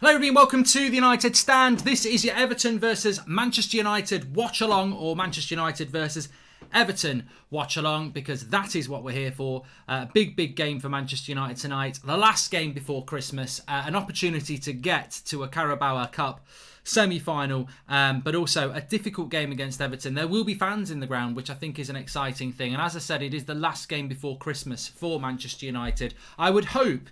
Hello everybody, welcome to the United Stand. This is your Everton versus Manchester United watch along, or Manchester United versus Everton watch along, because that is what we're here for. Big game for Manchester United tonight. The last game before Christmas, an opportunity to get to a Carabao Cup semi-final, but also a difficult game against Everton. There will be fans in the ground, which I think is an exciting thing. And as I said, it is the last game before Christmas for Manchester United. I would hope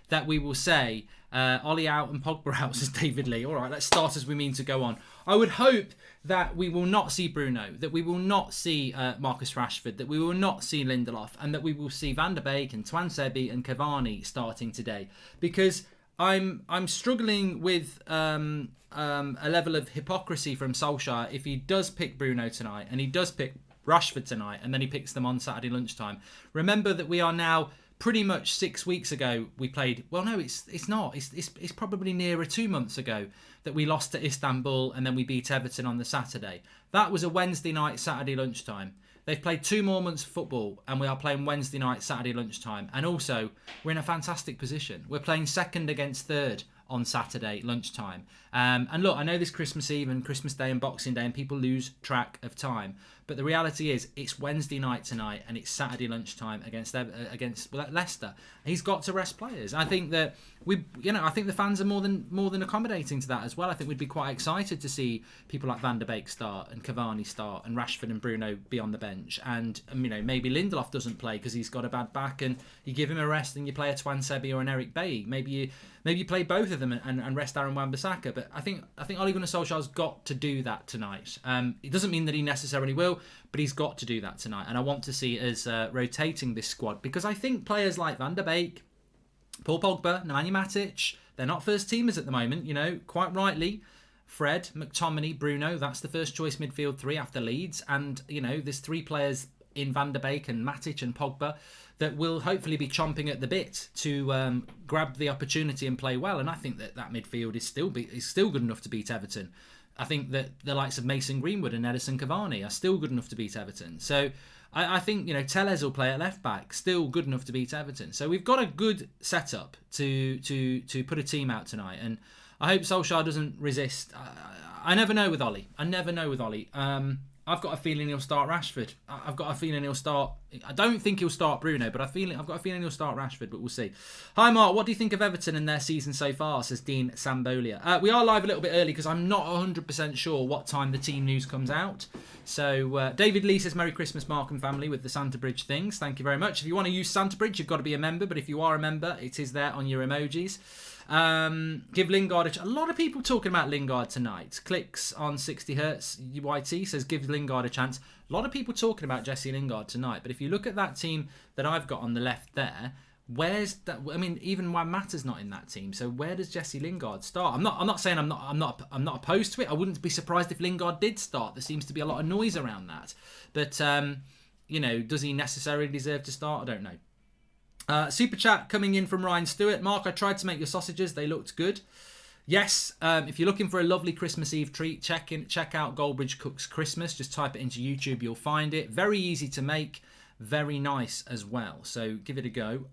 that we will say Ollie out and Pogba out, says David Lee. All right, let's start as we mean to go on. I would hope that we will not see Bruno, that we will not see Marcus Rashford, that we will not see Lindelof, and that we will see Van der Beek and Tuanzebe and Cavani starting today. Because I'm struggling with a level of hypocrisy from Solskjaer if he does pick Bruno tonight and he does pick Rashford tonight and then he picks them on Saturday lunchtime. Remember that we are now pretty much 6 weeks ago we played. Well, no, it's not. It's probably nearer 2 months ago that we lost to Istanbul and then we beat Everton on the Saturday. That was a Wednesday night, Saturday lunchtime. They've played 2 more months of football and we are playing Wednesday night, Saturday lunchtime. And also, we're in a fantastic position. We're playing second against third on Saturday lunchtime. And look, I know this Christmas Eve and Christmas Day and Boxing Day and people lose track of time. But the reality is, it's Wednesday night tonight and it's Saturday lunchtime against Leicester. He's got to rest players. I think that I think the fans are more than accommodating to that as well. I think we'd be quite excited to see people like Van der Beek start and Cavani start and Rashford and Bruno be on the bench. And maybe Lindelof doesn't play because he's got a bad back, and you give him a rest and you play a Tuanzebe or an Eric Bailly. Maybe you play both of them and rest Aaron Wan-Bissaka. But I think Ole Gunnar Solskjaer's got to do that tonight. It doesn't mean that he necessarily will, but he's got to do that tonight. And I want to see us rotating this squad, because I think players like Van der Beek, Paul Pogba, Nemanja Matic, they're not first teamers at the moment. Quite rightly, Fred, McTominay, Bruno, that's the first choice midfield three after Leeds. And, there's 3 players in Van der Beek and Matic and Pogba that will hopefully be chomping at the bit to grab the opportunity and play well. And I think that midfield is still good enough to beat Everton. I think that the likes of Mason Greenwood and Edison Cavani are still good enough to beat Everton. So I think Tellez will play at left back, still good enough to beat Everton. So we've got a good setup to put a team out tonight, and I hope Solskjaer doesn't resist. I never know with Ollie. I've got a feeling he'll start Rashford. I've got a feeling he'll start. I don't think he'll start Bruno, but I've got a feeling he'll start Rashford. But we'll see. Hi Mark, what do you think of Everton and their season so far? Says Dean Sambolia. We are live a little bit early because I'm not 100% sure what time the team news comes out. So David Lee says Merry Christmas, Mark and family, with the Santa Bridge things. Thank you very much. If you want to use Santa Bridge, you've got to be a member. But if you are a member, it is there on your emojis. Give Lingard a lot of people talking about Lingard tonight. Clicks on 60Hz YT says give Lingard a chance. A lot of people talking about Jesse Lingard tonight, but if you look at that team that I've got on the left there, where's that? I mean, even Juan Mata's not in that team, so where does Jesse Lingard start? I'm not saying I'm not opposed to it. I wouldn't be surprised if Lingard did start. There seems to be a lot of noise around that, but does he necessarily deserve to start? I don't know. Super chat coming in from Ryan Stewart. Mark, I tried to make your sausages. They looked good. Yes, if you're looking for a lovely Christmas Eve treat, check out Goldbridge Cooks Christmas. Just type it into YouTube. You'll find it. Very easy to make. Very nice as well. So give it a go.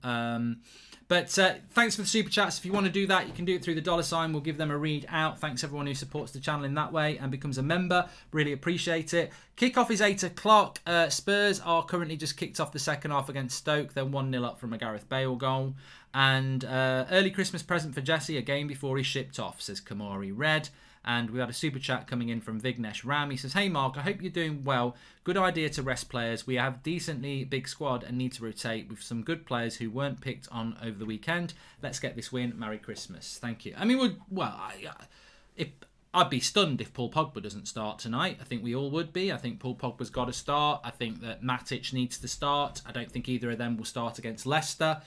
But thanks for the super chats. If you want to do that, you can do it through the $. We'll give them a read out. Thanks everyone who supports the channel in that way and becomes a member. Really appreciate it. Kickoff is 8 o'clock. Spurs are currently just kicked off the second half against Stoke. They're 1-0 up from a Gareth Bale goal. And early Christmas present for Jesse, a game before he shipped off, says Kamari Red. And we had a super chat coming in from Vignesh Ram. He says, hey Mark, I hope you're doing well. Good idea to rest players. We have a decently big squad and need to rotate with some good players who weren't picked on over the weekend. Let's get this win. Merry Christmas. Thank you. I mean, I'd be stunned if Paul Pogba doesn't start tonight. I think we all would be. I think Paul Pogba's got to start. I think that Matic needs to start. I don't think either of them will start against Leicester.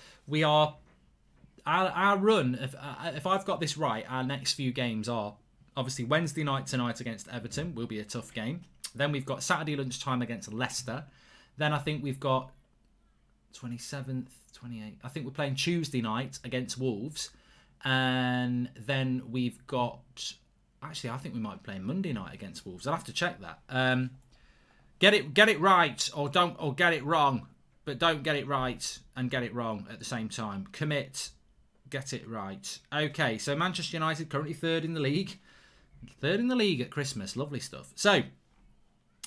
Our run, if I've got this right, our next few games are obviously Wednesday night tonight against Everton will be a tough game. Then we've got Saturday lunchtime against Leicester. Then I think we've got 27th, 28th. I think we're playing Tuesday night against Wolves. And then we've got... Actually, I think we might be playing Monday night against Wolves. I'll have to check that. Get it right or get it wrong. But don't get it right and get it wrong at the same time. Commit. get it right. Okay, so Manchester United currently third in the league. Third in the league at Christmas. Lovely stuff. So,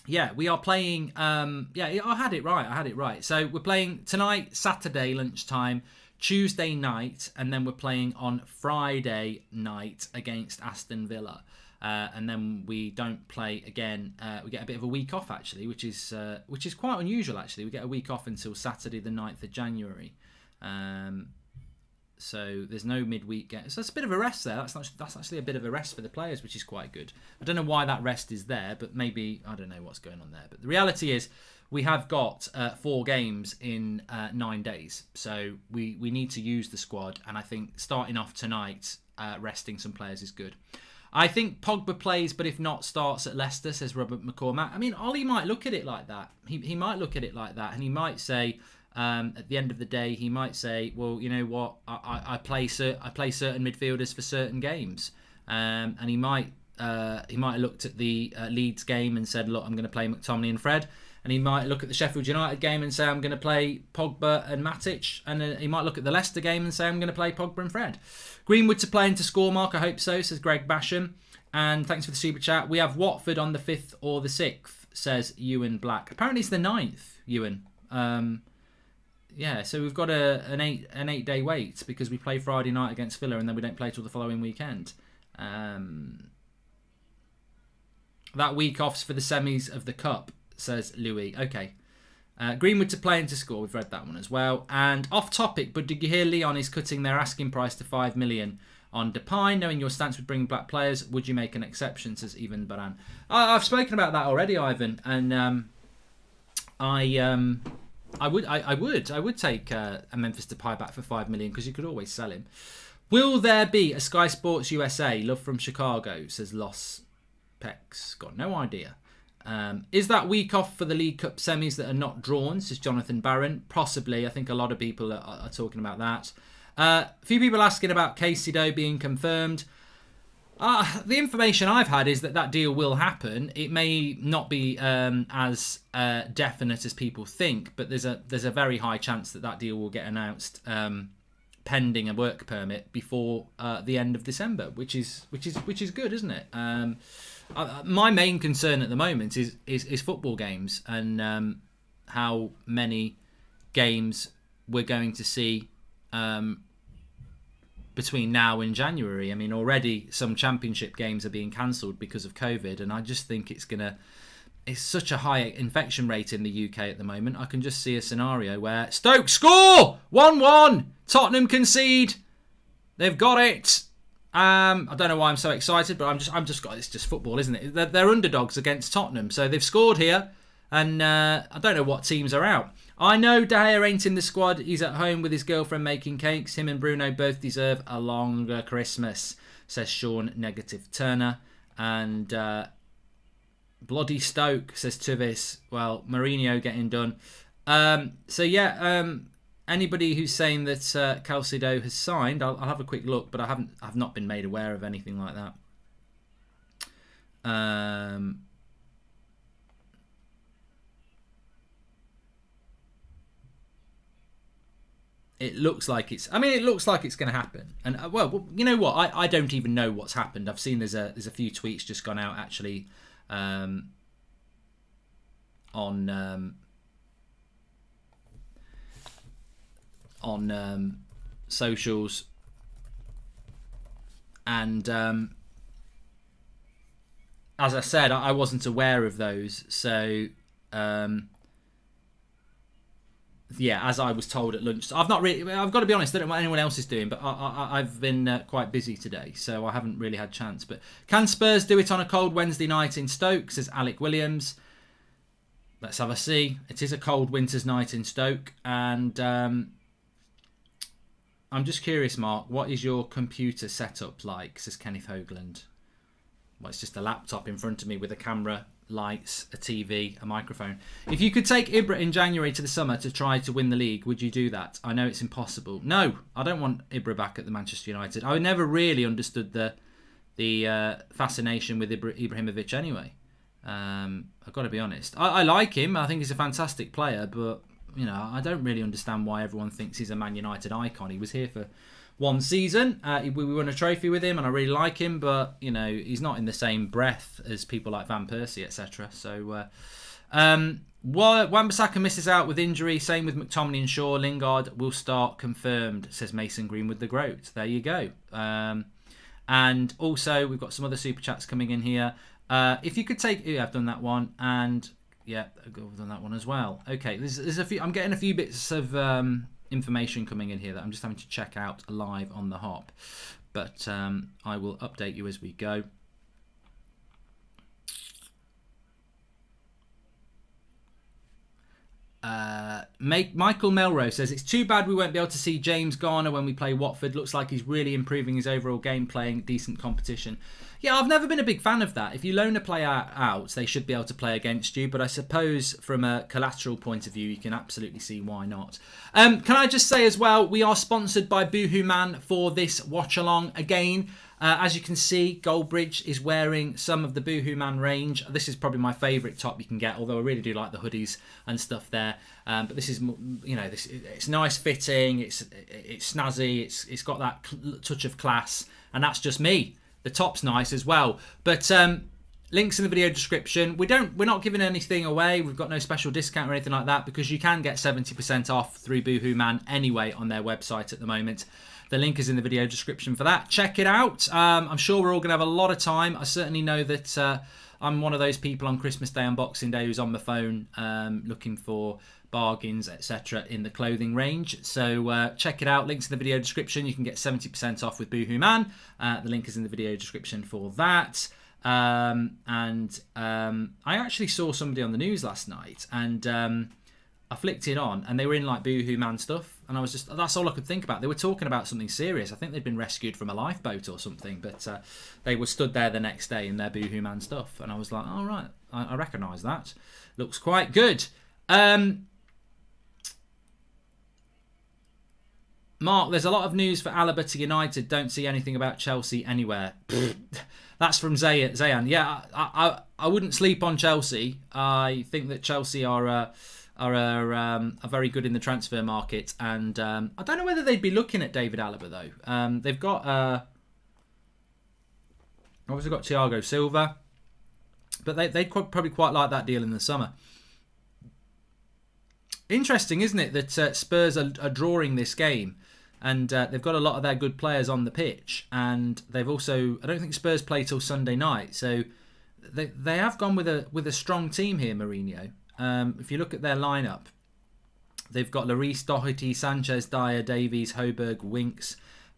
yeah, we are playing... yeah, I had it right. So, we're playing tonight, Saturday lunchtime, Tuesday night, and then we're playing on Friday night against Aston Villa. And then we don't play again. We get a bit of a week off, actually, which is quite unusual, actually. We get a week off until Saturday the 9th of January. So there's no midweek game. So that's a bit of a rest there. That's actually a bit of a rest for the players, which is quite good. I don't know why that rest is there, but maybe, I don't know what's going on there. But the reality is we have got 4 games in 9 days. So we need to use the squad. And I think starting off tonight, resting some players is good. I think Pogba plays, but if not, starts at Leicester, says Robert McCormack. I mean, Ollie might look at it like that. He might look at it like that. And he might say... at the end of the day, he might say, "Well, you know what? I play certain midfielders for certain games," and he might have looked at the Leeds game and said, "Look, I'm going to play McTominay and Fred," and he might look at the Sheffield United game and say, "I'm going to play Pogba and Matic," and he might look at the Leicester game and say, "I'm going to play Pogba and Fred." Greenwood to play into score, Mark. I hope so, says Greg Basham, and thanks for the super chat. We have Watford on the 5th or the 6th, says Ewan Black. Apparently it's the 9th, Ewan. Yeah, so we've got an 8-day wait because we play Friday night against Villa and then we don't play till the following weekend. That week off's for the semis of the Cup, says Louis. Okay. Greenwood to play and to score. We've read that one as well. And off topic, but did you hear Leon is cutting their asking price to 5 million on Depay? Knowing your stance would bring black players, would you make an exception, says Ivan Baran? I've spoken about that already, Ivan, and I would take a Memphis Depay back for 5 million because you could always sell him. Will there be a Sky Sports USA? Love from Chicago, says Los Pecs. Got no idea. Is that week off for the League Cup semis that are not drawn, says Jonathan Barron? Possibly. I think a lot of people are talking about that. A few people asking about Caicedo being confirmed. The information I've had is that deal will happen. It may not be as definite as people think, but there's a very high chance that deal will get announced pending a work permit before the end of December, which is good, isn't it? My main concern at the moment is football games and how many games we're going to see between now and January. I mean, already some championship games are being cancelled because of COVID, and I just think it's such a high infection rate in the UK at the moment. I can just see a scenario where Stoke score 1-1, Tottenham concede, they've got it. I don't know why I'm so excited, but it's just football, isn't it? They're underdogs against Tottenham, so they've scored here, and I don't know what teams are out. I know De Gea ain't in the squad. He's at home with his girlfriend making cakes. Him and Bruno both deserve a longer Christmas, says Sean Negative Turner. And bloody Stoke, says Tuvis. Well, Mourinho getting done. Anybody who's saying that Caicedo has signed, I'll have a quick look, but I've not been made aware of anything like that. It looks like it's going to happen. And well, you know what? I don't even know what's happened. I've seen there's a few tweets just gone out actually on socials, and as I said, I wasn't aware of those. So yeah, as I was told at lunch, I've got to be honest, I don't know what anyone else is doing, but I've been quite busy today, so I haven't really had a chance. But can Spurs do it on a cold Wednesday night in Stoke, says Alec Williams. Let's have a see. It is a cold winter's night in Stoke, and I'm just curious, Mark, what is your computer setup like, says Kenneth Hoagland. Well, it's just a laptop in front of me with a camera, lights, a TV, a microphone. If you could take Ibra in January to the summer to try to win the league, would you do that? I know it's impossible. No, I don't want Ibra back at the Manchester United. I never really understood the fascination with Ibrahimovic anyway. I've got to be honest. I like him. I think he's a fantastic player, but you know, I don't really understand why everyone thinks he's a Man United icon. He was here for one season. We won a trophy with him, and I really like him, but you know, he's not in the same breath as people like Van Persie, etc. So, Wan-Bissaka misses out with injury. Same with McTominay and Shaw. Lingard will start confirmed, says Mason Green with the Groat. There you go. And also, we've got some other super chats coming in here. If you could take, yeah, I've done that one, and yeah, I've done that one as well. Okay, there's a few. I'm getting a few bits of information coming in here that I'm just having to check out live on the hop, but I will update you as we go. Michael Melrose says, it's too bad we won't be able to see James Garner when we play Watford. Looks like he's really improving his overall game, playing decent competition. Yeah, I've never been a big fan of that. If you loan a player out, they should be able to play against you. But I suppose from a collateral point of view, you can absolutely see why not. Can I just say as well, we are sponsored by Boohoo Man for this watch along again. As you can see, Goldbridge is wearing some of the Boohoo Man range. This is probably my favourite top you can get, although I really do like the hoodies and stuff there. But this is, you know, it's nice fitting, it's snazzy, it's got that touch of class, and that's just me. The top's nice as well. But links in the video description. We're not giving anything away. We've got no special discount or anything like that, because you can get 70% off through Boohoo Man anyway on their website at the moment. The link is in the video description for that. Check it out. I'm sure we're all going to have a lot of time. I certainly know that I'm one of those people on Christmas Day and Boxing Day who's on the phone looking for bargains, etc. in the clothing range. So check it out. Links in the video description. You can get 70% off with Boohoo Man. The link is in the video description for that. I actually saw somebody on the news last night, and I flicked it on, and they were in like Boohoo Man stuff, and I was just, that's all I could think about. They were talking about something serious. I think they'd been rescued from a lifeboat or something, but they were stood there the next day in their Boohoo Man stuff, and I was like, all right, I recognise that. Looks quite good. Mark, there's a lot of news for Alaba to United. Don't see anything about Chelsea anywhere. That's from Zayan. Yeah, I wouldn't sleep on Chelsea. I think that Chelsea are very good in the transfer market, and I don't know whether they'd be looking at David Alaba though. They've got obviously got Thiago Silva, but they'd probably quite like that deal in the summer. Interesting, isn't it, that Spurs are drawing this game, and they've got a lot of their good players on the pitch, and they've also, I don't think Spurs play till Sunday night, so they have gone with a strong team here, Mourinho. If you look at their lineup, they've got Lloris, Doherty, Sanchez, Dyer, Davies, Hoberg, Winks,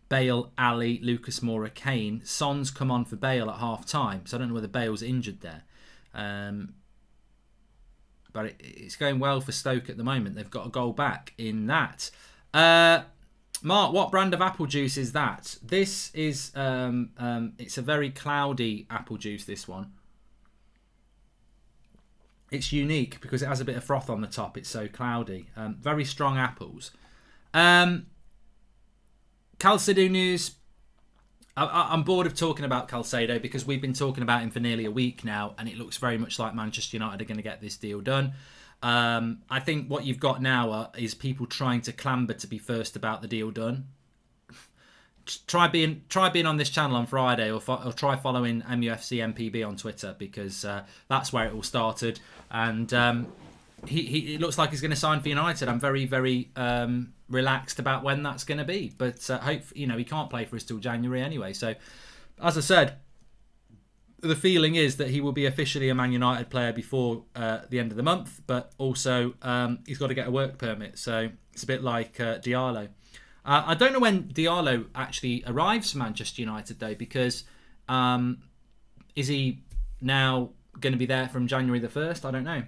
Bale, Ali, Lucas Moura, Kane. Son's come on for Bale at half time, so I don't know whether Bale's injured there. But it's going well for Stoke at the moment. They've got a goal back in that. Mark, what brand of apple juice is that? This is it's a very cloudy apple juice, this one. It's unique because it has a bit of froth on the top. It's so cloudy. Very strong apples. Calcedo news. I'm bored of talking about Calcedo because we've been talking about him for nearly a week now, and it looks very much like Manchester United are going to get this deal done. I think what you've got now is people trying to clamber to be first about the deal done. Try being on this channel on Friday, or try following MUFC MPB on Twitter, because that's where it all started. And it looks like he's going to sign for United. I'm very, very relaxed about when that's going to be. But he can't play for us till January anyway. So, as I said, the feeling is that he will be officially a Man United player before the end of the month. But also, he's got to get a work permit. So it's a bit like Diallo. I don't know when Diallo actually arrives for Manchester United, though, because is he now going to be there from January the 1st? I don't know.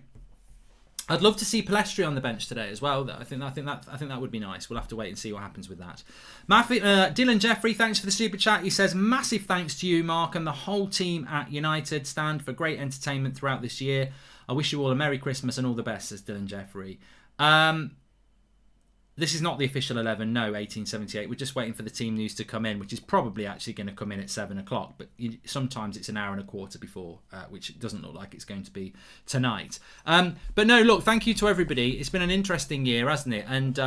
I'd love to see Palestri on the bench today as well. I think that would be nice. We'll have to wait and see what happens with that. Dylan Jeffrey, thanks for the super chat. He says, massive thanks to you, Mark, and the whole team at United Stand for great entertainment throughout this year. I wish you all a Merry Christmas and all the best, says Dylan Jeffrey. This is not the official 11, no, 1878. We're just waiting for the team news to come in, which is probably actually going to come in at 7 o'clock. But sometimes it's an hour and a quarter before, which doesn't look like it's going to be tonight. But no, look, thank you to everybody. It's been an interesting year, hasn't it? And,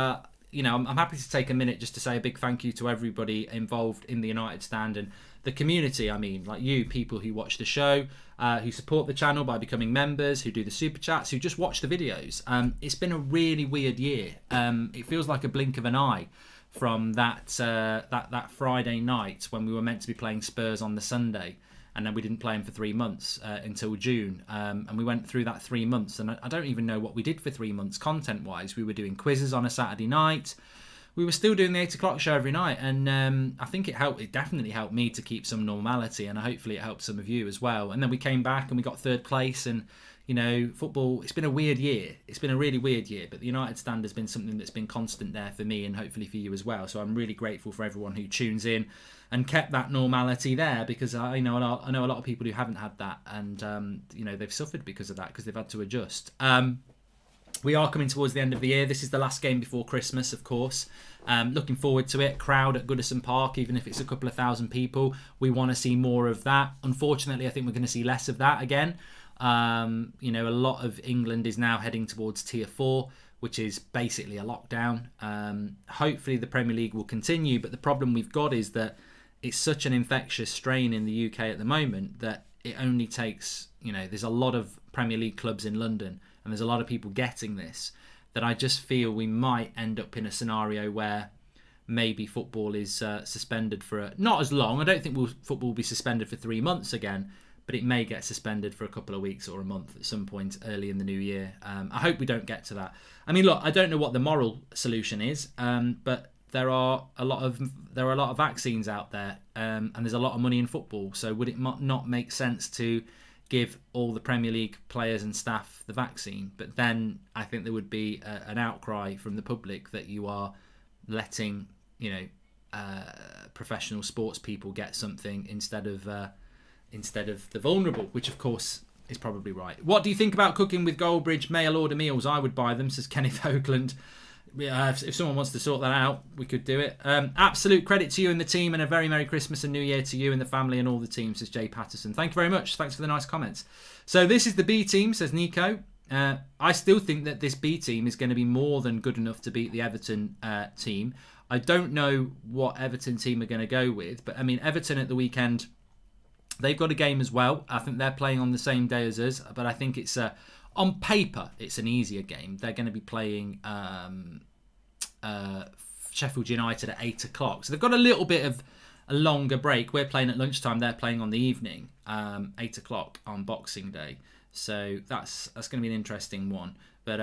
I'm happy to take a minute just to say a big thank you to everybody involved in the United Stand and the community. I mean, like you, people who watch the show, who support the channel by becoming members, who do the super chats, who just watch the videos. It's been a really weird year. It feels like a blink of an eye from that Friday night when we were meant to be playing Spurs on the Sunday, and then we didn't play them for 3 months until June. And we went through that 3 months, and I don't even know what we did for 3 months content-wise. We were doing quizzes on a Saturday night. We were still doing the 8 o'clock show every night, and I think it definitely helped me to keep some normality, and hopefully it helped some of you as well. And then we came back and we got 3rd place, and football, it's been a weird year. It's been a really weird year, but the United Stand has been something that's been constant there for me and hopefully for you as well. So I'm really grateful for everyone who tunes in and kept that normality there, because I know a lot of people who haven't had that, and they've suffered because of that, because they've had to adjust. We are coming towards the end of the year. This is the last game before Christmas, of course. Looking forward to it. Crowd at Goodison Park, even if it's a couple of thousand people. We want to see more of that. Unfortunately, I think we're going to see less of that again. A lot of England is now heading towards Tier 4, which is basically a lockdown. Hopefully the Premier League will continue, but the problem we've got is that it's such an infectious strain in the UK at the moment that it only takes, there's a lot of Premier League clubs in London and there's a lot of people getting this, that I just feel we might end up in a scenario where maybe football is suspended for not as long. I don't think football will be suspended for 3 months again, but it may get suspended for a couple of weeks or a month at some point early in the new year. I hope we don't get to that. I mean, look, I don't know what the moral solution is, but there are a lot of vaccines out there, and there's a lot of money in football. So would it not make sense to give all the Premier League players and staff the vaccine? But then I think there would be an outcry from the public that you are letting professional sports people get something instead of the vulnerable, which of course is probably right. What do you think about cooking with Goldbridge mail order meals? I would buy them, says Kenneth Oakland. If someone wants to sort that out, we could do it. Absolute credit to you and the team, and a very Merry Christmas and New Year to you and the family and all the team, says Jay Patterson. Thank you very much. Thanks for the nice comments. So this is the B team, says Nico. I still think that this B team is going to be more than good enough to beat the Everton team. I don't know what Everton team are going to go with, but I mean, Everton at the weekend, they've got a game as well. I think they're playing on the same day as us, but I think it's on paper it's an easier game. They're going to be playing Sheffield United at 8 o'clock, so they've got a little bit of a longer break. We're playing at lunchtime, they're playing on the evening, 8 o'clock on Boxing Day. So that's going to be an interesting one. But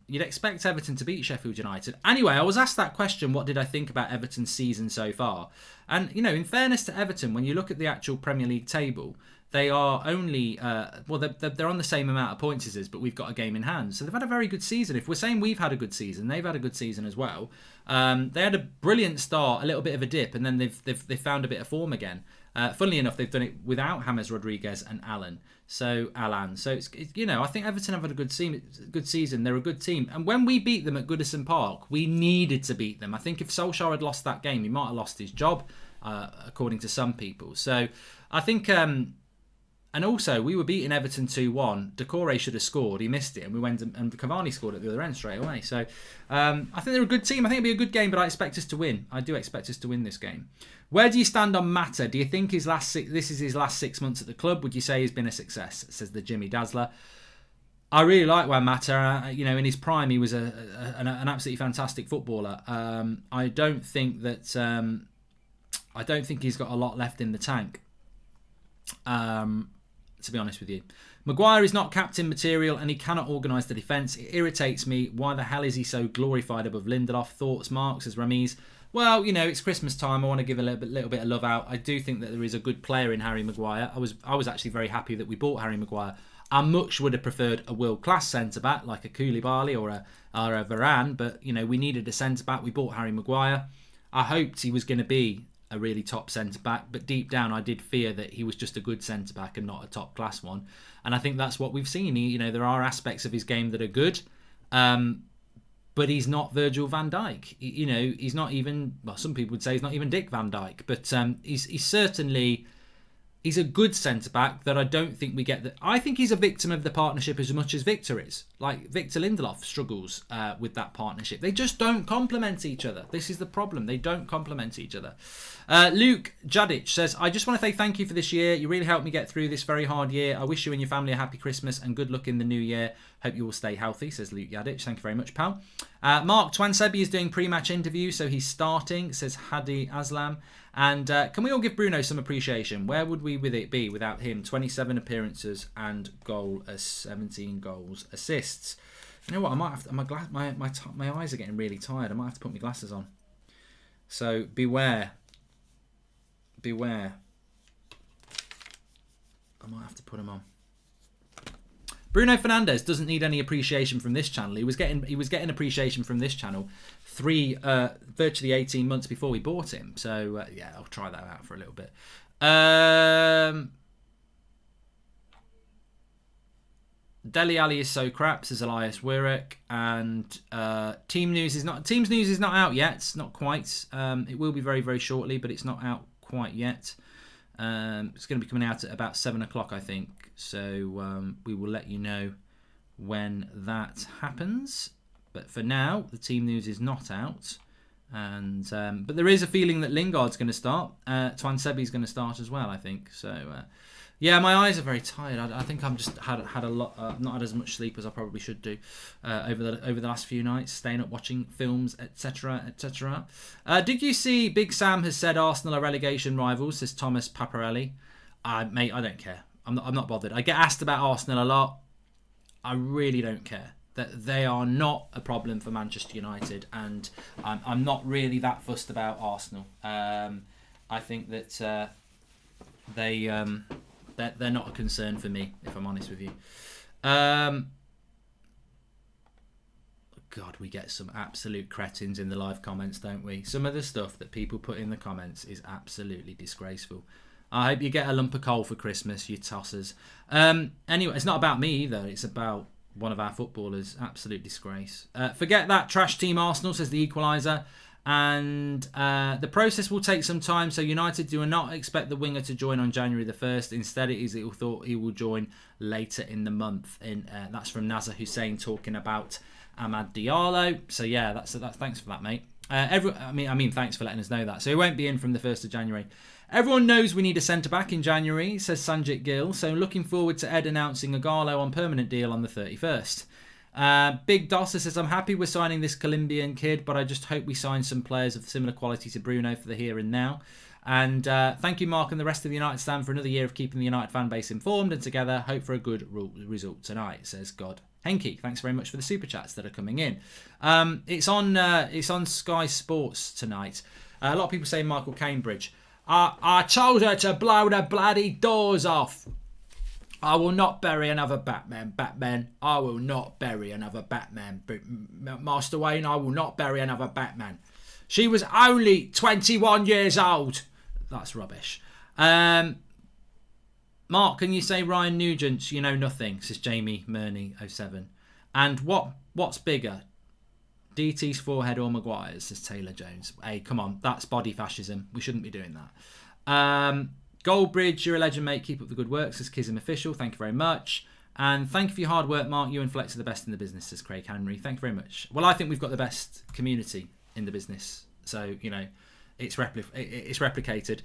you'd expect Everton to beat Sheffield United. Anyway, I was asked that question, what did I think about Everton's season so far? And, in fairness to Everton, when you look at the actual Premier League table, they are only, they're on the same amount of points as us, but we've got a game in hand. So they've had a very good season. If we're saying we've had a good season, they've had a good season as well. They had a brilliant start, a little bit of a dip, and then they've found a bit of form again. Funnily enough, they've done it without James Rodriguez and Alan. So it's I think Everton have had a good season. They're a good team. And when we beat them at Goodison Park, we needed to beat them. I think if Solskjaer had lost that game, he might have lost his job, according to some people. So I think, and also we were beating Everton 2-1. Decore should have scored. He missed it. And we went and Cavani scored at the other end straight away. So I think they're a good team. I think it'll be a good game, but I expect us to win. I do expect us to win this game. Where do you stand on Mata? Do you think this is his last 6 months at the club? Would you say he's been a success? Says the Jimmy Dazzler. I really like Juan Mata. In his prime, he was an absolutely fantastic footballer. I don't think he's got a lot left in the tank. To be honest with you, Maguire is not captain material and he cannot organise the defence. It irritates me. Why the hell is he so glorified above Lindelof? Thoughts, Mark, says Ramiz. Well, it's Christmas time. I want to give a little bit of love out. I do think that there is a good player in Harry Maguire. I was actually very happy that we bought Harry Maguire. I much would have preferred a world-class centre-back like a Koulibaly or a Varane, but, we needed a centre-back. We bought Harry Maguire. I hoped he was going to be a really top centre-back, but deep down I did fear that he was just a good centre-back and not a top-class one. And I think that's what we've seen. There are aspects of his game that are good, but he's not Virgil van Dijk. He's not even, well, some people would say he's not even Dick van Dijk, but he's certainly He's a good centre-back that I don't think we get. I think he's a victim of the partnership as much as Victor is. Like, Victor Lindelof struggles with that partnership. They just don't complement each other. This is the problem. They don't complement each other. Luke Jadic says, I just want to say thank you for this year. You really helped me get through this very hard year. I wish you and your family a happy Christmas and good luck in the new year. Hope you will stay healthy, says Luke Jadic. Thank you very much, pal. Mark Twansebi is doing pre-match interviews, so he's starting, says Hadi Aslam. And can we all give Bruno some appreciation? Where would we be without him? 27 appearances and 17 goals, assists. You know what? I might have to, my eyes are getting really tired. I might have to put my glasses on. So beware. I might have to put them on. Bruno Fernandes doesn't need any appreciation from this channel. He was getting appreciation from this channel virtually 18 months before we bought him. So yeah, I'll try that out for a little bit. Deli Ali is so crap, says Elias Wirek, and Teams News is not out yet. Not quite. It will be very, very shortly, but it's not out quite yet. It's going to be coming out at about 7 o'clock, I think. So we will let you know when that happens. But for now, the team news is not out. And but there is a feeling that Lingard's going to start. Twansebi's going to start as well, I think. So yeah, my eyes are very tired. I think I'm just had a lot, not had as much sleep as I probably should do over the last few nights, staying up watching films, etc., etc. Did you see Big Sam has said Arsenal are relegation rivals? Says Thomas Paparelli. Mate, I don't care. I'm not bothered. I get asked about Arsenal a lot. I really don't care. That they are not a problem for Manchester United, and I'm not really that fussed about Arsenal. I think that they're not a concern for me, if I'm honest with you. God, we get some absolute cretins in the live comments, don't we? Some of the stuff that people put in the comments is absolutely disgraceful. I hope you get a lump of coal for Christmas, you tossers. Anyway, it's not about me either. It's about one of our footballers. Absolute disgrace. Forget that trash team Arsenal, says the equaliser. And the process will take some time, so United do not expect the winger to join on January the 1st. Instead, it is thought he will join later in the month. That's from Nazar Hussein talking about Amad Diallo. So yeah, that's thanks for that, mate. I mean, thanks for letting us know that. So he won't be in from the 1st of January. Everyone knows we need a centre-back in January, says Sanjit Gill. So looking forward to Ed announcing Agallo on permanent deal on the 31st. Big Dosser says, I'm happy we're signing this Colombian kid, but I just hope we sign some players of similar quality to Bruno for the here and now. And thank you, Mark, and the rest of the United stand for another year of keeping the United fan base informed and together. Hope for a good result tonight, says God. Henke, thanks very much for the super chats that are coming in. It's on Sky Sports tonight. A lot of people say Michael Cambridge. I told her to blow the bloody doors off. I will not bury another Batman. I will not bury another Batman. Master Wayne, I will not bury another Batman. She was only 21 years old. That's rubbish. Mark, can you say Ryan Nugent, you know nothing, says Jamie Murney 07. And what's bigger? DT's forehead or Maguire's, says Taylor Jones. Hey, come on, that's body fascism. We shouldn't be doing that. Goldbridge, you're a legend, mate. Keep up the good work, says Kism Official. Thank you very much. And thank you for your hard work, Mark. You and Flex are the best in the business, says Craig Henry. Thank you very much. Well, I think we've got the best community in the business. So, you know, it's replicated.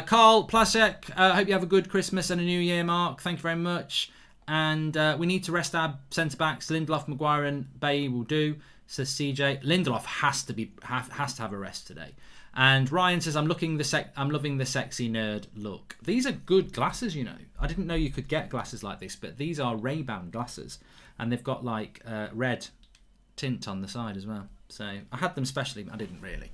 Carl Plasek, hope you have a good Christmas and a New Year, Mark. Thank you very much. And we need to rest our centre-backs. Lindelof, Maguire and Bailly will do, says CJ. Lindelof has to have a rest today. And Ryan says, I'm loving the sexy nerd look. These are good glasses, you know. I didn't know you could get glasses like this, but these are Ray-Ban glasses. And they've got like red tint on the side as well. So I had them specially, I didn't really.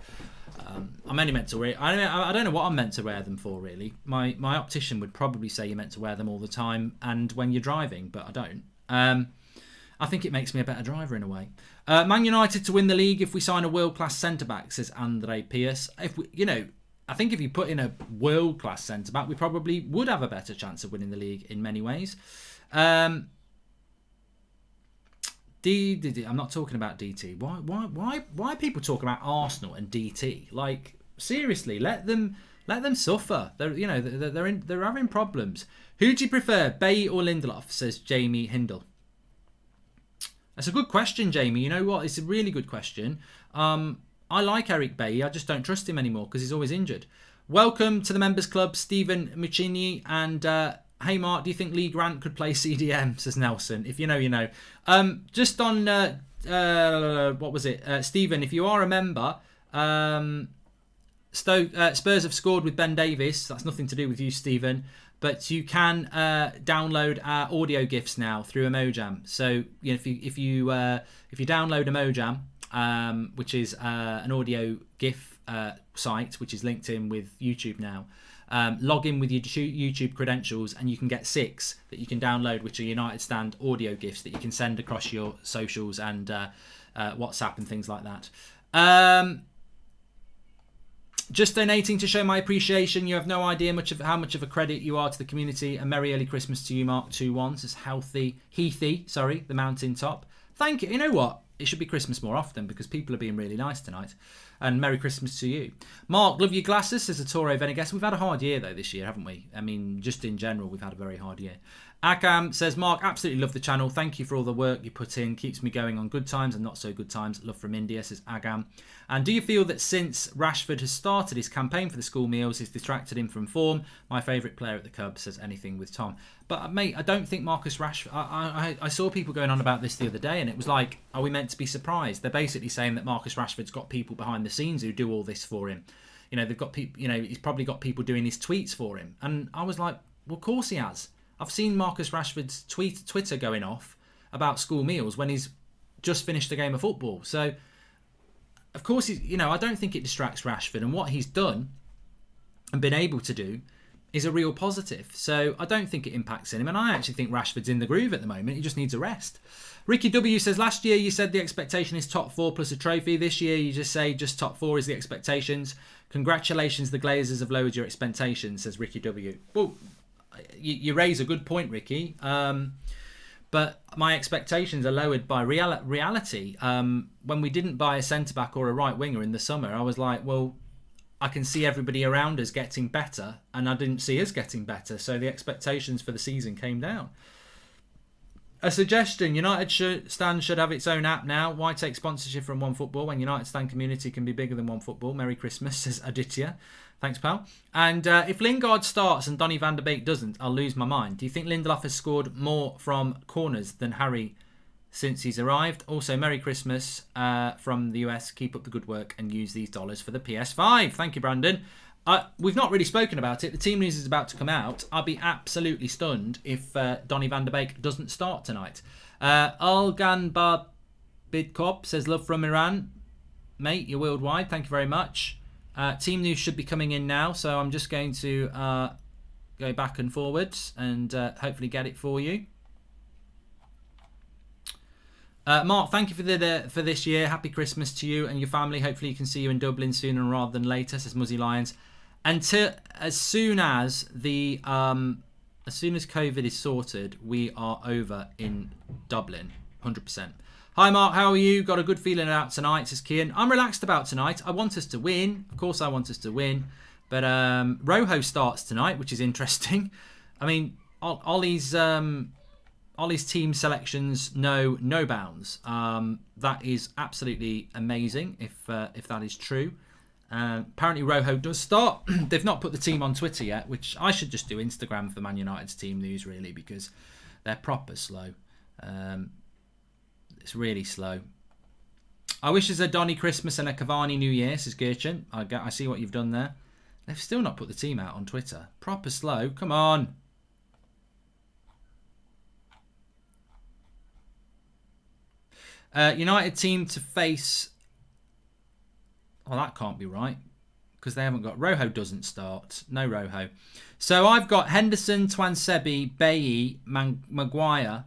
I'm only meant to wear. I don't know what I'm meant to wear them for, really. My optician would probably say you're meant to wear them all the time and when you're driving, but I don't. I think it makes me a better driver in a way. Man United to win the league if we sign a world-class centre-back, says Andre Pierce. I think if you put in a world-class centre-back, we probably would have a better chance of winning the league in many ways. I'm not talking about DT. Why are people talking about Arsenal and DT? Like, seriously, let them Let them suffer. They're having problems. Who do you prefer, Bailly or Lindelof? Says Jamie Hindle. That's a good question, Jamie. You know what? It's a really good question. I like Eric Bailly. I just don't trust him anymore because he's always injured. Welcome to the Members Club, Stephen Muccini. And hey, Mark, do you think Lee Grant could play CDM? Says Nelson. If you know, you know. Just on, what was it? Stephen, if you are a member, Spurs have scored with Ben Davies. That's nothing to do with you, Stephen. But you can download our audio GIFs now through Emojam. So if you download Emojam, which is an audio GIF site, which is linked in with YouTube now, log in with your YouTube credentials, and you can get 6 that you can download, which are United Stand audio GIFs that you can send across your socials and WhatsApp and things like that. Just donating to show my appreciation. You have no idea how much of a credit you are to the community. A merry early Christmas to you, Mark 21. Says Heathy, the mountaintop. Thank you. You know what? It should be Christmas more often because people are being really nice tonight. And Merry Christmas to you. Mark, love your glasses, says Ettore Venegas. We've had a hard year, though, this year, haven't we? I mean, just in general, we've had a very hard year. Akam says, Mark, absolutely love the channel. Thank you for all the work you put in. Keeps me going on good times and not so good times. Love from India, says Agam. And do you feel that since Rashford has started his campaign for the school meals, he's distracted him from form? My favourite player at the Cubs, says anything with Tom. But, mate, I don't think Marcus Rashford... I saw people going on about this the other day, and it was like, are we meant to be surprised? They're basically saying that Marcus Rashford's got people behind the scenes who do all this for him. You know, they've got people... You know, he's probably got people doing his tweets for him. And I was like, well, of course he has. I've seen Marcus Rashford's Twitter going off about school meals when he's just finished a game of football. So, of course, I don't think it distracts Rashford. And what he's done and been able to do is a real positive. So, I don't think it impacts him. And I actually think Rashford's in the groove at the moment. He just needs a rest. Ricky W says, last year you said the expectation is top 4 plus a trophy. This year you just say just top 4 is the expectations. Congratulations, the Glazers have lowered your expectations, says Ricky W. Well, you raise a good point, Ricky. But my expectations are lowered by reality. When we didn't buy a centre-back or a right winger in the summer, I was like, well, I can see everybody around us getting better, and I didn't see us getting better. So the expectations for the season came down. A suggestion, United Stand should have its own app now. Why take sponsorship from OneFootball when United Stand community can be bigger than OneFootball? Merry Christmas, says Aditya. Thanks, pal. And if Lingard starts and Donny van der Beek doesn't, I'll lose my mind. Do you think Lindelof has scored more from corners than Harry since he's arrived? Also, Merry Christmas from the US. Keep up the good work and use these dollars for the PS5. Thank you, Brandon. We've not really spoken about it. The team news is about to come out. I'll be absolutely stunned if Donny van der Beek doesn't start tonight. Algan Bidkop says, love from Iran. Mate, you're worldwide. Thank you very much. Team news should be coming in now, so I'm just going to go back and forwards and hopefully get it for you. Mark, thank you for this year. Happy Christmas to you and your family. Hopefully you can see you in Dublin sooner rather than later, says Muzzy Lions. Until as soon as COVID is sorted, we are over in Dublin, 100%. Hi Mark, how are you? Got a good feeling about tonight, says Kian. I'm relaxed about tonight. I want us to win. Of course I want us to win. But Rojo starts tonight, which is interesting. I mean, Ollie's team selections know no bounds. That is absolutely amazing if that is true. Apparently Rojo does start. They've not put the team on Twitter yet, which I should just do Instagram for Man United's team news, really, because they're proper slow. It's really slow. I wish there's a Donny Christmas and a Cavani New Year, says Gerchen. I see what you've done there. They've still not put the team out on Twitter. Proper slow. Come on. United team to face... Well, that can't be right. Because they haven't got... Rojo doesn't start. No Rojo. So I've got Henderson, Twansebi, Bailly, Maguire,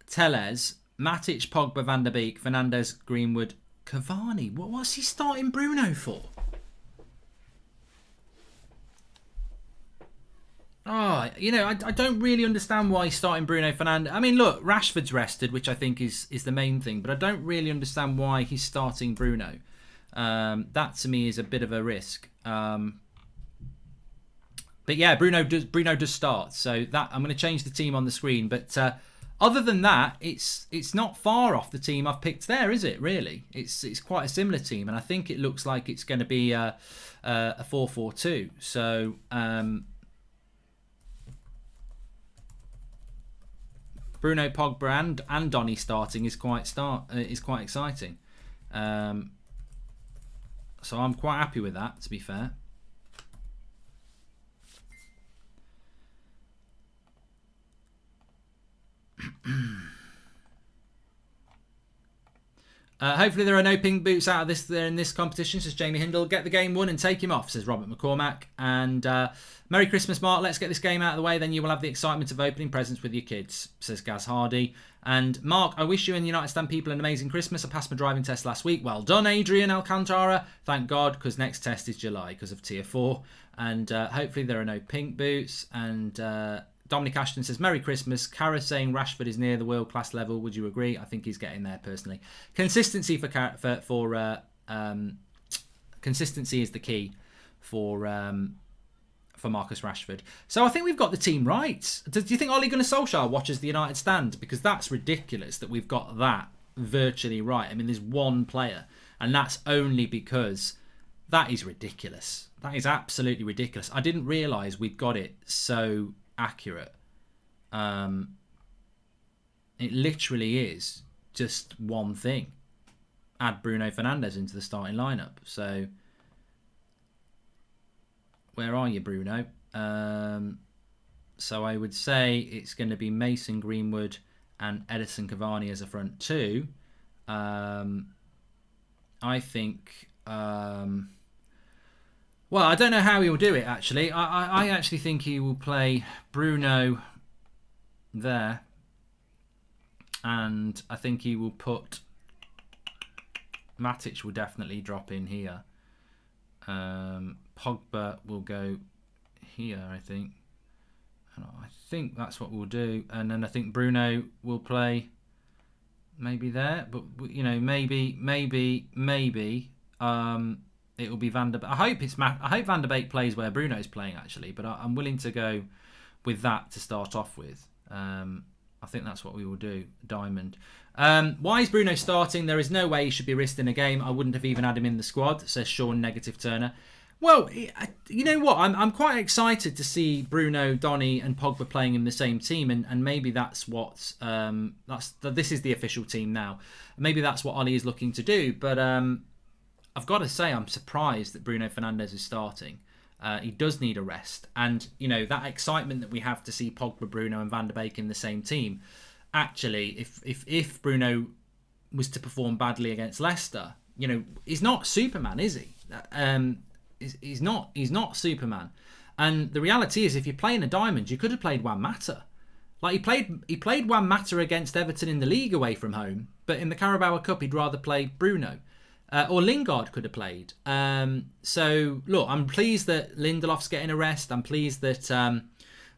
Tellez, Matic, Pogba, Van der Beek, Fernandes, Greenwood, Cavani. What's he starting Bruno for? I don't really understand why he's starting Bruno Fernandes. I mean, look, Rashford's rested, which I think is the main thing, but I don't really understand why he's starting Bruno. That, to me, is a bit of a risk. But yeah, Bruno does start. So that I'm going to change the team on the screen. But other than that, it's not far off the team I've picked there, is it? Really, it's quite a similar team, and I think it looks like it's going to be a 4-4-2. So Bruno, Pogba, and Donny starting is quite exciting. So I'm quite happy with that, to be fair. Hopefully there are no pink boots out of this there in this competition, says Jamie Hindle. Get the game won and take him off, says Robert McCormack. And Merry Christmas, Mark. Let's get this game out of the way, then you will have the excitement of opening presents with your kids, says Gaz Hardy. And Mark, I wish you and the United Stand people an amazing Christmas. I passed my driving test last week. Well done, Adrian Alcantara. Thank God, because next test is July because of Tier 4. And hopefully there are no pink boots. And Dominic Ashton says, Merry Christmas. Kara saying Rashford is near the world-class level. Would you agree? I think he's getting there, personally. Consistency consistency is the key for Marcus Rashford. So I think we've got the team right. Do you think Ole Gunnar Solskjaer watches the United Stand? Because that's ridiculous that we've got that virtually right. I mean, there's one player, and that's only because that is ridiculous. That is absolutely ridiculous. I didn't realise we'd got it so accurate. It literally is just one thing. Add Bruno Fernandes into the starting lineup. So where are you, Bruno? So I would say it's going to be Mason Greenwood and Edison Cavani as a front two. I think well, I don't know how he will do it, actually. I actually think he will play Bruno there. And I think he will put... Matic will definitely drop in here. Pogba will go here, I think. And I think that's what we'll do. And then I think Bruno will play maybe there. But, you know, maybe... it will be Van der Beek. I hope Van der Beek plays where Bruno's playing, actually, but I'm willing to go with that to start off with. I think that's what we will do. Diamond. Why is Bruno starting? There is no way he should be risked in a game. I wouldn't have even had him in the squad, says Sean Negative Turner. Well, you know what? I'm quite excited to see Bruno, Donny, and Pogba playing in the same team, and maybe that's what this is the official team now. Maybe that's what Ollie is looking to do, but I've got to say I'm surprised that Bruno Fernandes is starting. He does need a rest, and you know that excitement that we have to see Pogba, Bruno, and Van der Beek in the same team. Actually, if Bruno was to perform badly against Leicester, you know he's not Superman, is he? He's not Superman. And the reality is, if you're playing a diamond, you could have played Juan Mata. Like he played Juan Mata against Everton in the league away from home, but in the Carabao Cup he'd rather play Bruno. Or Lingard could have played. So, look, I'm pleased that Lindelof's getting a rest. I'm pleased that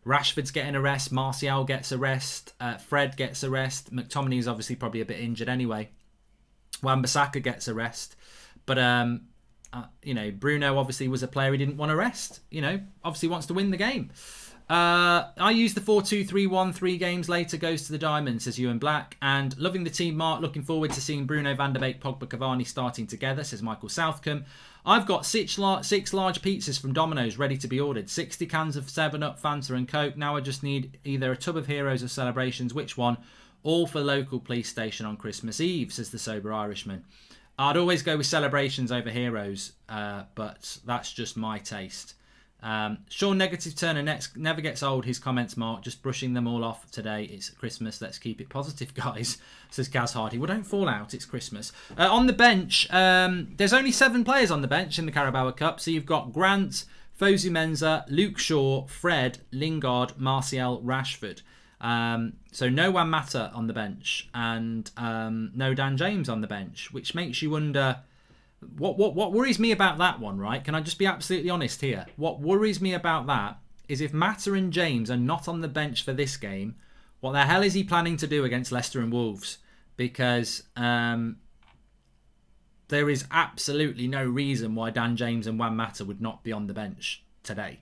Rashford's getting a rest. Martial gets a rest. Fred gets a rest. McTominay's obviously probably a bit injured anyway. Wan-Bissaka gets a rest. But, you know, Bruno obviously was a player he didn't want to rest. You know, obviously wants to win the game. I used the 4-2-3-1. 3 games later goes to the diamond, says Ewan Black. And loving the team, Mark. Looking forward to seeing Bruno, Van der Beek, Pogba, Cavani starting together, says Michael Southcombe. I've got 6 large pizzas from Domino's ready to be ordered. 60 cans of 7-Up, Fanta and Coke. Now I just need either a tub of Heroes or Celebrations. Which one? All for local police station on Christmas Eve, says the sober Irishman. I'd always go with Celebrations over Heroes, but that's just my taste. Sean Negative Turner next never gets old. His comments, Mark, just brushing them all off today. It's Christmas. Let's keep it positive, guys, says Gaz Hardy. Well, don't fall out. It's Christmas. On the bench, there's only 7 players on the bench in the Carabao Cup. So you've got Grant, Fosu Mensah, Luke Shaw, Fred, Lingard, Martial, Rashford. So no Juan Mata on the bench, and no Dan James on the bench, which makes you wonder. What worries me about that one, right? Can I just be absolutely honest here? What worries me about that is if Mata and James are not on the bench for this game, what the hell is he planning to do against Leicester and Wolves? Because there is absolutely no reason why Dan James and Juan Mata would not be on the bench today.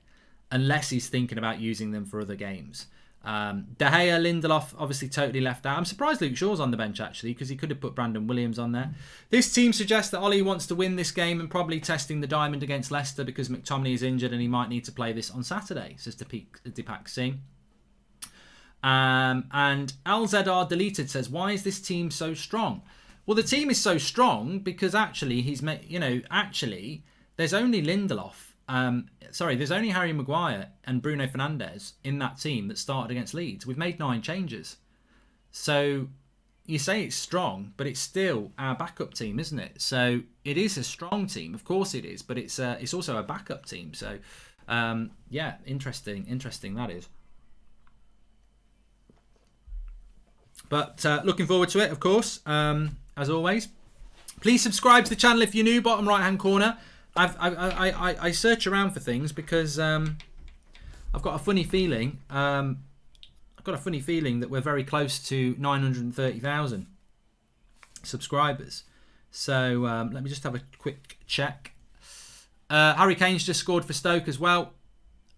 unless he's thinking about using them for other games. De Gea, Lindelof, obviously totally left out. I'm surprised Luke Shaw's on the bench, actually, because he could have put Brandon Williams on there. This team suggests that Ollie wants to win this game and probably testing the diamond against Leicester because McTominay is injured and he might need to play this on Saturday, says Deepak Singh. And LZR Deleted says, why is this team so strong? Well, the team is so strong because actually there's only Lindelof. There's only Harry Maguire and Bruno Fernandes in that team that started against Leeds. We've made 9 changes. So you say it's strong, but it's still our backup team, isn't it? So it is a strong team, of course it is, but it's also a backup team. So interesting that is. But looking forward to it, of course, as always. Please subscribe to the channel if you're new, bottom right-hand corner. I search around for things because I've got a funny feeling. That we're very close to 930,000 subscribers. So let me just have a quick check. Harry Kane's just scored for Stoke as well.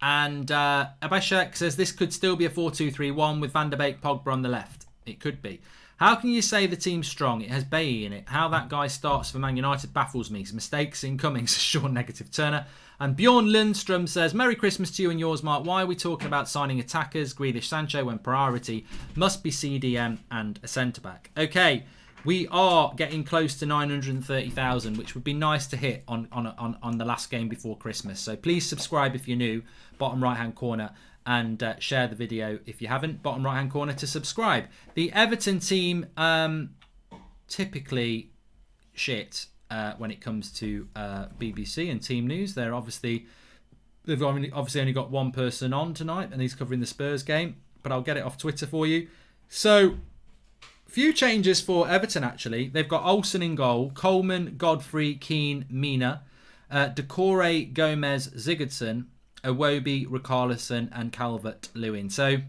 And Abeshek says this could still be a 4-2-3-1 with Van der Beek, Pogba on the left. It could be. How can you say the team's strong? It has Bailly in it. How that guy starts for Man United baffles me. Some mistakes incoming, says Sean Negative Turner. And Bjorn Lundstrom says, Merry Christmas to you and yours, Mark. Why are we talking about signing attackers, Grealish, Sancho, when priority must be CDM and a centre-back? Okay, we are getting close to 930,000, which would be nice to hit on the last game before Christmas. So please subscribe if you're new, bottom right-hand corner. And share the video if you haven't. Bottom right hand corner to subscribe. The Everton team typically shit when it comes to BBC and team news. They've obviously only got one person on tonight, and he's covering the Spurs game. But I'll get it off Twitter for you. So, few changes for Everton actually. They've got Olsen in goal, Coleman, Godfrey, Keane, Mina, Decore, Gomez, Sigurdsson, Iwobi, Richarlison and Calvert-Lewin. So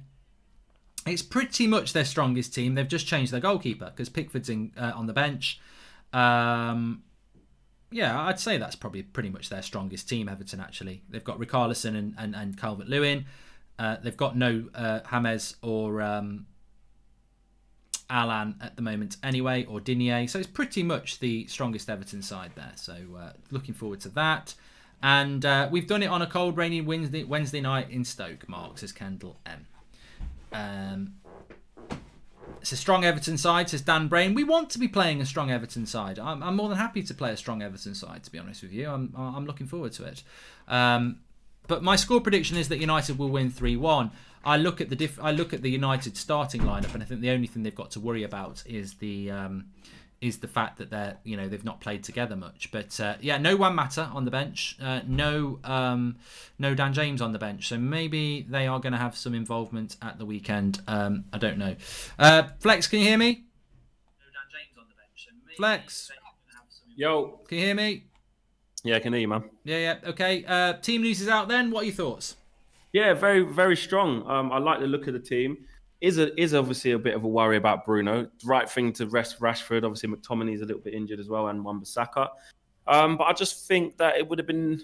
it's pretty much their strongest team. They've just changed their goalkeeper because Pickford's on the bench. I'd say that's probably pretty much their strongest team, Everton, actually. They've got Richarlison and Calvert-Lewin. They've got no James or Alan at the moment anyway, or Digne. So it's pretty much the strongest Everton side there. So looking forward to that. And we've done it on a cold, rainy Wednesday night in Stoke, Mark, says Kendall M. It's a strong Everton side, says Dan Brain. We want to be playing a strong Everton side. I'm more than happy to play a strong Everton side, to be honest with you. I'm looking forward to it. But my score prediction is that United will win 3-1. I look at the United starting lineup, and I think the only thing they've got to worry about is the fact that they've not played together much. But no Juan Mata on the bench, no Dan James on the bench. So maybe they are going to have some involvement at the weekend. I don't know. Flex, can you hear me? No Dan James on the bench. So maybe Flex. Yo, can you hear me? Yeah, I can hear you, man. Yeah. Okay. Team news is out then. What are your thoughts? Yeah, very, very strong. I like the look of the team. Is obviously a bit of a worry about Bruno. Right thing to rest Rashford. Obviously, McTominay's a little bit injured as well, and Wan-Bissaka. But I just think that it would have been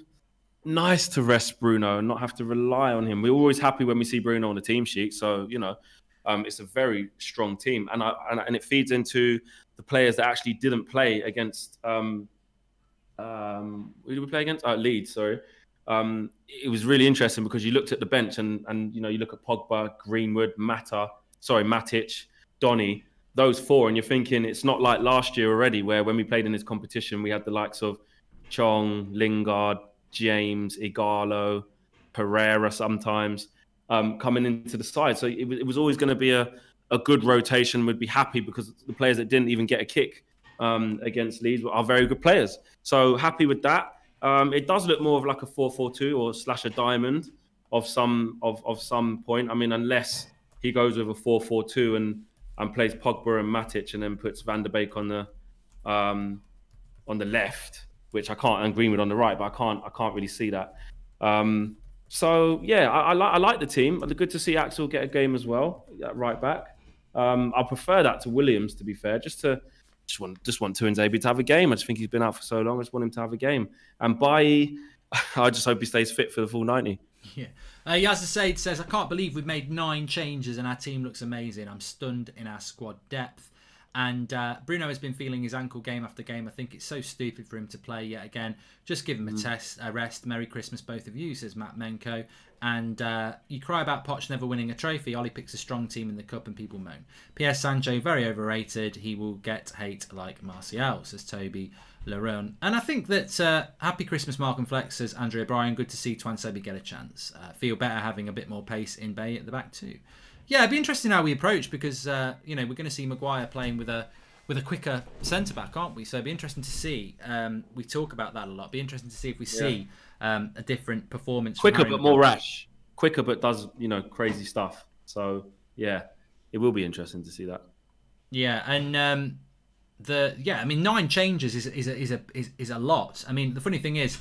nice to rest Bruno and not have to rely on him. We're always happy when we see Bruno on the team sheet. So, it's a very strong team. And it feeds into the players that actually didn't play against... who did we play against? Leeds, sorry. It was really interesting because you looked at the bench and you look at Pogba, Greenwood, Matic, Donny, those four, and you're thinking it's not like last year already where when we played in this competition, we had the likes of Chong, Lingard, James, Igalo, Pereira sometimes coming into the side. So it was always going to be a good rotation. We'd be happy because the players that didn't even get a kick against Leeds are very good players. So happy with that. It does look more of like a 4-4-2 or / a diamond of some point. I mean, unless he goes with a 4-4-2 and plays Pogba and Matic and then puts Van der Beek on the left, which I can't, and Greenwood on the right, but I can't really see that. So yeah, I like the team. It's good to see Axel get a game as well, right back. I prefer that to Williams, to be fair, just want Tuanzebe to have a game. I just think he's been out for so long. I just want him to have a game. And Bailly, I just hope he stays fit for the full 90. Yeah. Yazid says, I can't believe we've made 9 changes and our team looks amazing. I'm stunned in our squad depth. And Bruno has been feeling his ankle game after game. I think it's so stupid for him to play yet again. Just give him a rest. Merry Christmas, both of you, says Matt Menko. And you cry about Poch never winning a trophy. Ollie picks a strong team in the cup and people moan. P.S. Sancho, very overrated. He will get hate like Martial, says Toby Laron. And I think that happy Christmas, Mark and Flex, says Andrea Bryan. Good to see Twan Sebi get a chance. Feel better having a bit more pace in Bay at the back too. Yeah, it'd be interesting how we approach because we're going to see Maguire playing with a quicker centre back, aren't we? So it'd be interesting to see. We talk about that a lot. It'd be interesting to see if we see a different performance. Quicker but more rash. Quicker but does crazy stuff. So yeah, it will be interesting to see that. Yeah, and 9 changes is a lot. I mean, the funny thing is,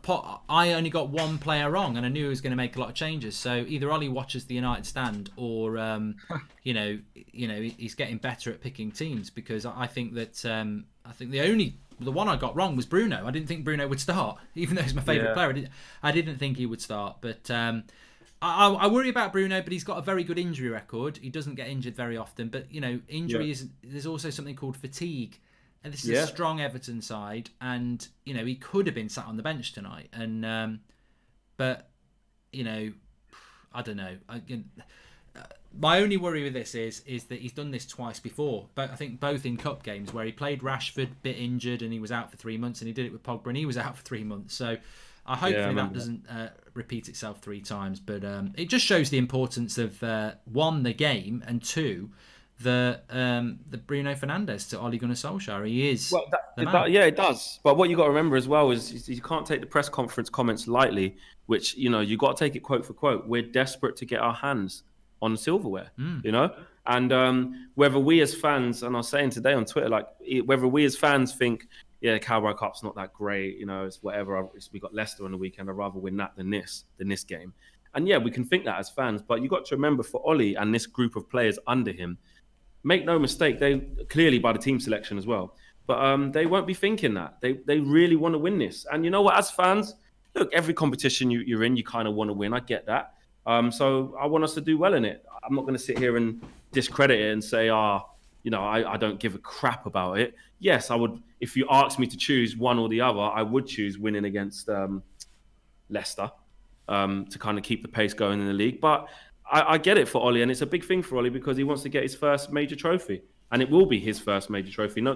I only got one player wrong, and I knew he was going to make a lot of changes. So either Ollie watches the United stand, or he's getting better at picking teams. Because I think that the one I got wrong was Bruno. I didn't think Bruno would start, even though he's my favourite player. I didn't think he would start, but I worry about Bruno. But he's got a very good injury record. He doesn't get injured very often. But injuries. There's also something called fatigue. And this is a strong Everton side, and he could have been sat on the bench tonight. And but I don't know. My only worry with this is that he's done this twice before. But I think both in cup games where he played Rashford, bit injured, and he was out for 3 months, and he did it with Pogba, and he was out for 3 months. So hopefully that doesn't repeat itself 3 times. But it just shows the importance of one, the game, and 2. The Bruno Fernandes to Ole Gunnar Solskjaer. He is the man. It does. But what you got to remember as well is you can't take the press conference comments lightly, which, you got to take it quote for quote. We're desperate to get our hands on silverware, And whether we as fans, and I was saying today on Twitter, whether we as fans think, the Carabao Cup's not that great, it's whatever. We got Leicester on the weekend. I'd rather win that than this game. And we can think that as fans. But you got to remember, for Ole and this group of players under him, make no mistake, they clearly by the team selection as well. But they won't be thinking that. They really want to win this. And you know what, as fans, look, every competition you're in, you kind of want to win. I get that. So I want us to do well in it. I'm not going to sit here and discredit it and say, I don't give a crap about it. Yes, I would. If you asked me to choose one or the other, I would choose winning against Leicester to kind of keep the pace going in the league. But I get it for Ollie, and it's a big thing for Ollie because he wants to get his first major trophy, and it will be his first major trophy. No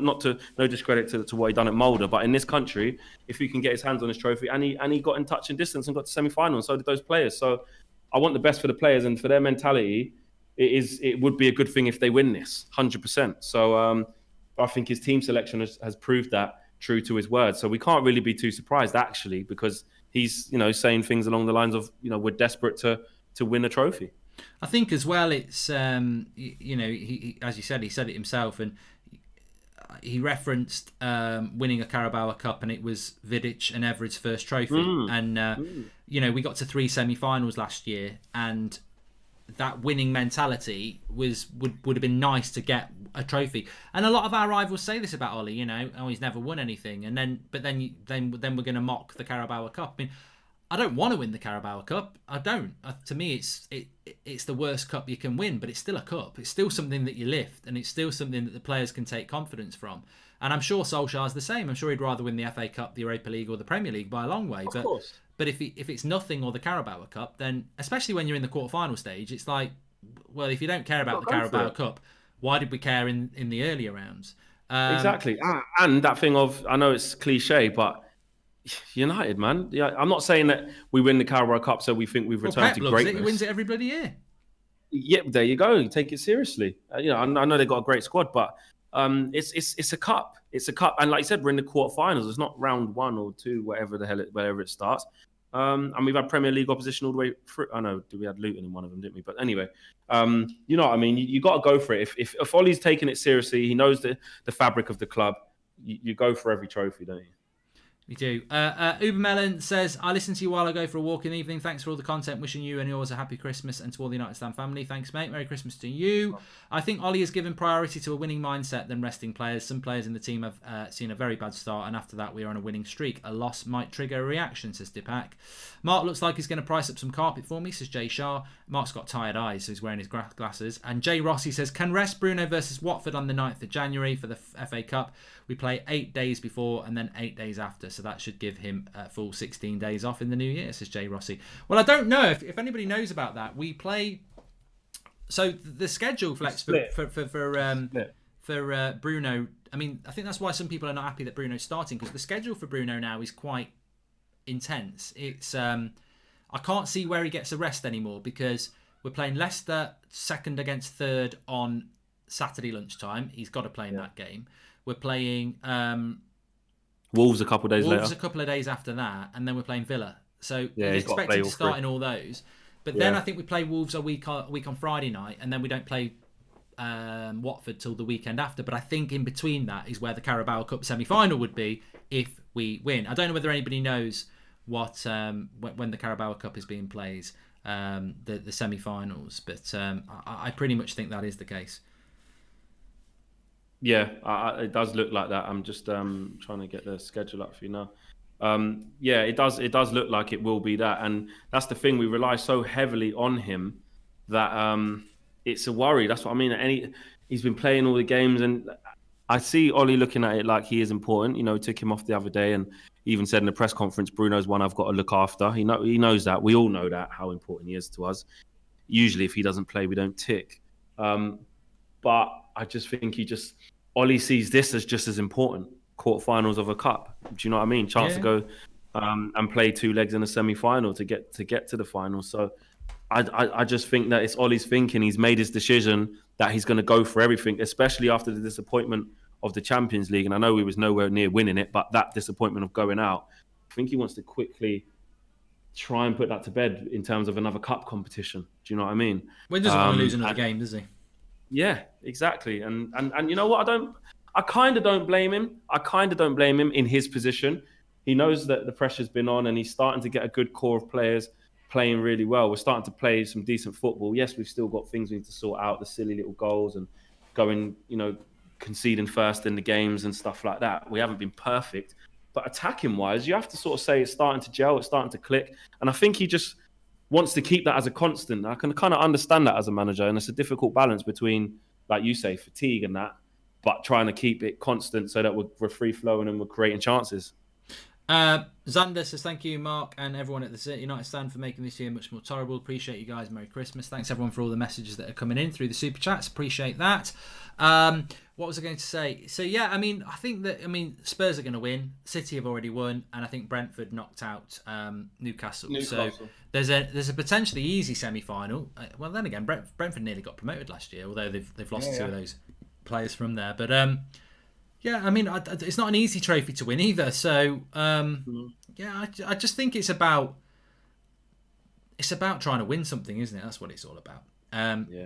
discredit to what he done at Mulder, but in this country, if he can get his hands on his trophy, and he got in touch and distance and got to semi-final, and so did those players. So I want the best for the players and for their mentality. It would be a good thing if they win this, 100%. So I think his team selection has proved that true to his word. So we can't really be too surprised actually, because he's saying things along the lines of we're desperate to win a trophy. I think as well, it's he, as you said, he said it himself, and he referenced winning a Carabao Cup, and it was Vidic and Everett's first trophy. And we got to 3 semi-finals last year, and that winning mentality would have been nice to get a trophy. And a lot of our rivals say this about Ollie, he's never won anything, and then we're going to mock the Carabao Cup. I mean, I don't want to win the Carabao Cup. I don't. To me, it's the worst cup you can win, but it's still a cup. It's still something that you lift, and it's still something that the players can take confidence from. And I'm sure Solskjaer's the same. I'm sure he'd rather win the FA Cup, the Europa League, or the Premier League by a long way. Of course. But if it's nothing or the Carabao Cup, then especially when you're in the quarterfinal stage, it's like, well, if you don't care about the Carabao Cup, why did we care in the earlier rounds? Exactly. And that thing of, I know it's cliche, but United, man. Yeah, I'm not saying that we win the Carabao Cup so we think we've returned to greatness. He wins it every bloody year. Yep, there you go. You take it seriously. I know they've got a great squad, but it's a cup. It's a cup, and like you said, we're in the quarterfinals. It's not round 1 or 2, wherever it starts. And we've had Premier League opposition all the way through. I know, we had Luton in one of them, didn't we? But anyway, you know what I mean. You got to go for it. If Ollie's taking it seriously, he knows the fabric of the club. You go for every trophy, don't you? We do. Ubermelon says, I listened to you while I go for a walk in the evening. Thanks for all the content. Wishing you and yours a happy Christmas, and to all the United Stand family. Thanks, mate. Merry Christmas to you. I think Ollie has given priority to a winning mindset than resting players. Some players in the team have seen a very bad start, and after that we are on a winning streak. A loss might trigger a reaction, says Dipak. Mark looks like he's going to price up some carpet for me, says Jay Shah. Mark's got tired eyes, so he's wearing his glasses. And Jay Rossi says, can rest Bruno versus Watford on the 9th of January for the FA Cup. We play 8 days before and then 8 days after, so that should give him a full 16 days off in the new year, says Jay Rossi. Well, I don't know if anybody knows about that. We play... So the schedule, Flex, for Bruno... I mean, I think that's why some people are not happy that Bruno's starting, because the schedule for Bruno now is quite intense. It's... I can't see where he gets a rest anymore, because we're playing Leicester second against third on Saturday lunchtime. He's got to play in that game. We're playing Wolves a couple of days later. Wolves a couple of days after that, and then we're playing Villa. So he's expected to start in all those. But then I think we play Wolves a week on Friday night, and then we don't play Watford till the weekend after. But I think in between that is where the Carabao Cup semi-final would be if we win. I don't know whether anybody knows what when the Carabao Cup is being played, the semi-finals, but I pretty much think that is the case. Yeah, it does look like that. I'm just trying to get the schedule up for you now. Yeah, it does look like it will be that, and that's the thing. We rely so heavily on him that it's a worry. That's what I mean. He's been playing all the games, and I see Ollie looking at it like he is important. You know, took him off the other day, and even said in the press conference, Bruno's one I've got to look after. He knows that. We all know that, how important he is to us. Usually, if he doesn't play, we don't tick. But I just think Ollie sees this as just as important. Quarterfinals of a cup. Do you know what I mean? Chance to go and play 2 legs in a semi-final to get to the final. So I just think that it's Ollie's thinking. He's made his decision that he's going to go for everything, especially after the disappointment of the Champions League. And I know he was nowhere near winning it, but that disappointment of going out, I think he wants to quickly try and put that to bed in terms of another cup competition. Do you know what I mean? Well, he doesn't want to lose another game, does he? Yeah, exactly. And you know what? I kind of don't blame him. In his position. He knows that the pressure's been on, and he's starting to get a good core of players playing really well. We're starting to play some decent football. Yes, we've still got things we need to sort out, the silly little goals and going, conceding first in the games and stuff like that. We haven't been perfect. But attacking-wise, you have to sort of say it's starting to gel, it's starting to click. And I think he just wants to keep that as a constant. I can kind of understand that as a manager, and it's a difficult balance between, like you say, fatigue and that, but trying to keep it constant so that we're free-flowing and we're creating chances. Xander says, thank you, Mark, and everyone at the United Stand for making this year much more tolerable. Appreciate you guys. Merry Christmas. Thanks, everyone, for all the messages that are coming in through the Super Chats. Appreciate that. What was I going to say? So, yeah, I think that Spurs are going to win. City have already won, and I think Brentford knocked out Newcastle. So there's a potentially easy semi-final. Well, then again, Brentford nearly got promoted last year, although they've lost 2 of those players from there. But it's not an easy trophy to win either. So I just think it's about trying to win something, isn't it? That's what it's all about.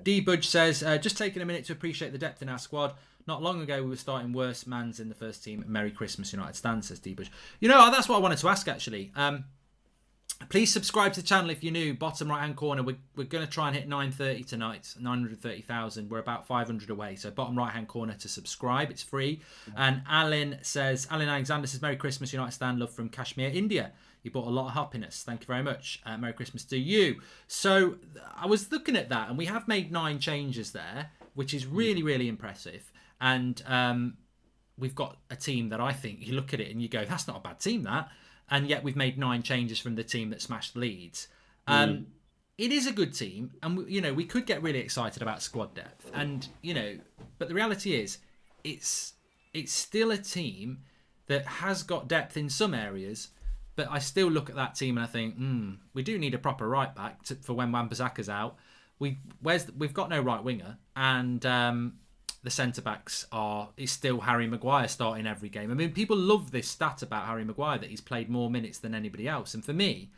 D Budge says, just taking a minute to appreciate the depth in our squad. Not long ago we were starting worse mans in the first team. Merry Christmas, United Stand, says D Budge. That's what I wanted to ask actually. Please subscribe to the channel if you're new. Bottom right hand corner, we're going to try and hit 930 tonight, 930,000. We're about 500 away. So bottom right hand corner to subscribe. It's free. And Alan Alexander says, Merry Christmas, United Stand. Love from Kashmir, India. You brought a lot of happiness. Thank you very much. Merry Christmas to you. So I was looking at that, and we have made 9 changes there, which is really, really impressive. And we've got a team that I think you look at it and you go, that's not a bad team, that. And yet we've made 9 changes from the team that smashed Leeds. It is a good team, and we could get really excited about squad depth. And but the reality is, it's still a team that has got depth in some areas. But I still look at that team and I think, we do need a proper right back for when Wan-Bissaka's out. We've got no right winger, and the centre backs is still Harry Maguire starting every game. People love this stat about Harry Maguire, that he's played more minutes than anybody else. And for me,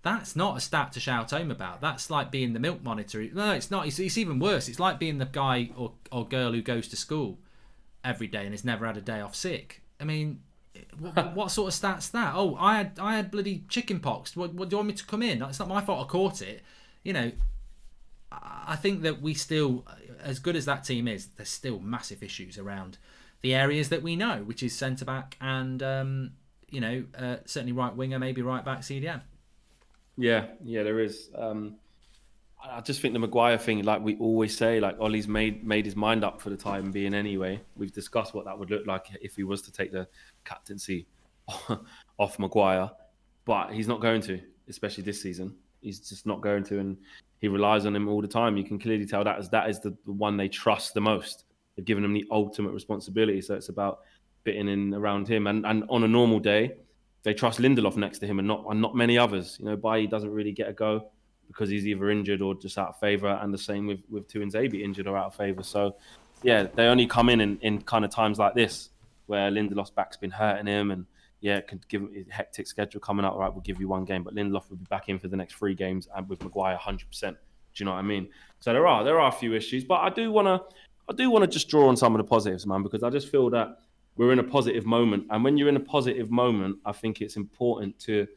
that's not a stat to shout home about. That's like being the milk monitor. No, it's not. It's even worse. It's like being the guy or girl who goes to school every day and has never had a day off sick. What sort of stats that? Oh, I had bloody chicken pox. What do you want me to come in? It's not my fault I caught it. You know, I think that we still, as good as that team is, there's still massive issues around the areas that we know, which is centre back and certainly right winger, maybe right back, CDM. Yeah, there is. I just think the Maguire thing, like we always say, like Ollie's made his mind up for the time being anyway. We've discussed what that would look like if he was to take the captaincy off Maguire, but he's not going to, especially this season. He's just not going to, and he relies on him all the time. You can clearly tell that is the one they trust the most. They've given him the ultimate responsibility, so it's about fitting in around him. And on a normal day, they trust Lindelof next to him and not many others. You know, Bailly doesn't really get a go because he's either injured or just out of favour, and the same with Tuanzebe, injured or out of favour. So, yeah, they only come in kind of times like this where Lindelof's back's been hurting him, and it could give him a hectic schedule coming up. Right, we'll give you one game, but Lindelof will be back in for the next 3 games, and with Maguire 100%. Do you know what I mean? So there are a few issues, but I do want to just draw on some of the positives, man, because I just feel that we're in a positive moment, and when you're in a positive moment, I think it's important to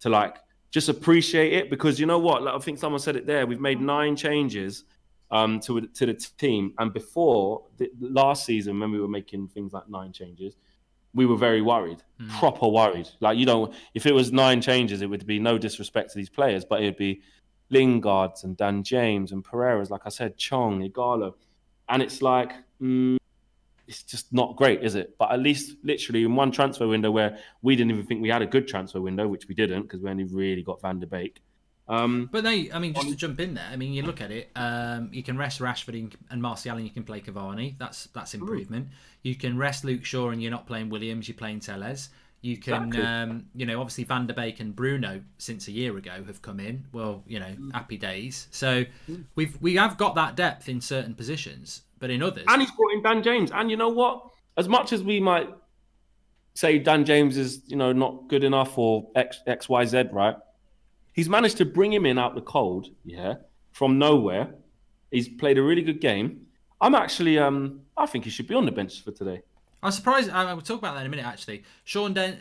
like just appreciate it, because you know what? Like, I think someone said it there. We've made 9 changes to the team, and before last season, when we were making things like 9 changes, we were very worried, proper worried. Like, if it was 9 changes, it would be no disrespect to these players, but it would be Lingard's and Dan James and Pereira's, like I said, Chong, Igalo, and it's like. It's just not great, is it? But at least literally in one transfer window where we didn't even think we had a good transfer window, which we didn't because we only really got Van der Beek. But just to jump in there, I mean, you look at it, you can rest Rashford and Martial and you can play Cavani. That's improvement. You can rest Luke Shaw and you're not playing Williams, you're playing Telles. You can, obviously Van der Beek and Bruno since a year ago have come in. Well, happy days. So we have got that depth in certain positions. But in others, and he's brought in Dan James, and you know what? As much as we might say Dan James is, not good enough or X Y Z, right? He's managed to bring him in out the cold, from nowhere. He's played a really good game. I'm actually, I think he should be on the bench for today. I'm surprised. I will talk about that in a minute, actually. Shane Dunn,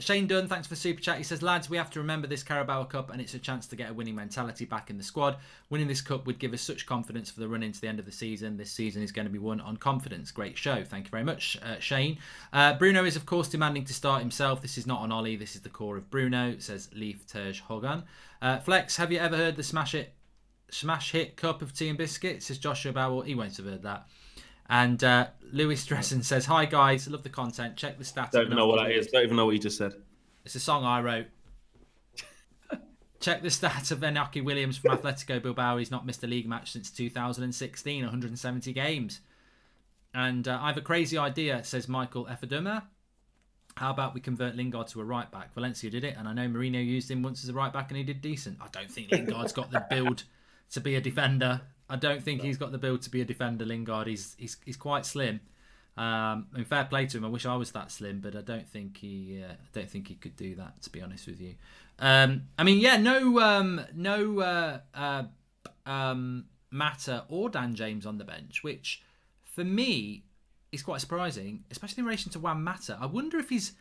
thanks for the super chat. He says, lads, we have to remember this Carabao Cup and it's a chance to get a winning mentality back in the squad. Winning this cup would give us such confidence for the run into the end of the season. This season is going to be won on confidence. Great show. Thank you very much, Shane. Bruno is, of course, demanding to start himself. This is not on Ollie. This is the core of Bruno, says Leif Terj Hogan. Flex, have you ever heard the smash hit cup of tea and biscuits? Says Joshua Bowell. He won't have heard that. And Lewis Dressen says, hi guys, love the content, check the stats. Don't even know what that is. Don't even know what you just said. It's a song I wrote. Check the stats of Inaki Williams from Atletico Bilbao. He's not missed a league match since 2016, 170 games. And I have a crazy idea, says Michael Efeduma. How about we convert Lingard to a right back? Valencia did it, and I know Mourinho used him once as a right back and he did decent. I don't think Lingard's got the build to be a defender. I don't think he's got the build to be a defender, Lingard. He's quite slim. In fair play to him. I wish I was that slim, but I don't think he could do that, to be honest with you. Mata or Dan James on the bench, which for me is quite surprising, especially in relation to Juan Mata. I wonder if he's.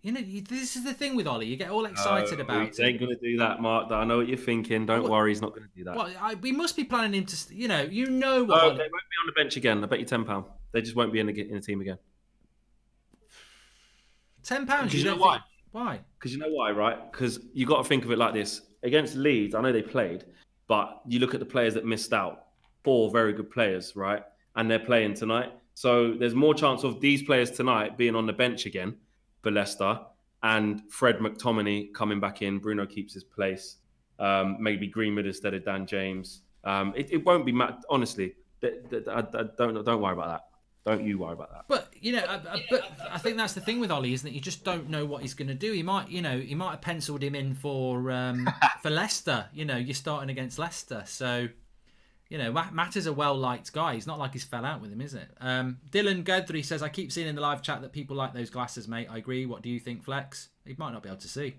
This is the thing with Ollie. You get all excited about it. He ain't going to do that, Mark. I know what you're thinking. Don't worry, he's not going to do that. Well, we must be planning him to. What they won't be on the bench again. I bet you £10. They just won't be in the team again. £10? Because you know why? Why? Because you know why, right? Because you got to think of it like this. Against Leeds, I know they played, but you look at the players that missed out. 4 very good players, right? And they're playing tonight. So there's more chance of these players tonight being on the bench again for Leicester, and Fred McTominay coming back in. Bruno keeps his place. Maybe Greenwood instead of Dan James. It won't be honestly. Don't worry about that. Don't you worry about that. But but I think that's the thing with Ollie, isn't it? You just don't know what he's going to do. He might have penciled him in for Leicester. You're starting against Leicester, so. Matt is a well-liked guy. He's not like he's fell out with him, is it? Dylan Godry says, I keep seeing in the live chat that people like those glasses, mate. I agree. What do you think, Flex? He might not be able to see.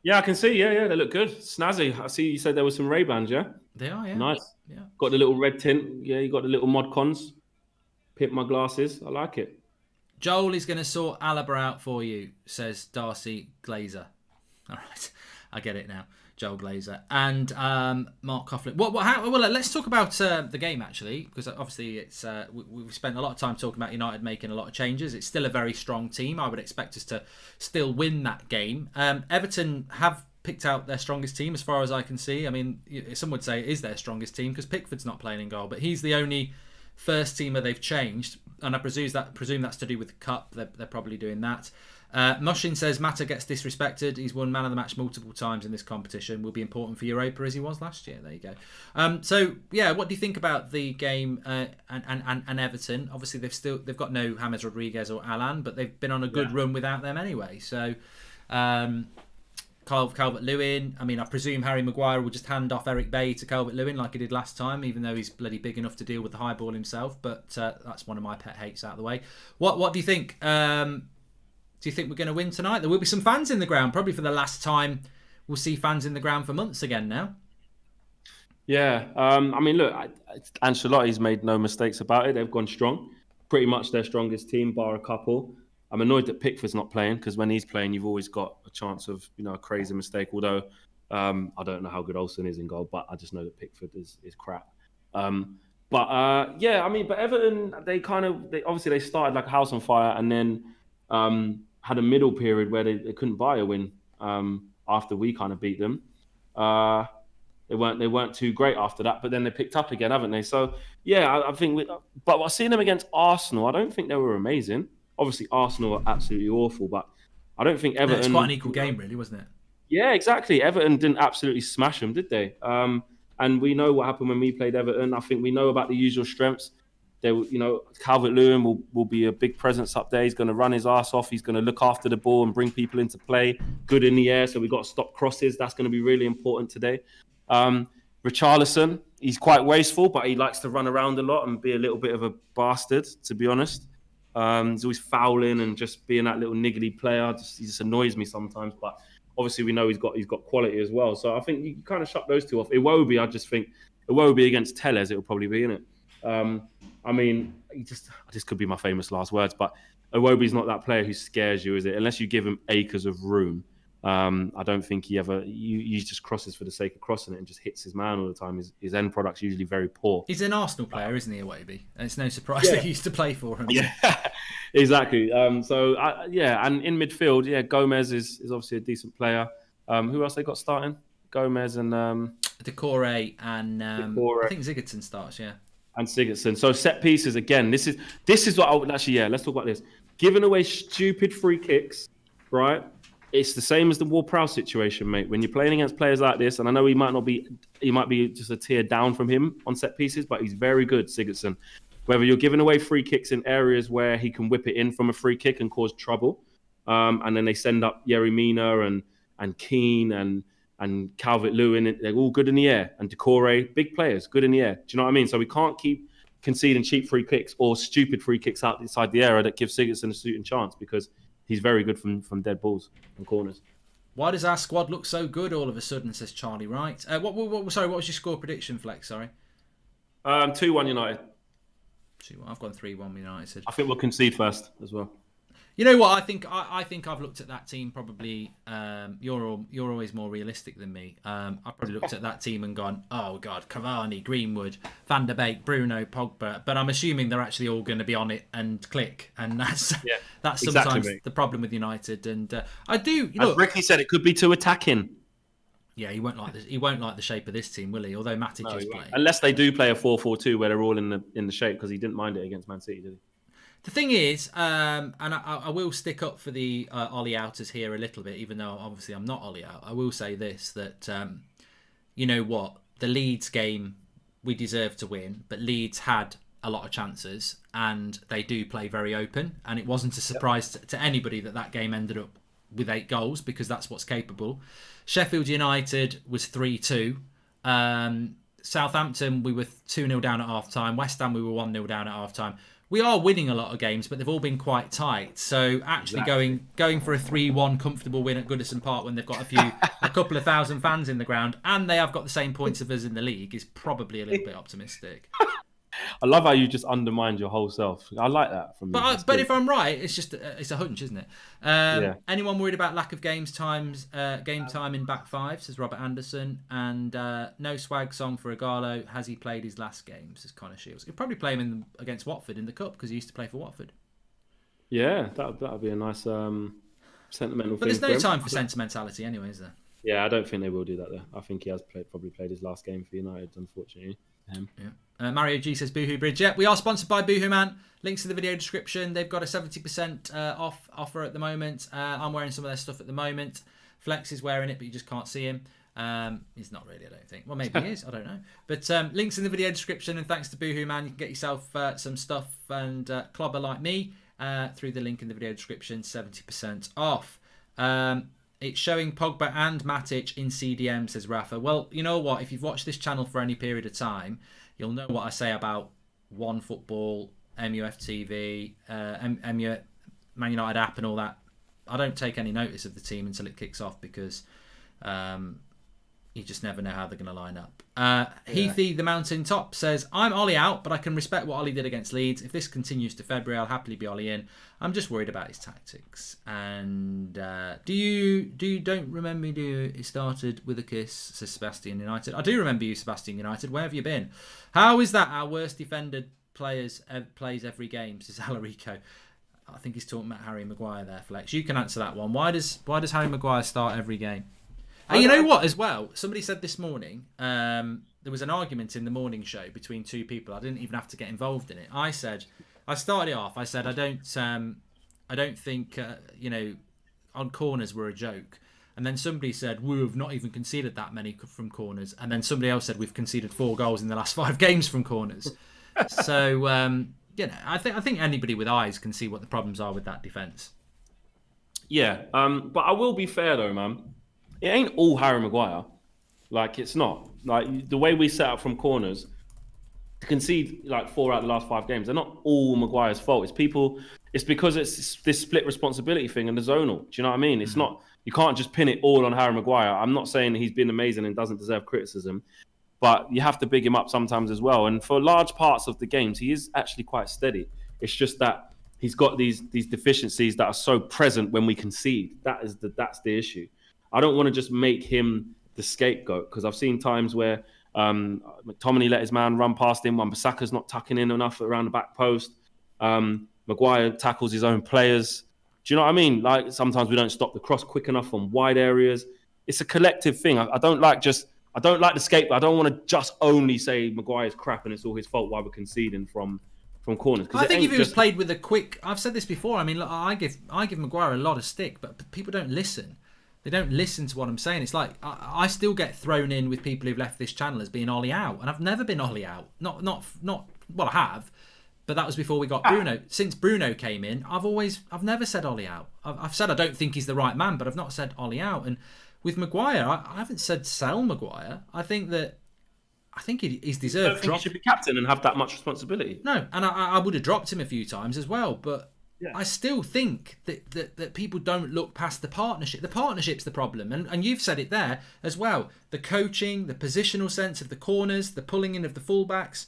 Yeah, I can see. Yeah, they look good. Snazzy. I see you said there were some Ray-Bans, yeah? They are, yeah. Nice. Yeah. Got the little red tint. Yeah, you got the little mod cons. Pimp my glasses. I like it. Joel is going to sort Alaba out for you, says Darcy Glazer. All right, I get it now. Joel Glazer and Mark Coughlin. Well, let's talk about the game actually, because obviously it's we've spent a lot of time talking about United making a lot of changes. It's still a very strong team. I would expect us to still win that game. Everton have picked out their strongest team as far as I can see. I mean, some would say it is their strongest team because Pickford's not playing in goal, but he's the only first teamer they've changed, and I presume that's to do with the cup. They're probably doing that. Mushin says Mata gets disrespected. He's won man of the match multiple times in this competition. Will be important for Europa as he was last year. There you go. So yeah, what do you think about the game and Everton? Obviously they've got no James Rodriguez or Alan, but they've been on a good run without them anyway. So Calvert-Lewin. I mean, I presume Harry Maguire will just hand off Eric Bailly to Calvert-Lewin like he did last time, even though he's bloody big enough to deal with the high ball himself. But that's one of my pet hates out of the way. What do you think? Do you think we're going to win tonight? There will be some fans in the ground, probably for the last time. We'll see fans in the ground for months again now. Yeah, I mean, look, Ancelotti's made no mistakes about it. They've gone strong, pretty much their strongest team, bar a couple. I'm annoyed that Pickford's not playing because when he's playing, you've always got a chance of a crazy mistake. Although I don't know how good Olsen is in goal, but I just know that Pickford is crap. But Everton, they obviously started like a house on fire and then had a middle period where they couldn't buy a win after we kind of beat them. They weren't too great after that, but then they picked up again, haven't they? So yeah, I think. But seeing them against Arsenal, I don't think they were amazing. Obviously, Arsenal are absolutely awful, but I don't think Everton. It's quite an equal game, really, wasn't it? Yeah, exactly. Everton didn't absolutely smash them, did they? And we know what happened when we played Everton. I think we know about the usual strengths. Calvert-Lewin will be a big presence up there. He's going to run his ass off. He's going to look after the ball and bring people into play. Good in the air, so we've got to stop crosses. That's going to be really important today. Richarlison, he's quite wasteful, but he likes to run around a lot and be a little bit of a bastard, to be honest. He's always fouling and just being that little niggly player. He just annoys me sometimes, but obviously we know he's got quality as well. So I think you kind of shut those two off. Iwobi, I just think Iwobi against Tellez, it'll probably be, innit? I mean, this could be my famous last words, but Iwobi's not that player who scares you, is it? Unless you give him acres of room. I don't think he just crosses for the sake of crossing it and just hits his man all the time. His end product's usually very poor. He's an Arsenal player, isn't he, Iwobi? And it's no surprise that he used to play for him. Yeah, exactly. And in midfield, Gomez is obviously a decent player. Who else they got starting? Gomez and Decore and I think Sigurdsson starts, yeah. And Sigurdsson. So set pieces again. This is what I would let's talk about this. Giving away stupid free kicks, right? It's the same as the Ward-Prowse situation, mate. When you're playing against players like this, and I know he might be just a tier down from him on set pieces, but he's very good, Sigurdsson. Whether you're giving away free kicks in areas where he can whip it in from a free kick and cause trouble, and then they send up Yerry Mina and Keane and Calvert-Lewin, they're all good in the air. And Decore, big players, good in the air. Do you know what I mean? So we can't keep conceding cheap free kicks or stupid free kicks out inside the area that give Sigurdsson a shooting chance because he's very good from dead balls and corners. Why does our squad look so good all of a sudden, says Charlie Wright. What was your score prediction, Flex? Sorry. 2-1 United. 2-1. I've gone 3-1 United. I think we'll concede first as well. You know what? I think I've looked at that team probably. You're always more realistic than me. I've probably looked at that team and gone, oh God, Cavani, Greenwood, Van der Beek, Bruno, Pogba. But I'm assuming they're actually all going to be on it and click, and that's sometimes the problem with United. And I do. As Ricky said, it could be too attacking. Yeah, he won't like this. He won't like the shape of this team, will he? Although Matic is playing, unless they do play a 4-4-2 where they're all in the shape, because he didn't mind it against Man City, did he? The thing is, and I will stick up for the Ollie outers here a little bit, even though obviously I'm not Ollie out. I will say this, that you know what? The Leeds game, we deserved to win, but Leeds had a lot of chances and they do play very open. And it wasn't a surprise to anybody that game ended up with 8 goals because that's what's capable. Sheffield United was 3-2. Southampton, we were 2-0 down at half-time. West Ham, we were 1-0 down at half-time. We are winning a lot of games, but they've all been quite tight. So actually going for a 3-1 comfortable win at Goodison Park when they've got a couple of thousand fans in the ground and they have got the same points of us in the league is probably a little bit optimistic. I love how you just undermined your whole self. I like that from you. But if I'm right, it's just it's a hunch, isn't it? Yeah. Anyone worried about lack of game time in back five, says Robert Anderson, and no swag song for Igalo. Has he played his last game, says Connor Shields. He'd probably play him against Watford in the cup because he used to play for Watford. Yeah, that'd be a nice sentimental. But there's no time for sentimentality, anyway, is there? Yeah, I don't think they will do that though. I think he has probably played his last game for United, unfortunately. Yeah. Mario G says Boohoo Bridge. Yeah, we are sponsored by Boohoo Man. Links in the video description. They've got a 70% off offer at the moment. I'm wearing some of their stuff at the moment. Flex is wearing it, but you just can't see him. He's not really, I don't think. Well, maybe he is. I don't know. But links in the video description. And thanks to Boohoo Man, you can get yourself some stuff and clobber like me through the link in the video description. 70% off. It's showing Pogba and Matic in CDM, says Rafa. Well, you know what? If you've watched this channel for any period of time, you'll know what I say about One Football, MUFC, Man United app and all that. I don't take any notice of the team until it kicks off because you just never know how they're going to line up. Heathy, the Mountain Top, says, I'm Ollie out, but I can respect what Ollie did against Leeds. If this continues to February, I'll happily be Ollie in. I'm just worried about his tactics. And do you don't remember me? It started with a kiss, says Sebastian United. I do remember you, Sebastian United. Where have you been? How is that our worst defender plays every game, says Alarico. I think he's talking about Harry Maguire there, Flex. You can answer that one. Why does Harry Maguire start every game? And you know what, as well? Somebody said this morning, there was an argument in the morning show between two people. I didn't even have to get involved in it. I started it off. I said, I don't think, on corners were a joke. And then somebody said, we've not even conceded that many from corners. And then somebody else said, we've conceded 4 goals in the last 5 games from corners. So, I think anybody with eyes can see what the problems are with that defence. Yeah, but I will be fair though, man. It ain't all Harry Maguire. Like, it's not. Like, the way we set up from corners, to concede like 4 out of the last 5 games, they're not all Maguire's fault. It's because it's this split responsibility thing and the zonal. Do you know what I mean? It's not, you can't just pin it all on Harry Maguire. I'm not saying he's been amazing and doesn't deserve criticism, but you have to big him up sometimes as well. And for large parts of the games, he is actually quite steady. It's just that he's got these deficiencies that are so present when we concede. That's the issue. I don't want to just make him the scapegoat because I've seen times where McTominay let his man run past him. Wan-Bissaka's not tucking in enough around the back post. Maguire tackles his own players. Do you know what I mean? Like, sometimes we don't stop the cross quick enough on wide areas. It's a collective thing. I don't like the scapegoat. I don't want to just only say Maguire's crap and it's all his fault why we're conceding from corners. I think if he was played with a quick, I've said this before. I mean, look, I give Maguire a lot of stick, but people don't listen. They don't listen to what I'm saying. It's like I still get thrown in with people who've left this channel as being Ollie out, and I've never been Ollie out. Not well, I have, but that was before we got Bruno. Since Bruno came in, I've never said Ollie out. I've said I don't think he's the right man, but I've not said Ollie out. And with Maguire, I haven't said sell Maguire. I think he's deserved. I think he should be captain and have that much responsibility. No, and I would have dropped him a few times as well, but. Yeah. I still think that people don't look past the partnership. The partnership's the problem. And you've said it there as well. The coaching, the positional sense of the corners, the pulling in of the fullbacks.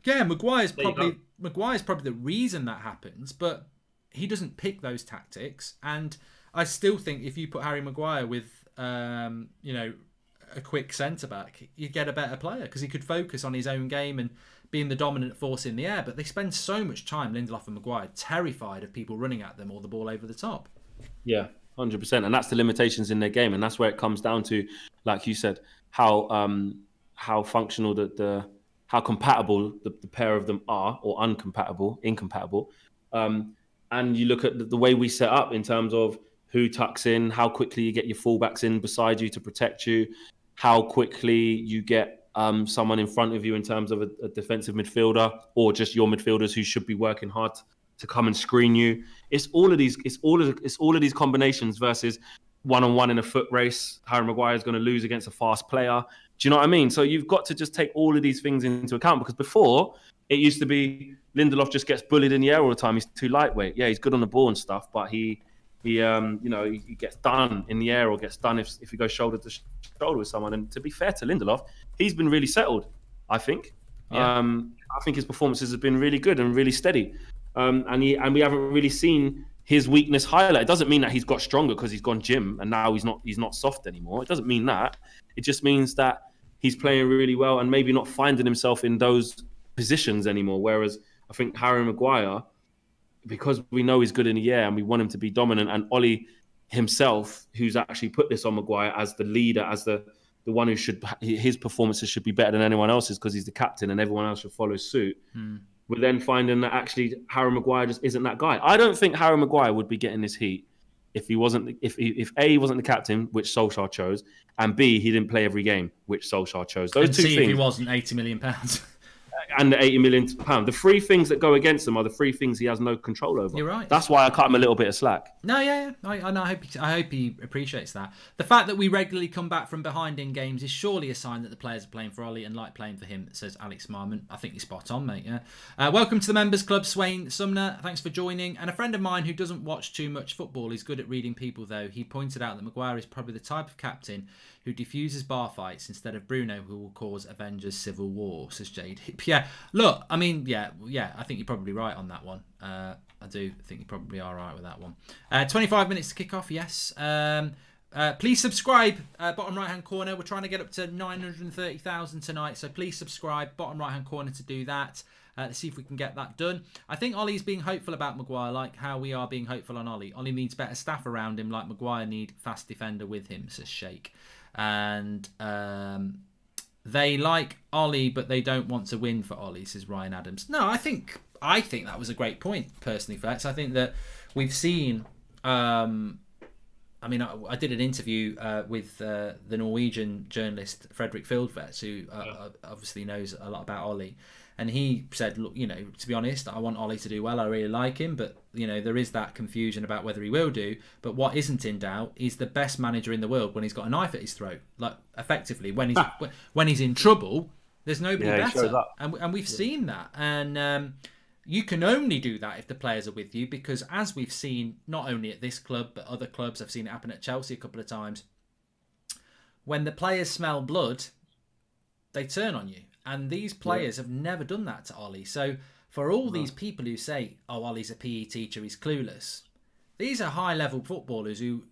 Yeah, Maguire's probably the reason that happens, but he doesn't pick those tactics. And I still think if you put Harry Maguire with a quick centre-back, you'd get a better player because he could focus on his own game and being the dominant force in the air. But they spend so much time, Lindelof and Maguire, terrified of people running at them or the ball over the top. Yeah, 100%. And that's the limitations in their game. And that's where it comes down to, like you said, how functional, how compatible the pair of them are, or incompatible. And you look at the way we set up in terms of who tucks in, how quickly you get your fullbacks in beside you to protect you, how quickly you get someone in front of you in terms of a defensive midfielder, or just your midfielders who should be working hard to come and screen you. It's all of these combinations versus one-on-one in a foot race. Harry Maguire is going to lose against a fast player. Do you know what I mean? So you've got to just take all of these things into account, because before it used to be Lindelof just gets bullied in the air all the time. He's too lightweight. Yeah, he's good on the ball and stuff, but he gets done in the air, or gets done if he goes shoulder to shoulder with someone. And to be fair to Lindelof, he's been really settled, I think. Yeah. I think his performances have been really good and really steady. And we haven't really seen his weakness highlight. It doesn't mean that he's got stronger because he's gone gym and now he's not soft anymore. It doesn't mean that. It just means that he's playing really well and maybe not finding himself in those positions anymore. Whereas I think Harry Maguire, because we know he's good in the air and we want him to be dominant, and Ollie himself, who's actually put this on Maguire as the leader, as the one who his performances should be better than anyone else's because he's the captain and everyone else should follow suit. We're then finding that actually Harry Maguire just isn't that guy. I don't think Harry Maguire would be getting this heat if he wasn't, if A, he wasn't the captain, which Solskjaer chose, and B, he didn't play every game, which Solskjaer chose. Those and two see things. If he wasn't £80 million. And the £80 million. The three things that go against him are the three things he has no control over. You're right. That's why I cut him a little bit of slack. No, yeah. I hope he appreciates that. The fact that we regularly come back from behind in games is surely a sign that the players are playing for Ollie and like playing for him, says Alex Marmon. I think you're spot on, mate, yeah. Welcome to the Members Club, Swain Sumner. Thanks for joining. And a friend of mine who doesn't watch too much football is good at reading people, though. He pointed out that Maguire is probably the type of captain who diffuses bar fights instead of Bruno, who will cause Avengers Civil War, says Jade. Yeah, look, I mean, yeah, I think you're probably right on that one. I do think you probably are right with that one. 25 minutes to kick off, yes. Please subscribe, bottom right-hand corner. We're trying to get up to 930,000 tonight, so please subscribe, bottom right-hand corner, to do that. Let's see if we can get that done. I think Ollie's being hopeful about Maguire, like how we are being hopeful on Ollie. Ollie needs better staff around him, like Maguire need fast defender with him, says Sheikh. And they like Ollie, but they don't want to win for Ollie, says Ryan Adams. No, I think that was a great point, personally, Flex. I think that we've seen... I mean, I did an interview with the Norwegian journalist Fredrik Fieldvets, who obviously knows a lot about Ollie. And he said, look, to be honest, I want Ollie to do well. I really like him. But, there is that confusion about whether he will do. But what isn't in doubt is the best manager in the world when he's got a knife at his throat. Like, effectively, when he's in trouble, there's nobody better. And we've seen that. And... you can only do that if the players are with you, because as we've seen, not only at this club, but other clubs, I've seen it happen at Chelsea a couple of times, when the players smell blood, they turn on you. And these players have never done that to Ollie. So for all these people who say, oh, Ollie's a PE teacher, he's clueless, these are high-level footballers who,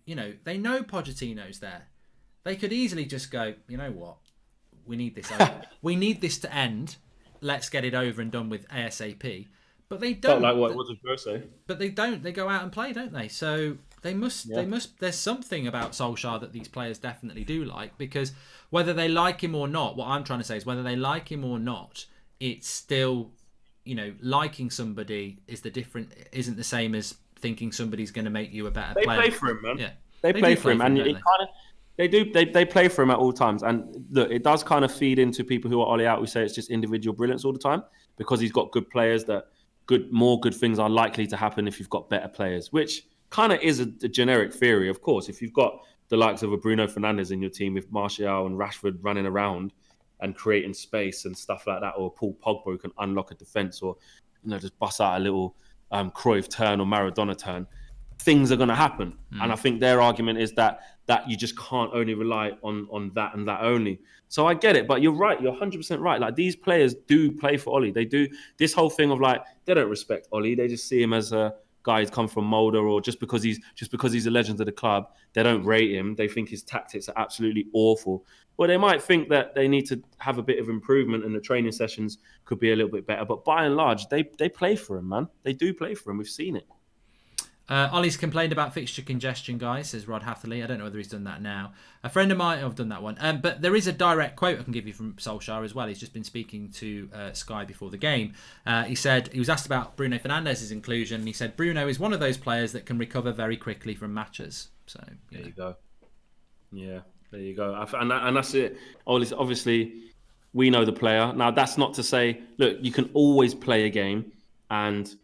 they know Pochettino's there. They could easily just go, you know what, we need this over. We need this to end. Let's get it over and done with ASAP. But they don't. Like what did Bro say? But they don't. They go out and play, don't they? So they must. There's something about Solskjaer that these players definitely do like, because whether they like him or not, what I'm trying to say is whether they like him or not, it's still, liking somebody isn't the same as thinking somebody's going to make you a better player. They play for him, man. Yeah, they play for him, and they play for him at all times. And look, it does kind of feed into people who are Ollie out, who say it's just individual brilliance all the time, because he's got good players that. More good things are likely to happen if you've got better players, which kind of is a generic theory, of course. If you've got the likes of a Bruno Fernandes in your team with Martial and Rashford running around and creating space and stuff like that, or Paul Pogba who can unlock a defence, or just bust out a little Cruyff turn or Maradona turn, things are going to happen. And I think their argument is that you just can't only rely on that and that only. So I get it, but you're right. You're 100% right. Like, these players do play for Ollie. They do this whole thing of like, they don't respect Ollie. They just see him as a guy who's come from Mulder, or just because he's a legend of the club, they don't rate him. They think his tactics are absolutely awful. Well, they might think that they need to have a bit of improvement and the training sessions could be a little bit better. But by and large, they play for him, man. They do play for him. We've seen it. Ollie's complained about fixture congestion, guys, says Rod Hatherley. I don't know whether he's done that now. A friend of mine, I've done that one. But there is a direct quote I can give you from Solskjaer as well. He's just been speaking to Sky before the game. He said, he was asked about Bruno Fernandes' inclusion. And he said, Bruno is one of those players that can recover very quickly from matches. So there you go. Yeah, there you go. And that's it. Obviously, we know the player. Now, that's not to say, look, you can always play a game and...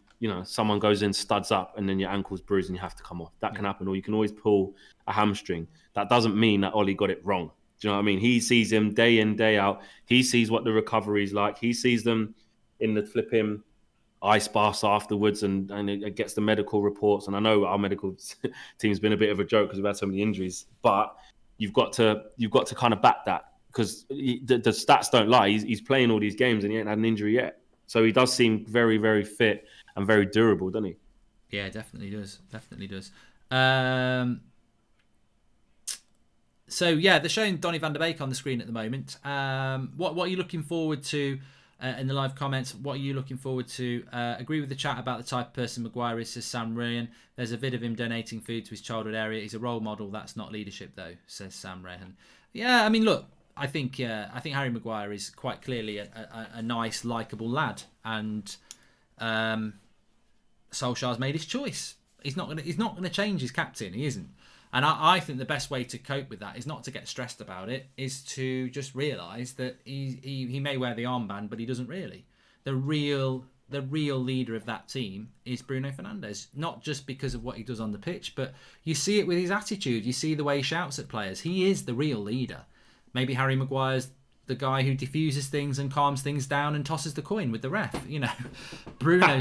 someone goes in, studs up, and then your ankle's bruised and you have to come off. That can happen. Or you can always pull a hamstring. That doesn't mean that Ollie got it wrong. Do you know what I mean? He sees him day in, day out. He sees what the recovery is like. He sees them in the flipping ice baths afterwards, and it gets the medical reports. And I know our medical team's been a bit of a joke because we've had so many injuries, but you've got to kind of back that because the stats don't lie. He's playing all these games and he ain't had an injury yet. So he does seem very, very fit and very durable, doesn't he? Yeah, definitely does. Definitely does. So yeah, they're showing Donny van der Beek on the screen at the moment. What are you looking forward to in the live comments? What are you looking forward to? Agree with the chat about the type of person Maguire is, says Sam Rayan. There's a vid of him donating food to his childhood area. He's a role model. That's not leadership though, says Sam Rayan. Yeah, I mean, look, I think Harry Maguire is quite clearly a nice, likeable lad, and Solskjaer's made his choice. He's not gonna change his captain. He isn't. And I think the best way to cope with that is not to get stressed about it, is to just realise that he may wear the armband, but he doesn't really. The real leader of that team is Bruno Fernandes, not just because of what he does on the pitch, but you see it with his attitude. You see the way he shouts at players. He is the real leader. Maybe Harry Maguire's the guy who diffuses things and calms things down and tosses the coin with the ref. You know, Bruno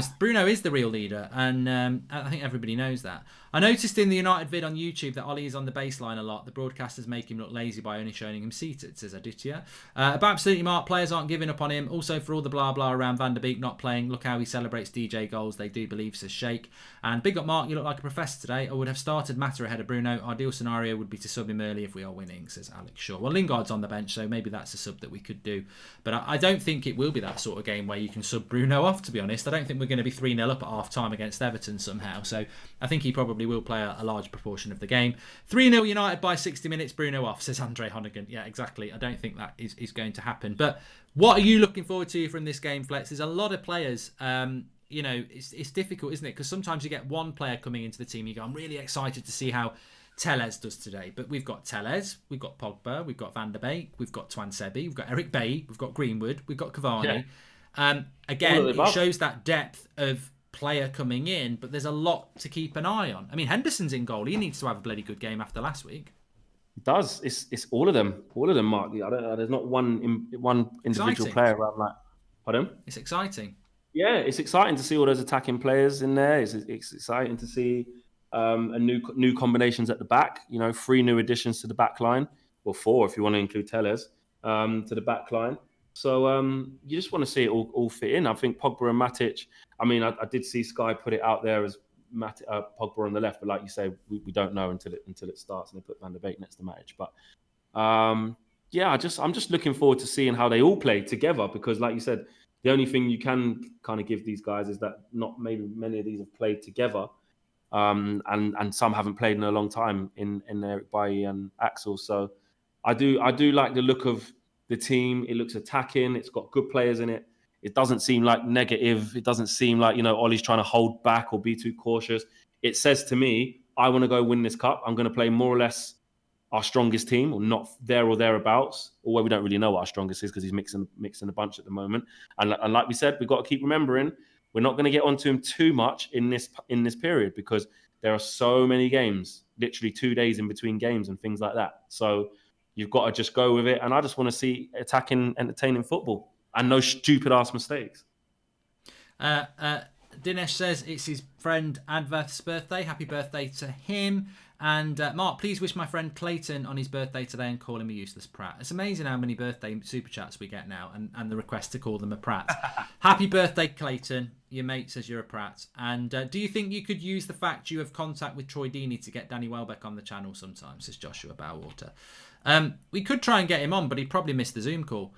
is the real leader, and I think everybody knows that. I noticed in the United vid on YouTube that Ollie is on the baseline a lot. The broadcasters make him look lazy by only showing him seated, says Aditya. But absolutely, Mark, players aren't giving up on him. Also, for all the blah blah around Van der Beek not playing, look how he celebrates DJ goals. They do believe, says Shake. And big up, Mark, you look like a professor today. I would have started Mata ahead of Bruno. Ideal scenario would be to sub him early if we are winning, says Alex Shaw. Well, Lingard's on the bench, so maybe that's a sub that we could do. But I don't think it will be that sort of game where you can sub Bruno off, to be honest. I don't think we're going to be 3-0 up at half-time against Everton somehow. So I think he probably will play a large proportion of the game. 3-0 United by 60 minutes, Bruno off, says Andre Honnigan. Yeah, exactly. I don't think that is going to happen. But what are you looking forward to from this game, Flex? There's a lot of players. You know, it's difficult, isn't it? Because sometimes you get one player coming into the team, you go, I'm really excited to see how Tellez does today. But we've got Tellez, we've got Pogba, we've got Van der Beek, we've got Twansebi, we've got Eric Bailly, we've got Greenwood, we've got Cavani. Yeah. Again, it shows that depth of player coming in, but there's a lot to keep an eye on. I mean, Henderson's in goal. He needs to have a bloody good game after last week. It does. It's all of them. All of them, Mark. There's not one individual Exciting. player around that. Pardon? It's exciting. Yeah, it's exciting to see all those attacking players in there. It's exciting to see new combinations at the back. You know, 3 new additions to the back line, or 4 if you want to include Tellez, to the back line. So you just want to see it all fit in. I think Pogba and Matic. I mean, I did see Sky put it out there as Pogba on the left, but like you say, we don't know until it starts, and they put Van der Beek next to Matic. But yeah, I'm just looking forward to seeing how they all play together, because like you said, the only thing you can kind of give these guys is that not maybe many of these have played together, and some haven't played in a long time in Eric Bailly and Axel. So I do like the look of the team. It looks attacking. It's got good players in it. It doesn't seem like negative. It doesn't seem like, you know, Ollie's trying to hold back or be too cautious. It says to me, I want to go win this cup. I'm going to play more or less our strongest team, or not there or thereabouts, although we don't really know what our strongest is because he's mixing a bunch at the moment. And like we said, we've got to keep remembering, we're not going to get onto him too much in this period, because there are so many games, literally 2 days in between games and things like that. So you've got to just go with it. And I just want to see attacking, entertaining football and no stupid ass mistakes. Dinesh says it's his friend Advath's birthday. Happy birthday to him. And Mark, please wish my friend Clayton on his birthday today and call him a useless prat. It's amazing how many birthday super chats we get now, and the request to call them a prat. Happy birthday, Clayton. Your mate says you're a prat. And do you think you could use the fact you have contact with Troy Deeney to get Danny Welbeck on the channel sometimes, says Joshua Bowater. We could try and get him on, but he'd probably miss the Zoom call.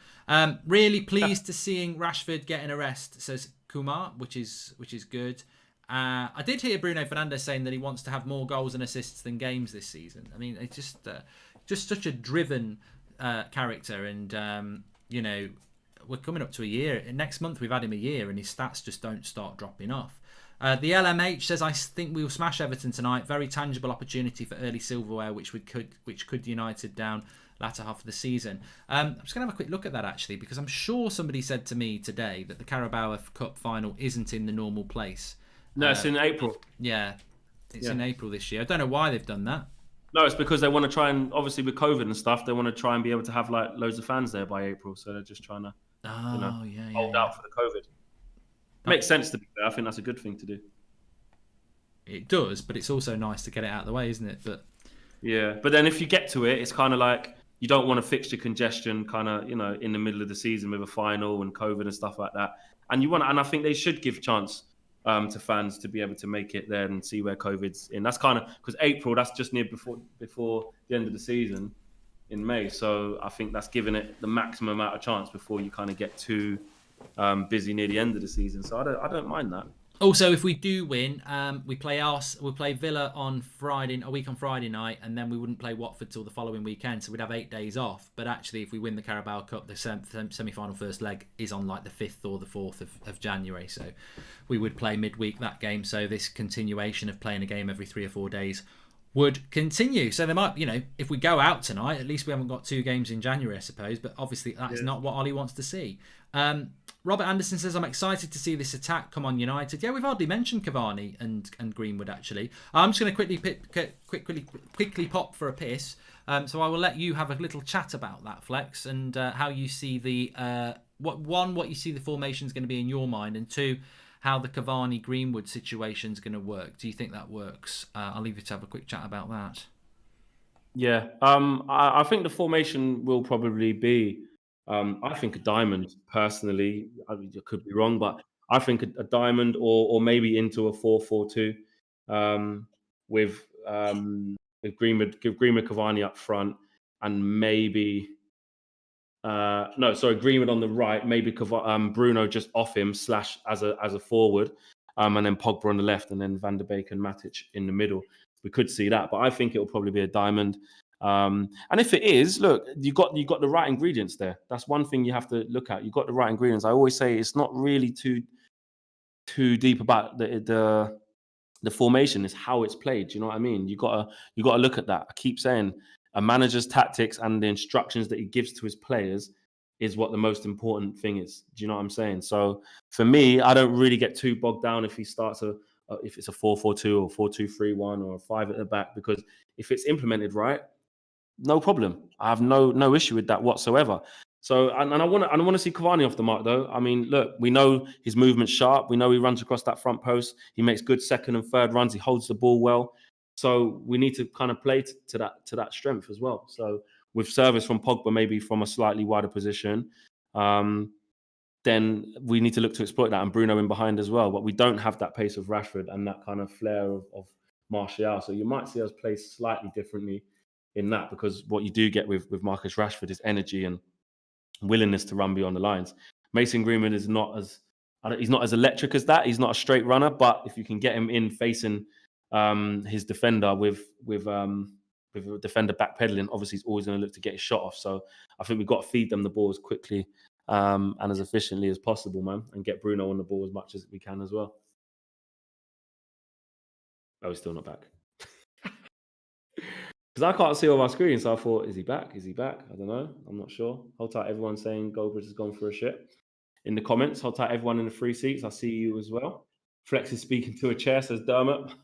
Really pleased to seeing Rashford getting a rest, says Kumar, which is good. I did hear Bruno Fernandes saying that he wants to have more goals and assists than games this season. I mean, it's just such a driven character, and you know, we're coming up to a year. Next month we've had him a year, and his stats just don't start dropping off. The LMH says, I think we will smash Everton tonight. Very tangible opportunity for early silverware, which could United down latter half of the season. I'm just going to have a quick look at that, actually, because I'm sure somebody said to me today that the Carabao Cup final isn't in the normal place. No, it's in April. Yeah, it's in April this year. I don't know why they've done that. No, it's because they want to try and, obviously with COVID and stuff, they want to try and be able to have like loads of fans there by April. So they're just trying to hold out for the COVID. Makes sense, to be fair. I think that's a good thing to do. It does, but it's also nice to get it out of the way, isn't it? But yeah, but then if you get to it, it's kind of like you don't want a fixture congestion kind of, in the middle of the season with a final and COVID and stuff like that. And I think they should give chance to fans to be able to make it there and see where COVID's in. That's kind of because April, that's just near before the end of the season in May. So I think that's giving it the maximum amount of chance before you kind of get too busy near the end of the season. So I don't mind that. Also, if we do win, we'll play Villa on a week on Friday night, and then we wouldn't play Watford till the following weekend, so we'd have 8 days off. But actually, if we win the Carabao Cup, the semi-final first leg is on like the 5th or the 4th of January, so we would play midweek that game. So this continuation of playing a game every 3 or 4 days would continue. So there might, if we go out tonight, at least we haven't got 2 games in January, I suppose. But obviously, that's not what Ollie wants to see. Robert Anderson says, I'm excited to see this attack come on United. Yeah, we've hardly mentioned Cavani and Greenwood, actually. I'm just going to quickly pop for a piss. So I will let you have a little chat about that, Flex, and how you see what you see the formation is going to be in your mind, and 2, how the Cavani-Greenwood situation is going to work. Do you think that works? I'll leave you to have a quick chat about that. Yeah, I think the formation will probably be, I think, a diamond, personally. I could be wrong, but I think a diamond or maybe into a 4-4-2 with Greenwood, Cavani up front, and maybe... Greenwood on the right, maybe Bruno just off him / as a forward, and then Pogba on the left, and then Van der Beek and Matic in the middle. We could see that, but I think it will probably be a diamond. And if it is, look, you got the right ingredients there. That's one thing you have to look at. You got the right ingredients. I always say it's not really too deep about the formation. It's how it's played. Do you know what I mean? You got to look at that. I keep saying, a manager's tactics and the instructions that he gives to his players is what the most important thing is. Do you know what I'm saying? So for me, I don't really get too bogged down if he starts if it's a 4-4-2 or 4-2-3-1 or a 5 at the back, because if it's implemented right, no problem. I have no issue with that whatsoever. So and I want to see Cavani off the mark, though. I mean, look, we know his movement's sharp. We know he runs across that front post. He makes good second and third runs. He holds the ball well. So we need to kind of play to that strength as well. So with service from Pogba, maybe from a slightly wider position, then we need to look to exploit that, and Bruno in behind as well. But we don't have that pace of Rashford and that kind of flair of Martial. So you might see us play slightly differently in that, because what you do get with Marcus Rashford is energy and willingness to run beyond the lines. Mason Greenwood is he's not as electric as that. He's not a straight runner, but if you can get him in facing his defender with a defender backpedaling, obviously he's always going to look to get his shot off. So I think we've got to feed them the ball as quickly and as efficiently as possible, man, and get Bruno on the ball as much as we can as well. Oh, he's still not back. Because I can't see on my screen, so I thought, is he back? Is he back? I don't know. I'm not sure. Hold tight, everyone saying Goldbridge has gone for a shit. In the comments, hold tight, everyone in the free seats. I see you as well. Flex is speaking to a chair, says Dermot.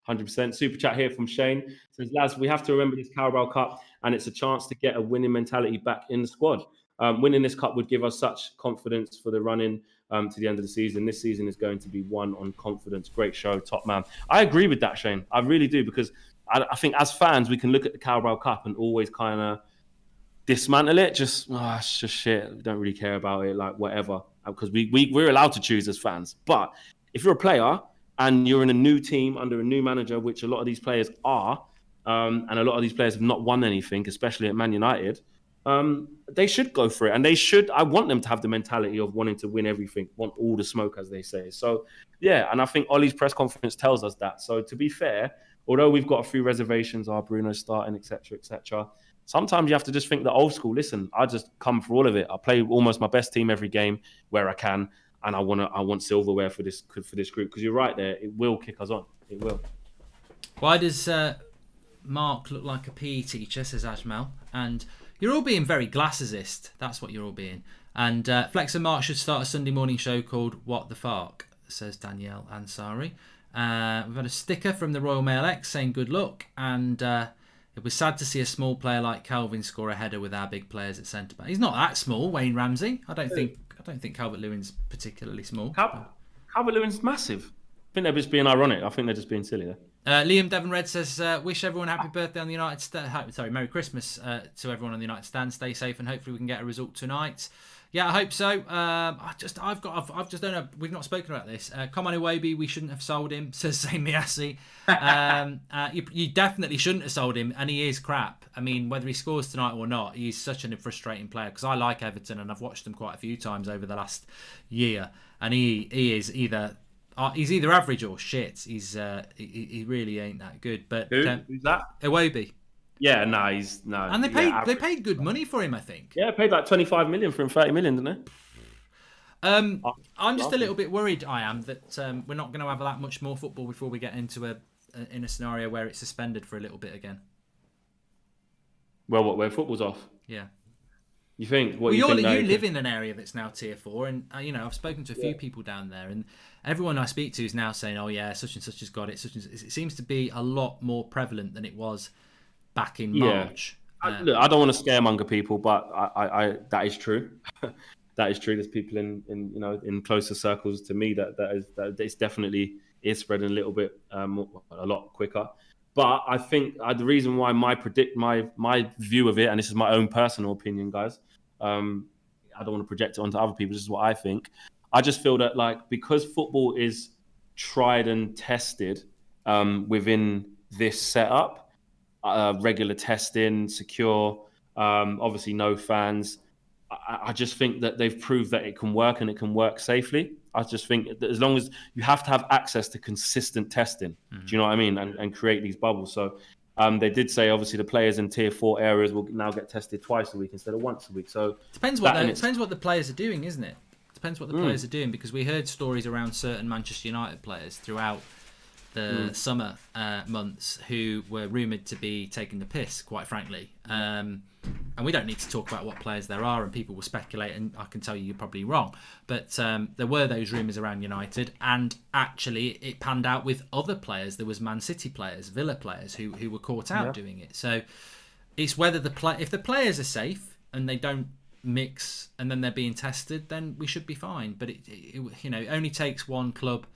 100%. Super chat here from Shane. Says, lads, we have to remember this Carabao Cup, and it's a chance to get a winning mentality back in the squad. Winning this cup would give us such confidence for the run-in to the end of the season. This season is going to be won on confidence. Great show, top man. I agree with that, Shane. I really do, because I think as fans, we can look at the Carabao Cup and always kind of dismantle it. It's just shit. We don't really care about it, like whatever, because we're allowed to choose as fans. But if you're a player and you're in a new team under a new manager, which a lot of these players are, and a lot of these players have not won anything, especially at Man United, they should go for it. And I want them to have the mentality of wanting to win everything, want all the smoke, as they say. So, yeah, and I think Ollie's press conference tells us that. So, to be fair, although we've got a few reservations, Bruno's starting, etc., sometimes you have to just think the old school. Listen, I just come for all of it. I play almost my best team every game where I can, and I want silverware for this group, because you're right there. It will kick us on. It will. Why does Mark look like a PE teacher, says Ajmal? And you're all being very glassesist. That's what you're all being. And Flex and Mark should start a Sunday morning show called What the Fark, says Danielle Ansari. We've had a sticker from the Royal Mail X saying good luck, and it was sad to see a small player like Calvin score a header with our big players at centre back. He's not that small, Wayne Ramsey. I don't think Calvert-Lewin's particularly small. Calvert-Lewin's massive. I think they're just being ironic. I think they're just being silly there. Liam Devon Red says, wish everyone happy birthday on the United Merry Christmas to everyone on the United Stand. Stay safe and hopefully we can get a result tonight. Yeah, I hope so. I've just don't know. We've not spoken about this. Come on, Iwobi, we shouldn't have sold him, says Zayn Miasi. You definitely shouldn't have sold him, and he is crap. I mean, whether he scores tonight or not, he's such a frustrating player because I like Everton and I've watched them quite a few times over the last year, and he is either. He's either average or shit. He really ain't that good. But who's that? Iwobi. Yeah, he's no. And they paid good money for him, I think. Yeah, paid like 25 million for him, 30 million, didn't they? I'm just a little bit worried. I am that we're not going to have that much more football before we get into a scenario where it's suspended for a little bit again. Well, where football's off? Yeah. You think? You live in an area that's now tier 4, and I've spoken to a few people down there, and everyone I speak to is now saying, "Oh yeah, such and such has got it." It seems to be a lot more prevalent than it was back in March. Look, I don't want to scaremonger people, but I that is true. That is true. There's people in closer circles to me that it's definitely is spreading a little bit a lot quicker. But I think the reason why my view of it, and this is my own personal opinion, guys, I don't want to project it onto other people. This is what I think. I just feel that because football is tried and tested within this setup, regular testing, secure, obviously no fans. I just think that they've proved that it can work and it can work safely. I just think that as long as you have to have access to consistent testing, do you know what I mean? And create these bubbles. So they did say, obviously, the players in tier 4 areas will now get tested twice a week instead of once a week. So depends what the players are doing, isn't it? Depends what the players are doing, because we heard stories around certain Manchester United players throughout the summer months who were rumoured to be taking the piss, quite frankly. And we don't need to talk about what players there are, and people will speculate, and I can tell you you're probably wrong. But there were those rumours around United, and actually it panned out with other players. There was Man City players, Villa players who were caught out doing it. So it's whether if the players are safe and they don't mix and then they're being tested, then we should be fine. But it only takes one club,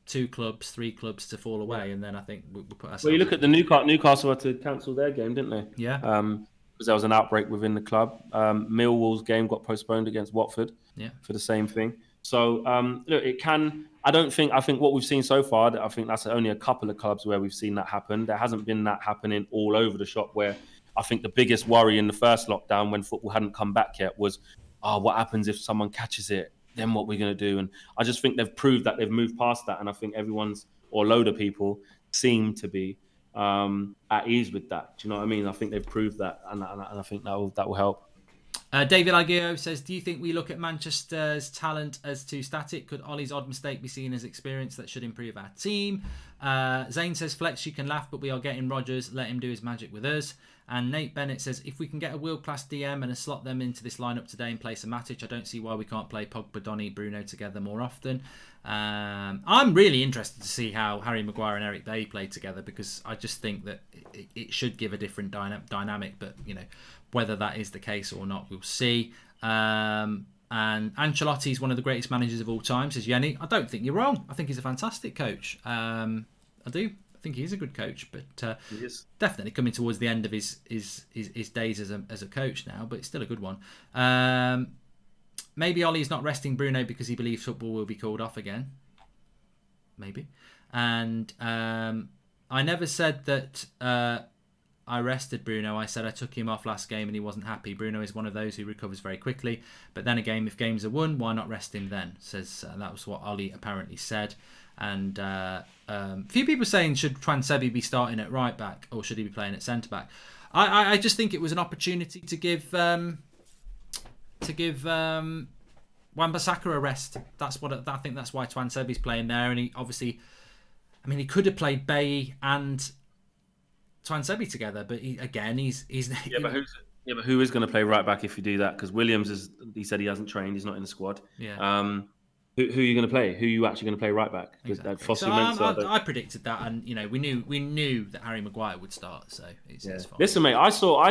2 clubs, 3 clubs to fall away, and then I think we'll put ourselves. Well, you look at the Newcastle had to cancel their game, didn't they? Yeah. Because there was an outbreak within the club. Millwall's game got postponed against Watford. Yeah. For the same thing. So look, it can. I think what we've seen so far, I think that's only a couple of clubs where we've seen that happen. There hasn't been that happening all over the shop. Where I think the biggest worry in the first lockdown, when football hadn't come back yet, was, what happens if someone catches it? Then what we're going to do? And I just think they've proved that they've moved past that. And I think a load of people seem to be at ease with that. Do you know what I mean? I think they've proved that, and I think that will help. David Aguirre says, do you think we look at Manchester's talent as too static? Could Ollie's odd mistake be seen as experience that should improve our team? Zane says, Flex, you can laugh, but we are getting Rodgers. Let him do his magic with us. And Nate Bennett says, if we can get a world-class DM and slot them into this lineup today in place of Matic, I don't see why we can't play Pogba, Donny, Bruno together more often. I'm really interested to see how Harry Maguire and Eric Bailly play together, because I just think that it should give a different dynamic, but whether that is the case or not, we'll see. And Ancelotti is one of the greatest managers of all time, says Yenny. I don't think you're wrong. I think he's a fantastic coach. I do. I think he's a good coach, but he is definitely coming towards the end of his days as a coach now, but it's still a good one. Maybe Ollie's not resting Bruno because he believes football will be called off again. Maybe. And I never said that I rested Bruno. I said I took him off last game and he wasn't happy. Bruno is one of those who recovers very quickly. But then again, if games are won, why not rest him then? Says that was what Ollie apparently said. And a few people saying, should Twansebi be starting at right back or should he be playing at centre back? I just think it was an opportunity to give Wan-Bissaka a rest. I think that's why Twansebi's playing there. And he obviously, he could have played Bailly and Twansebi together, but he's but who is going to play right back if you do that? Because Williams he said he hasn't trained, he's not in the squad. Yeah. Who are you going to play? Who are you actually going to play right back? Exactly. I predicted that, and we knew that Harry Maguire would start, so it's fine. Listen, mate, I saw. I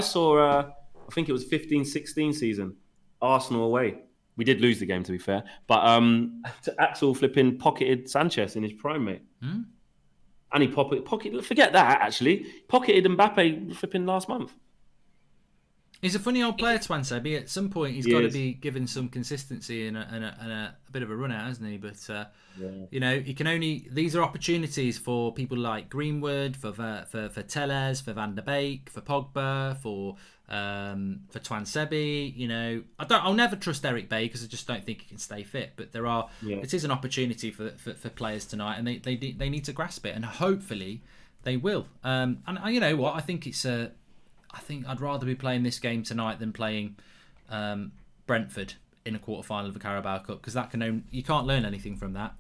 think it was 15-16 season, Arsenal away. We did lose the game, to be fair, but Axel flipping pocketed Sanchez in his prime, mate. And he forget that, actually. Pocketed Mbappe flipping last month. He's a funny old player, Twansebi. At some point, he's got to be given some consistency and a bit of a run out, hasn't he? But you know, he can only. These are opportunities for people like Greenwood, for Telles, for Van der Beek, for Pogba, for Twansebi. You know, I'll never trust Eric Bailly because I just don't think he can stay fit. But there are. Yeah. It is an opportunity for players tonight, and they need to grasp it, and hopefully they will. And you know what? I think it's a. I think I'd rather be playing this game tonight than playing Brentford in a quarter-final of the Carabao Cup, because you can't learn anything from that.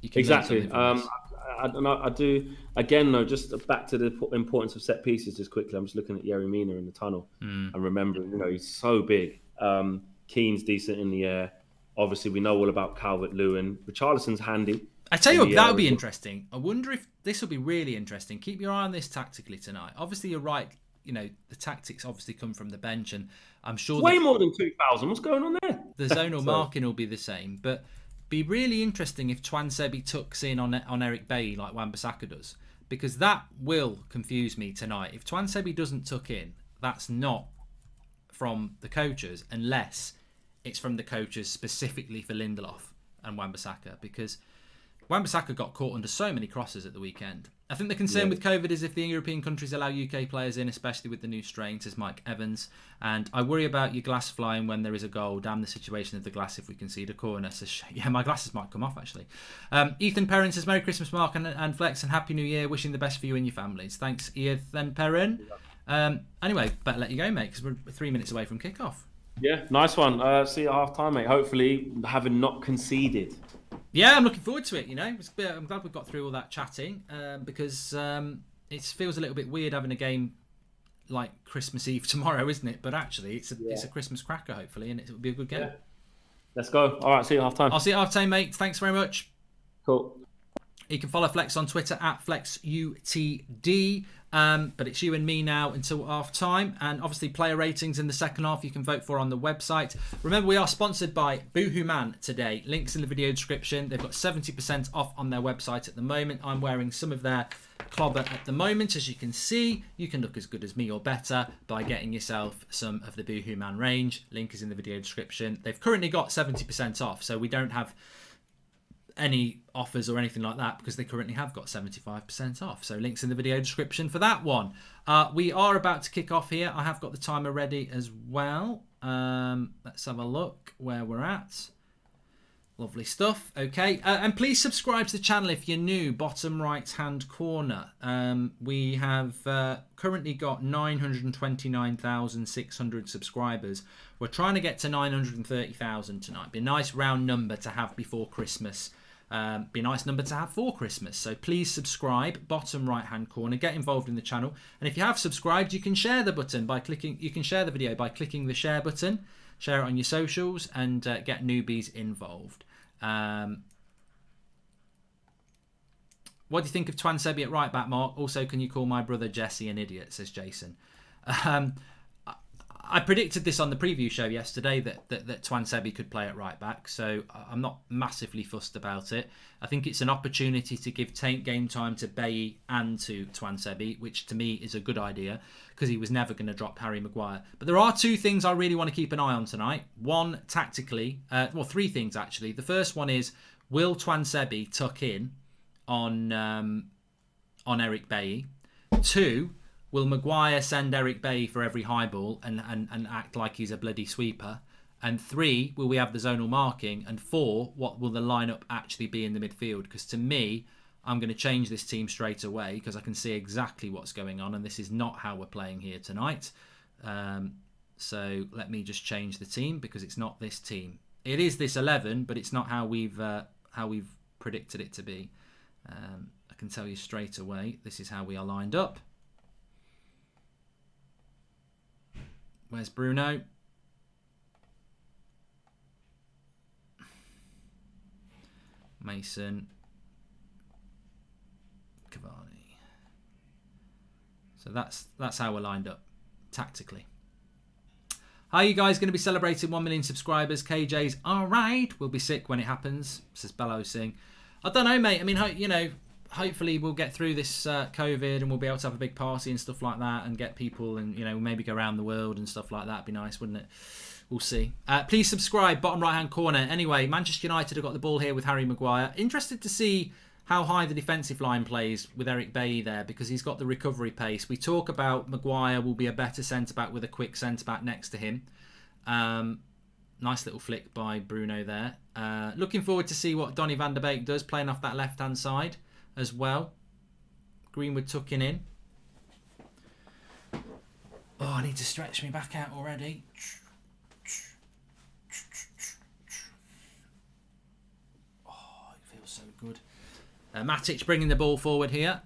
Exactly. I do, again, though, just back to the importance of set pieces just quickly. I'm just looking at Yerry Mina in the tunnel and remembering, you know, he's so big. Keane's decent in the air. Obviously, we know all about Calvert-Lewin. Richarlison's handy. I tell you what, that would be interesting. I wonder if this will be really interesting. Keep your eye on this tactically tonight. Obviously, you're right. You know, the tactics obviously come from the bench, and I'm sure way more than 2,000. What's going on there? The zonal marking will be the same, but be really interesting if Twansebi tucks in on Eric Bailly like Wan-Bissaka does, because that will confuse me tonight. If Twansebi doesn't tuck in, that's not from the coaches, unless it's from the coaches specifically for Lindelof and Wan-Bissaka, because Wan-Bissaka got caught under so many crosses at the weekend. I think the concern with COVID is if the European countries allow UK players in, especially with the new strain, says Mike Evans. And I worry about your glass flying when there is a goal. Damn the situation of the glass if we concede a corner. So, yeah, my glasses might come off, actually. Ethan Perrin says, Merry Christmas, Mark and Flex, and Happy New Year. Wishing the best for you and your families. Thanks, Ethan Perrin. Anyway, better let you go, mate, because we're 3 minutes away from kickoff. Yeah, nice one. See you at half-time, mate. Hopefully, having not conceded. Yeah, I'm looking forward to it, you know. I'm glad we got through all that chatting because it feels a little bit weird having a game like Christmas Eve tomorrow, isn't it? But actually, it's a Christmas cracker, hopefully, and it'll be a good game. Yeah. Let's go. All right, see you at half-time. I'll see you at half-time, mate. Thanks very much. Cool. You can follow Flex on Twitter at FlexUTD. But it's you and me now until half time, and obviously player ratings in the second half you can vote for on the website. Remember, we are sponsored by Boohoo Man today. Links in the video description. They've got 70% off on their website at the moment. I'm wearing some of their clobber at the moment. As you can see, you can look as good as me or better by getting yourself some of the Boohoo Man range. Link is in the video description. They've currently got 70% off, so we don't have any offers or anything like that because they currently have got 75% off. So links in the video description for that one. We are about to kick off here. I have got the timer ready as well. Let's have a look where we're at. Lovely stuff. Okay. And please subscribe to the channel if you're new. Bottom right hand corner. We have currently got 929,600 subscribers. We're trying to get to 930,000 tonight. Be a nice round number to have before Christmas. Be a nice number to have for Christmas. So please subscribe, bottom right hand corner, get involved in the channel, and if you have subscribed, you can share the button by clicking. You can share the video by clicking the share button, share it on your socials, and get newbies involved. What do you think of Twansebi at right back, Mark? Also, can you call my brother Jesse an idiot, says Jason. I predicted this on the preview show yesterday that Twansebi could play at right back, so I'm not massively fussed about it. I think it's an opportunity to give game time to Bailly and to Twansebi, which to me is a good idea because he was never going to drop Harry Maguire. But there are two things I really want to keep an eye on tonight. One, tactically, three things actually. The first one is, will Twansebi tuck in on Eric Bailly? Two, will Maguire send Eric Bailly for every high ball and act like he's a bloody sweeper? And three, will we have the zonal marking? And four, what will the lineup actually be in the midfield? Because to me, I'm going to change this team straight away because I can see exactly what's going on, and this is not how we're playing here tonight. So let me just change the team because it's not this team. It is this 11, but it's not how we've predicted it to be. I can tell you straight away, this is how we are lined up. Where's Bruno? Mason. Cavani. So that's how we're lined up tactically. How are you guys going to be celebrating 1 million subscribers? KJ's all right. We'll be sick when it happens, says Bellow Singh. I don't know, mate. I mean, you know, hopefully we'll get through this COVID and we'll be able to have a big party and stuff like that and get people and, you know, maybe go around the world and stuff like that. It'd be nice, wouldn't it? We'll see. Please subscribe, bottom right-hand corner. Anyway, Manchester United have got the ball here with Harry Maguire. Interested to see how high the defensive line plays with Eric Bailly there, because he's got the recovery pace. We talk about Maguire will be a better centre-back with a quick centre-back next to him. Nice little flick by Bruno there. Looking forward to see what Donny van der Beek does, playing off that left-hand side as well. Greenwood tucking in. Oh, I need to stretch me back out already. Oh, it feels so good. Matic bringing the ball forward here.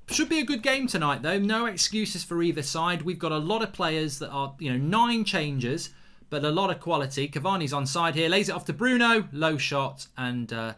Should be a good game tonight, though. No excuses for either side. We've got a lot of players that are, 9 changes, but a lot of quality. Cavani's on side here. Lays it off to Bruno. Low shot and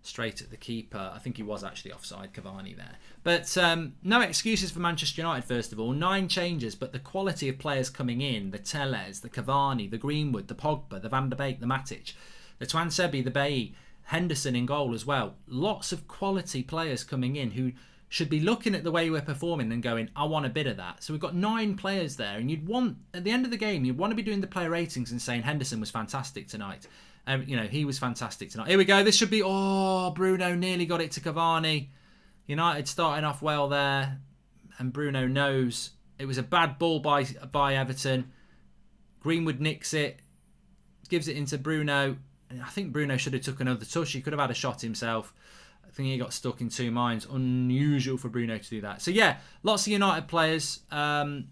straight at the keeper. I think he was actually offside, Cavani there. But no excuses for Manchester United, first of all. 9 changes, but the quality of players coming in, the Telles, the Cavani, the Greenwood, the Pogba, the Van der Beek, the Matic, the Twansebi, the Bailly, Henderson in goal as well. Lots of quality players coming in who should be looking at the way we're performing and going, I want a bit of that. So we've got 9 players there, and you'd want, at the end of the game, you'd want to be doing the player ratings and saying Henderson was fantastic tonight. He was fantastic tonight. Here we go. This should be, Bruno nearly got it to Cavani. United starting off well there, and Bruno knows it was a bad ball by Everton. Greenwood nicks it, gives it into Bruno. I think Bruno should have took another touch. He could have had a shot himself. I think he got stuck in 2 minds. Unusual for Bruno to do that. So yeah, lots of United players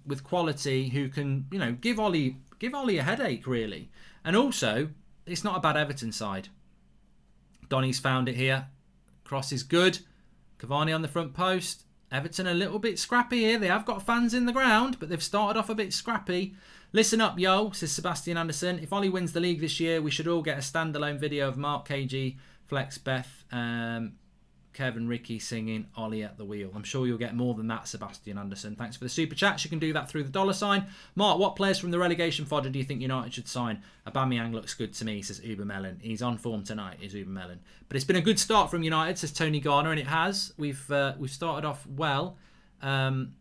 with quality who can, give Ollie a headache really. And also, it's not a bad Everton side. Donny's found it here. Cross is good. Cavani on the front post. Everton a little bit scrappy here. They have got fans in the ground, but they've started off a bit scrappy. Listen up, yo, says Sebastian Anderson. If Ollie wins the league this year, we should all get a standalone video of Mark, KG, Flex, Beth, Kevin, Ricky singing Ollie at the wheel. I'm sure you'll get more than that, Sebastian Anderson. Thanks for the super chats. You can do that through the $sign. Mark, what players from the relegation fodder do you think United should sign? Aubameyang looks good to me, says Uber Melon. He's on form tonight, is Uber Melon. But it's been a good start from United, says Tony Garner, and it has. We've started off well. And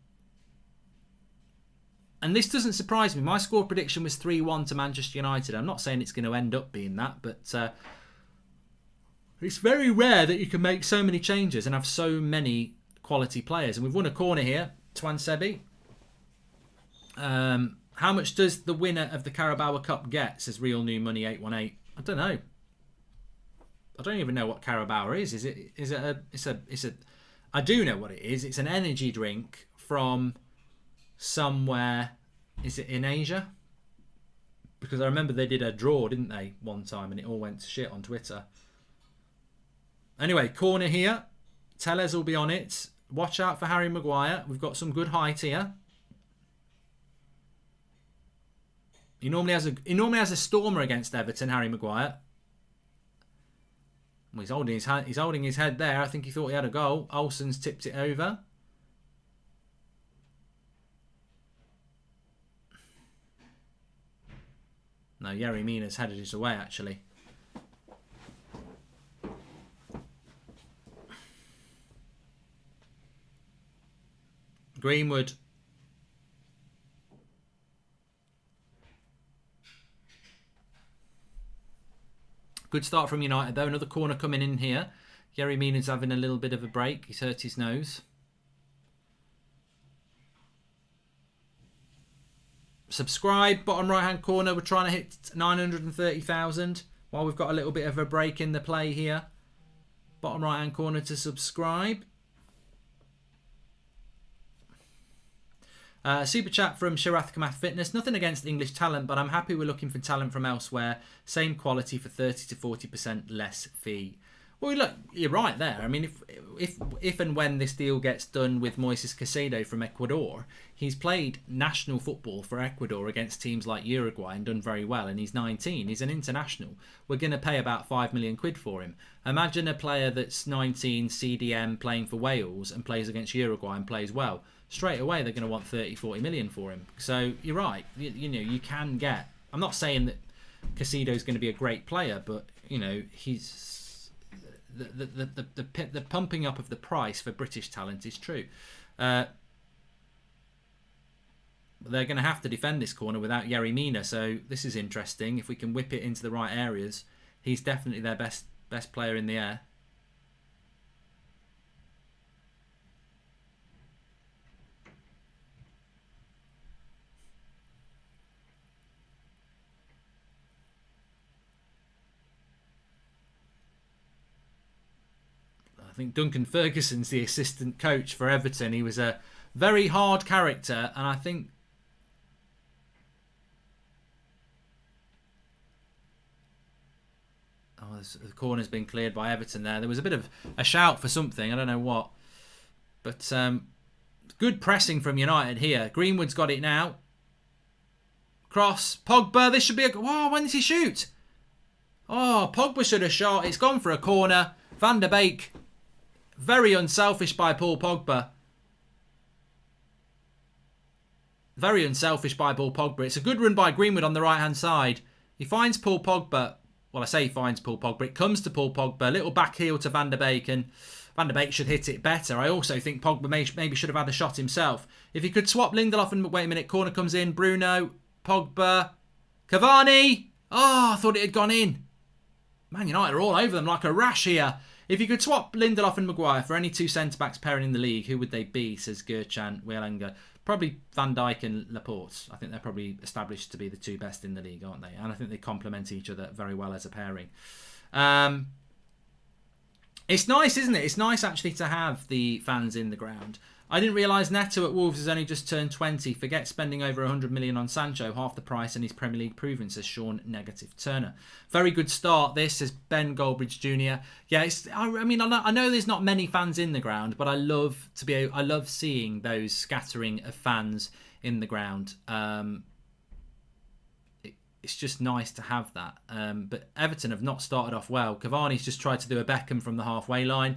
this doesn't surprise me. My score prediction was 3-1 to Manchester United. I'm not saying it's going to end up being that, but it's very rare that you can make so many changes and have so many quality players. And we've won a corner here, Twansebi. How much does the winner of the Carabao Cup get, says Real New Money 818. I don't know. I don't even know what Carabao is. Is it I do know what it is. It's an energy drink from somewhere. Is it in Asia? Because I remember they did a draw, didn't they, one time, and it all went to shit on Twitter. Anyway, corner here. Telles will be on it. Watch out for Harry Maguire. We've got some good height here. He normally has a stormer against Everton, Harry Maguire. Well, he's holding his head there. I think he thought he had a goal. Olsen's tipped it over. No, Yerry Mina's headed it away, actually. Greenwood. Good start from United, though. Another corner coming in here. Yerry Mina's having a little bit of a break. He's hurt his nose. Subscribe, bottom right hand corner. We're trying to hit 930,000 while we've got a little bit of a break in the play here. Bottom right hand corner to subscribe. Super chat from Sharath Kamath Fitness. Nothing against English talent, but I'm happy we're looking for talent from elsewhere. Same quality for 30 to 40% less fee. Well, look, you're right there. I mean, if and when this deal gets done with Moises Caicedo from Ecuador, he's played national football for Ecuador against teams like Uruguay and done very well, and he's 19. He's an international. We're going to pay about 5 million quid for him. Imagine a player that's 19, CDM, playing for Wales and plays against Uruguay and plays well. Straight away, they're going to want 30, 40 million for him. So you're right. You can get... I'm not saying that Caicedo's going to be a great player, but, the pumping up of the price for British talent is true. But they're going to have to defend this corner without Yerry Mina, so this is interesting. If we can whip it into the right areas, he's definitely their best player in the air. I think Duncan Ferguson's the assistant coach for Everton. He was a very hard character, and I think the corner's been cleared by Everton there. There was a bit of a shout for something. I don't know what. But good pressing from United here. Greenwood's got it now. Cross. Pogba. This should be a... Whoa, when does he shoot? Oh, Pogba should have shot. It's gone for a corner. Van der Beek. Very unselfish by Paul Pogba. Very unselfish by Paul Pogba. It's a good run by Greenwood on the right-hand side. He finds Paul Pogba. Well, I say he finds Paul Pogba. It comes to Paul Pogba. Little back heel to Van der Beek, and Van der Beek should hit it better. I also think Pogba maybe should have had a shot himself. If he could swap Lindelof and... Wait a minute. Corner comes in. Bruno. Pogba. Cavani. Oh, I thought it had gone in. Man United are all over them like a rash here. If you could swap Lindelof and Maguire for any two centre-backs pairing in the league, who would they be, says Gerchan Wielenga. Probably Van Dijk and Laporte. I think they're probably established to be the two best in the league, aren't they? And I think they complement each other very well as a pairing. It's nice, isn't it? It's nice actually to have the fans in the ground. I didn't realise Neto at Wolves has only just turned 20. Forget spending over 100 million on Sancho, half the price, and he's Premier League proven, says Sean Negative Turner. Very good start this, says Ben Goldbridge Jr. Yeah, I know there's not many fans in the ground, but I love seeing those scattering of fans in the ground. It's just nice to have that. But Everton have not started off well. Cavani's just tried to do a Beckham from the halfway line.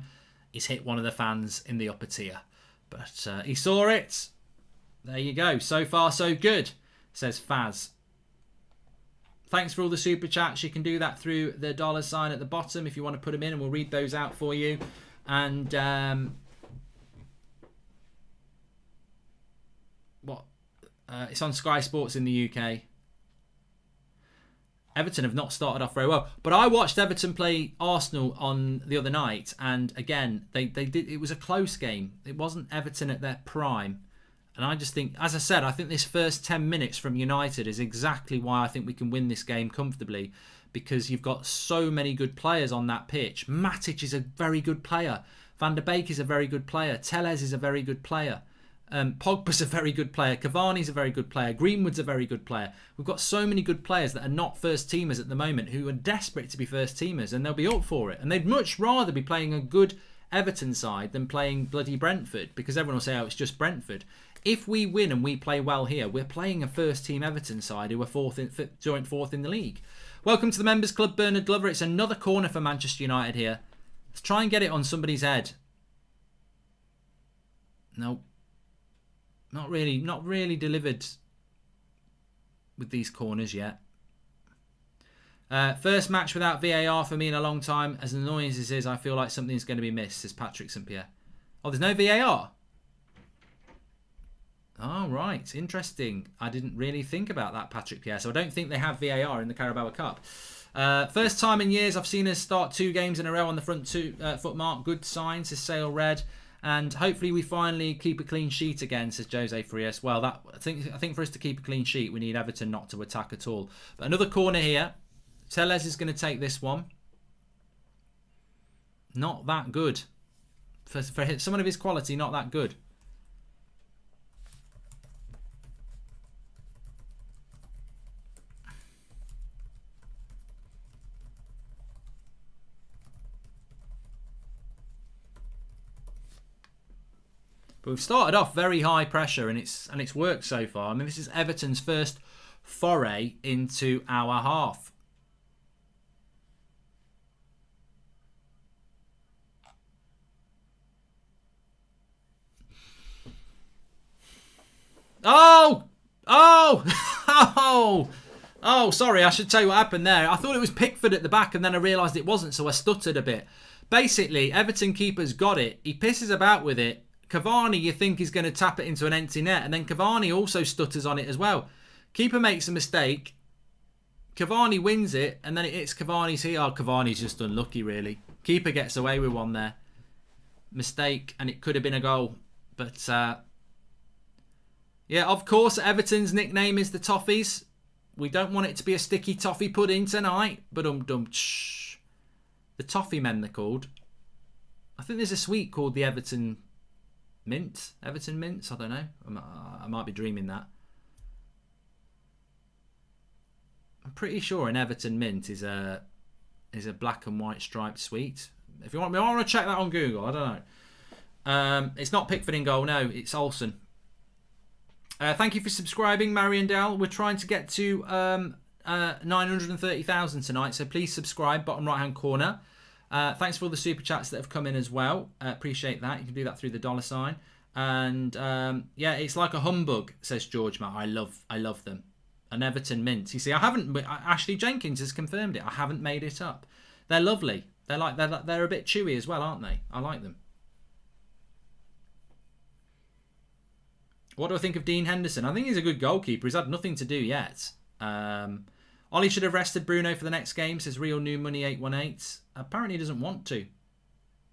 He's hit one of the fans in the upper tier. But he saw it. There you go. So far, so good, says Faz. Thanks for all the super chats. You can do that through the $sign at the bottom if you want to put them in, and we'll read those out for you. And it's on Sky Sports in the UK. Everton have not started off very well, but I watched Everton play Arsenal on the other night, and again, they did. It was a close game. It wasn't Everton at their prime, and I just think, as I said, I think this first 10 minutes from United is exactly why I think we can win this game comfortably, because you've got so many good players on that pitch. Matic is a very good player. Van der Beek is a very good player. Telles is a very good player. Pogba's a very good player. Cavani's a very good player. Greenwood's a very good player. We've got so many good players that are not first teamers at the moment who are desperate to be first teamers, and they'll be up for it. And they'd much rather be playing a good Everton side than playing bloody Brentford, because everyone will say, oh, it's just Brentford. If we win and we play well here, we're playing a first team Everton side who are joint fourth in the league. Welcome to the Members Club, Bernard Glover. It's another corner for Manchester United here. Let's try and get it on somebody's head. No. Not really delivered with these corners yet. First match without VAR for me in a long time. As annoying as this is, I feel like something's going to be missed, says Patrick St. Pierre. Oh, there's no VAR? Oh, right. Interesting. I didn't really think about that, Patrick Pierre. So I don't think they have VAR in the Carabao Cup. First time in years I've seen us start 2 games in a row on the front foot mark. Good sign, says Sale Red. And hopefully we finally keep a clean sheet again, says Jose Frias. Well, I think for us to keep a clean sheet, we need Everton not to attack at all. But another corner here. Telles is going to take this one. Not that good. For someone of his quality, not that good. But we've started off very high pressure, and it's worked so far. I mean, this is Everton's first foray into our half. Oh! Sorry, I should tell you what happened there. I thought it was Pickford at the back, and then I realised it wasn't, so I stuttered a bit. Basically, Everton keeper's got it. He pisses about with it. Cavani, you think he's going to tap it into an empty net. And then Cavani also stutters on it as well. Keeper makes a mistake. Cavani wins it. And then it hits Cavani's heel. Oh, Cavani's just unlucky, really. Keeper gets away with one there. Mistake. And it could have been a goal. But, yeah, of course, Everton's nickname is the Toffees. We don't want it to be a sticky toffee pudding tonight. But the Toffee Men, they're called. I think there's a sweet called the Everton Mints. Everton Mints? I don't know. I might be dreaming that. I'm pretty sure an Everton Mint is a black and white striped sweet. If you want me, I want to check that on Google. I don't know. It's not Pickford in goal. No, it's Olsen. Thank you for subscribing, Marion Dell. We're trying to get to 930,000 tonight, so please subscribe, bottom right hand corner. Thanks for all the super chats that have come in as well. Appreciate that. You can do that through the $sign. And yeah, it's like a humbug, says George Matt. I love them. An Everton Mint. You see, I haven't. Ashley Jenkins has confirmed it. I haven't made it up. They're lovely. They're a bit chewy as well, aren't they? I like them. What do I think of Dean Henderson? I think he's a good goalkeeper. He's had nothing to do yet. Ollie should have rested Bruno for the next game, says Real New Money 818. Apparently he doesn't want to.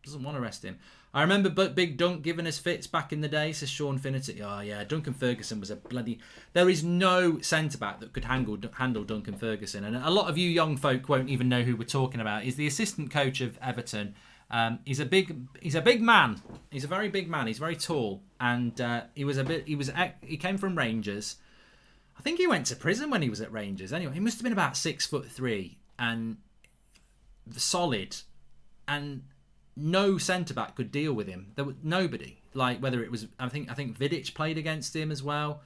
Doesn't want to rest him. I remember Big Dunk giving us fits back in the day, says Sean Finity. Oh yeah, Duncan Ferguson was a bloody... There is no centre-back that could handle Duncan Ferguson. And a lot of you young folk won't even know who we're talking about. He's the assistant coach of Everton. He's a big man. He's a very big man. He's very tall. And he came from Rangers. I think he went to prison when he was at Rangers. Anyway, he must have been about 6'3" and solid, and no centre back could deal with him. There was nobody. Like whether it was, I think Vidic played against him as well.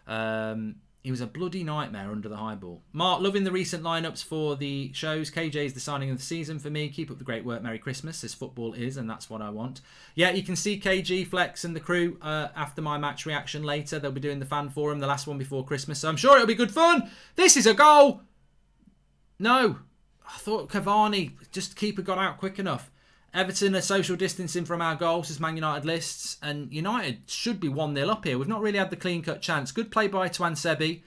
He was a bloody nightmare under the high ball. Mark, loving the recent lineups for the shows. KJ is the signing of the season for me. Keep up the great work. Merry Christmas, as football is, and that's what I want. Yeah, you can see KG, Flex, and the crew after my match reaction later. They'll be doing the fan forum, the last one before Christmas. So I'm sure it'll be good fun. This is a goal. No, I thought Cavani, just keeper got out quick enough. Everton are social distancing from our goals as Man United lists, and United should be 1-0 up here. We've not really had the clean-cut chance. Good play by Tuan Sebi.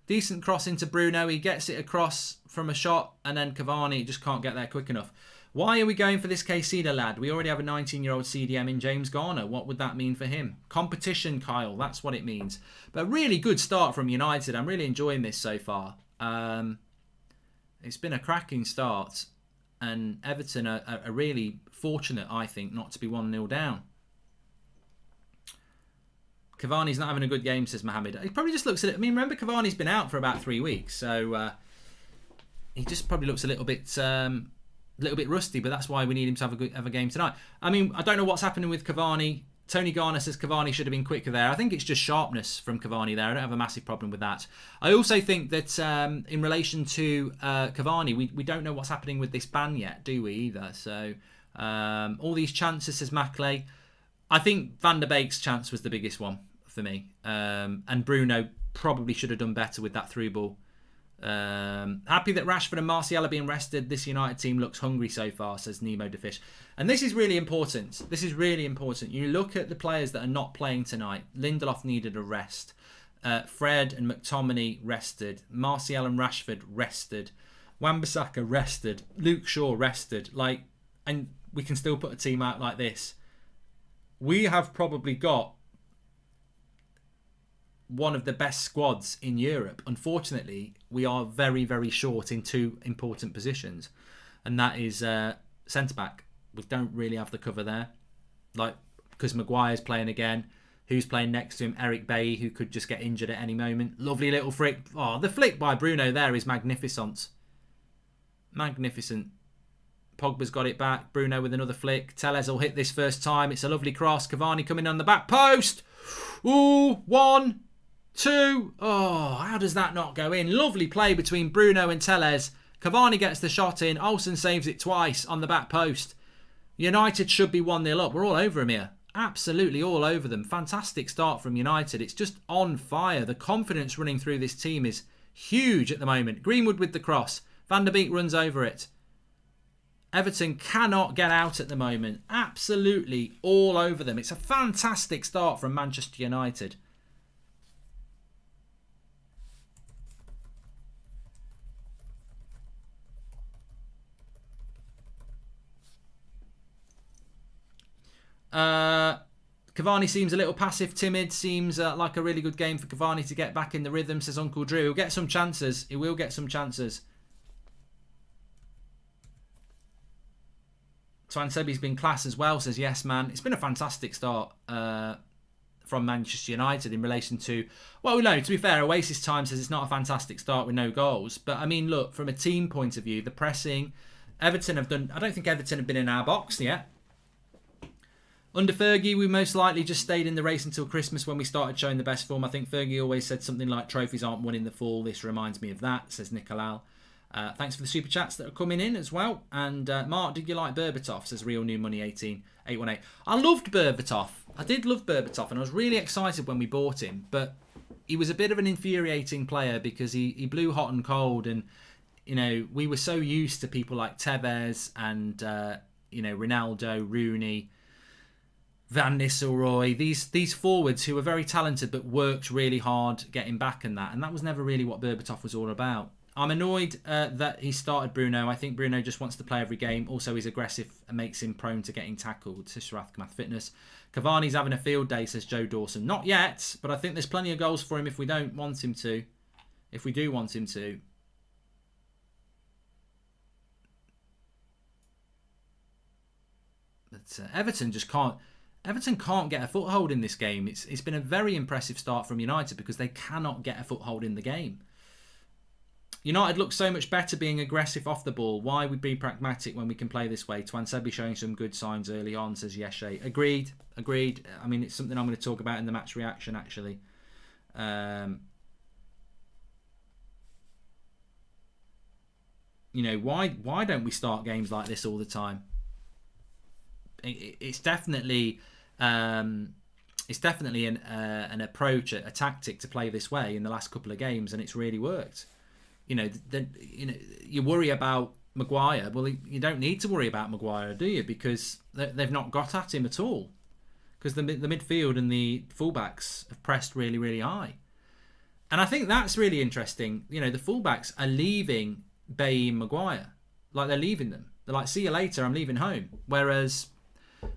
Decent cross into Bruno. He gets it across from a shot, and then Cavani just can't get there quick enough. Why are we going for this Caicedo lad? We already have a 19-year-old CDM in James Garner. What would that mean for him? Competition, Kyle. That's what it means. But really good start from United. I'm really enjoying this so far. It's been a cracking start. And Everton are really fortunate, I think, not to be 1-0 down. Cavani's not having a good game, says Mohammed. He probably just looks at it. I mean, remember, Cavani's been out for about 3 weeks. So he just probably looks a little bit rusty. But that's why we need him to have a game tonight. I mean, I don't know what's happening with Cavani. Tony Garner says Cavani should have been quicker there. I think it's just sharpness from Cavani there. I don't have a massive problem with that. I also think that in relation to Cavani, we don't know what's happening with this ban yet, do we, either? So all these chances, says Maclay. I think Van der Beek's chance was the biggest one for me. And Bruno probably should have done better with that through ball. Happy that Rashford and Martial are being rested. This United team looks hungry so far, says Nemo DeFish. And this is really important. This is really important. You look at the players that are not playing tonight. Lindelof needed a rest. Fred and McTominay rested. Martial and Rashford rested. Wan-Bissaka rested. Luke Shaw rested. And we can still put a team out like this. We have probably got one of the best squads in Europe. Unfortunately, we are very, very short in two important positions, and that is centre-back. We don't really have the cover there, because Maguire's playing again. Who's playing next to him? Eric Bailly, who could just get injured at any moment. Lovely little flick. Oh, the flick by Bruno there is magnificent. Magnificent. Pogba's got it back. Bruno with another flick. Tellez will hit this first time. It's a lovely cross. Cavani coming on the back post. Ooh, 1, 2. Oh, how does that not go in? Lovely play between Bruno and Tellez. Cavani gets the shot in. Olsen saves it twice on the back post. United should be 1-0 up. We're all over them here. Absolutely all over them. Fantastic start from United. It's just on fire. The confidence running through this team is huge at the moment. Greenwood with the cross. Van der Beek runs over it. Everton cannot get out at the moment. Absolutely all over them. It's a fantastic start from Manchester United. Cavani seems a little passive, timid. Seems like a really good game for Cavani to get back in the rhythm, says Uncle Drew. He'll get some chances. He will get some chances. Twansebi's been class as well, says yes, man. It's been a fantastic start from Manchester United in relation to... Well, no, to be fair, Oasis Time says it's not a fantastic start with no goals. But, I mean, look, from a team point of view, the pressing... Everton have done... I don't think Everton have been in our box yet. Under Fergie, we most likely just stayed in the race until Christmas when we started showing the best form. I think Fergie always said something like, trophies aren't won in the fall. This reminds me of that, says Nicolal. Thanks for the super chats that are coming in as well. And Mark, did you like Berbatov? Says Real New Money 18818. I loved Berbatov. I did love Berbatov, and I was really excited when we bought him. But he was a bit of an infuriating player because he blew hot and cold. And, you know, we were so used to people like Tevez and, Ronaldo, Rooney, Van Nistelrooy, these forwards who were very talented but worked really hard getting back and that was never really what Berbatov was all about. I'm annoyed that he started Bruno. I think Bruno just wants to play every game. Also, he's aggressive and makes him prone to getting tackled. Sishrath Math Fitness. Cavani's having a field day, says Joe Dawson. Not yet, but I think there's plenty of goals for him if we don't want him to. If we do want him to. But Everton just can't... Everton can't get a foothold in this game. It's been a very impressive start from United because they cannot get a foothold in the game. United looks so much better being aggressive off the ball. Why would be pragmatic when we can play this way? Twansebi showing some good signs early on, says Yeshe. Agreed. I mean, it's something I'm going to talk about in the match reaction, actually. Why don't we start games like this all the time? It's definitely an approach, a tactic to play this way in the last couple of games, and it's really worked. You worry about Maguire. Well, you don't need to worry about Maguire, do you? Because they've not got at him at all. Because the midfield and the fullbacks have pressed really, really high. And I think that's really interesting. The fullbacks are leaving Bailly and Maguire. Like, they're leaving them. They're like, see you later, I'm leaving home. Whereas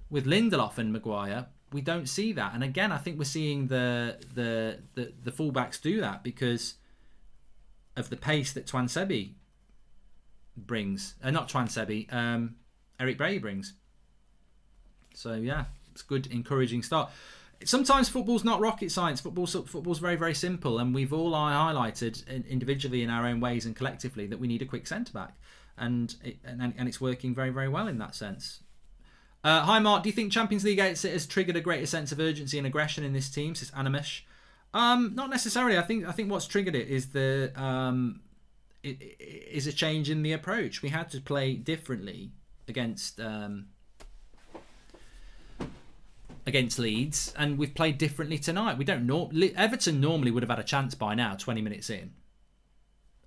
with Lindelof and Maguire, we don't see that. And again, I think we're seeing the fullbacks do that because of the pace that Twansebi brings. Not Twansebi, Eric Bailly brings. So yeah, it's a good, encouraging start. Sometimes football's not rocket science. Football's very, very simple, and we've all highlighted individually in our own ways and collectively that we need a quick centre back, and it's working very, very well in that sense. Hi Mark, do you think Champions League exit has triggered a greater sense of urgency and aggression in this team? Says Animish. Not necessarily. I think what's triggered it is is a change in the approach. We had to play differently against Leeds, and we've played differently tonight. We don't Everton normally would have had a chance by now, 20 minutes in.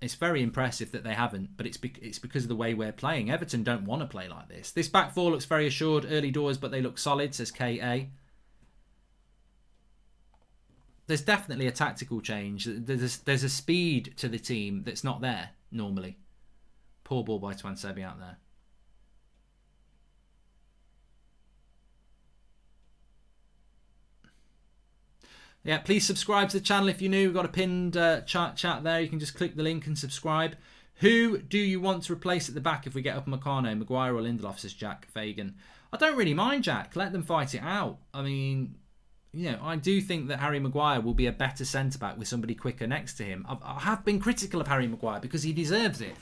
It's very impressive that they haven't, but it's because of the way we're playing. Everton don't want to play like this. This back four looks very assured early doors, but they look solid, says KA. There's definitely a tactical change. There's a speed to the team that's not there normally. Poor ball by Twansebi out there. Yeah, please subscribe to the channel if you're new. We've got a pinned chat there. You can just click the link and subscribe. Who do you want to replace at the back if we get Upamecano, Maguire or Lindelof, says Jack Fagan. I don't really mind, Jack. Let them fight it out. I mean, I do think that Harry Maguire will be a better centre-back with somebody quicker next to him. I have been critical of Harry Maguire because he deserves it.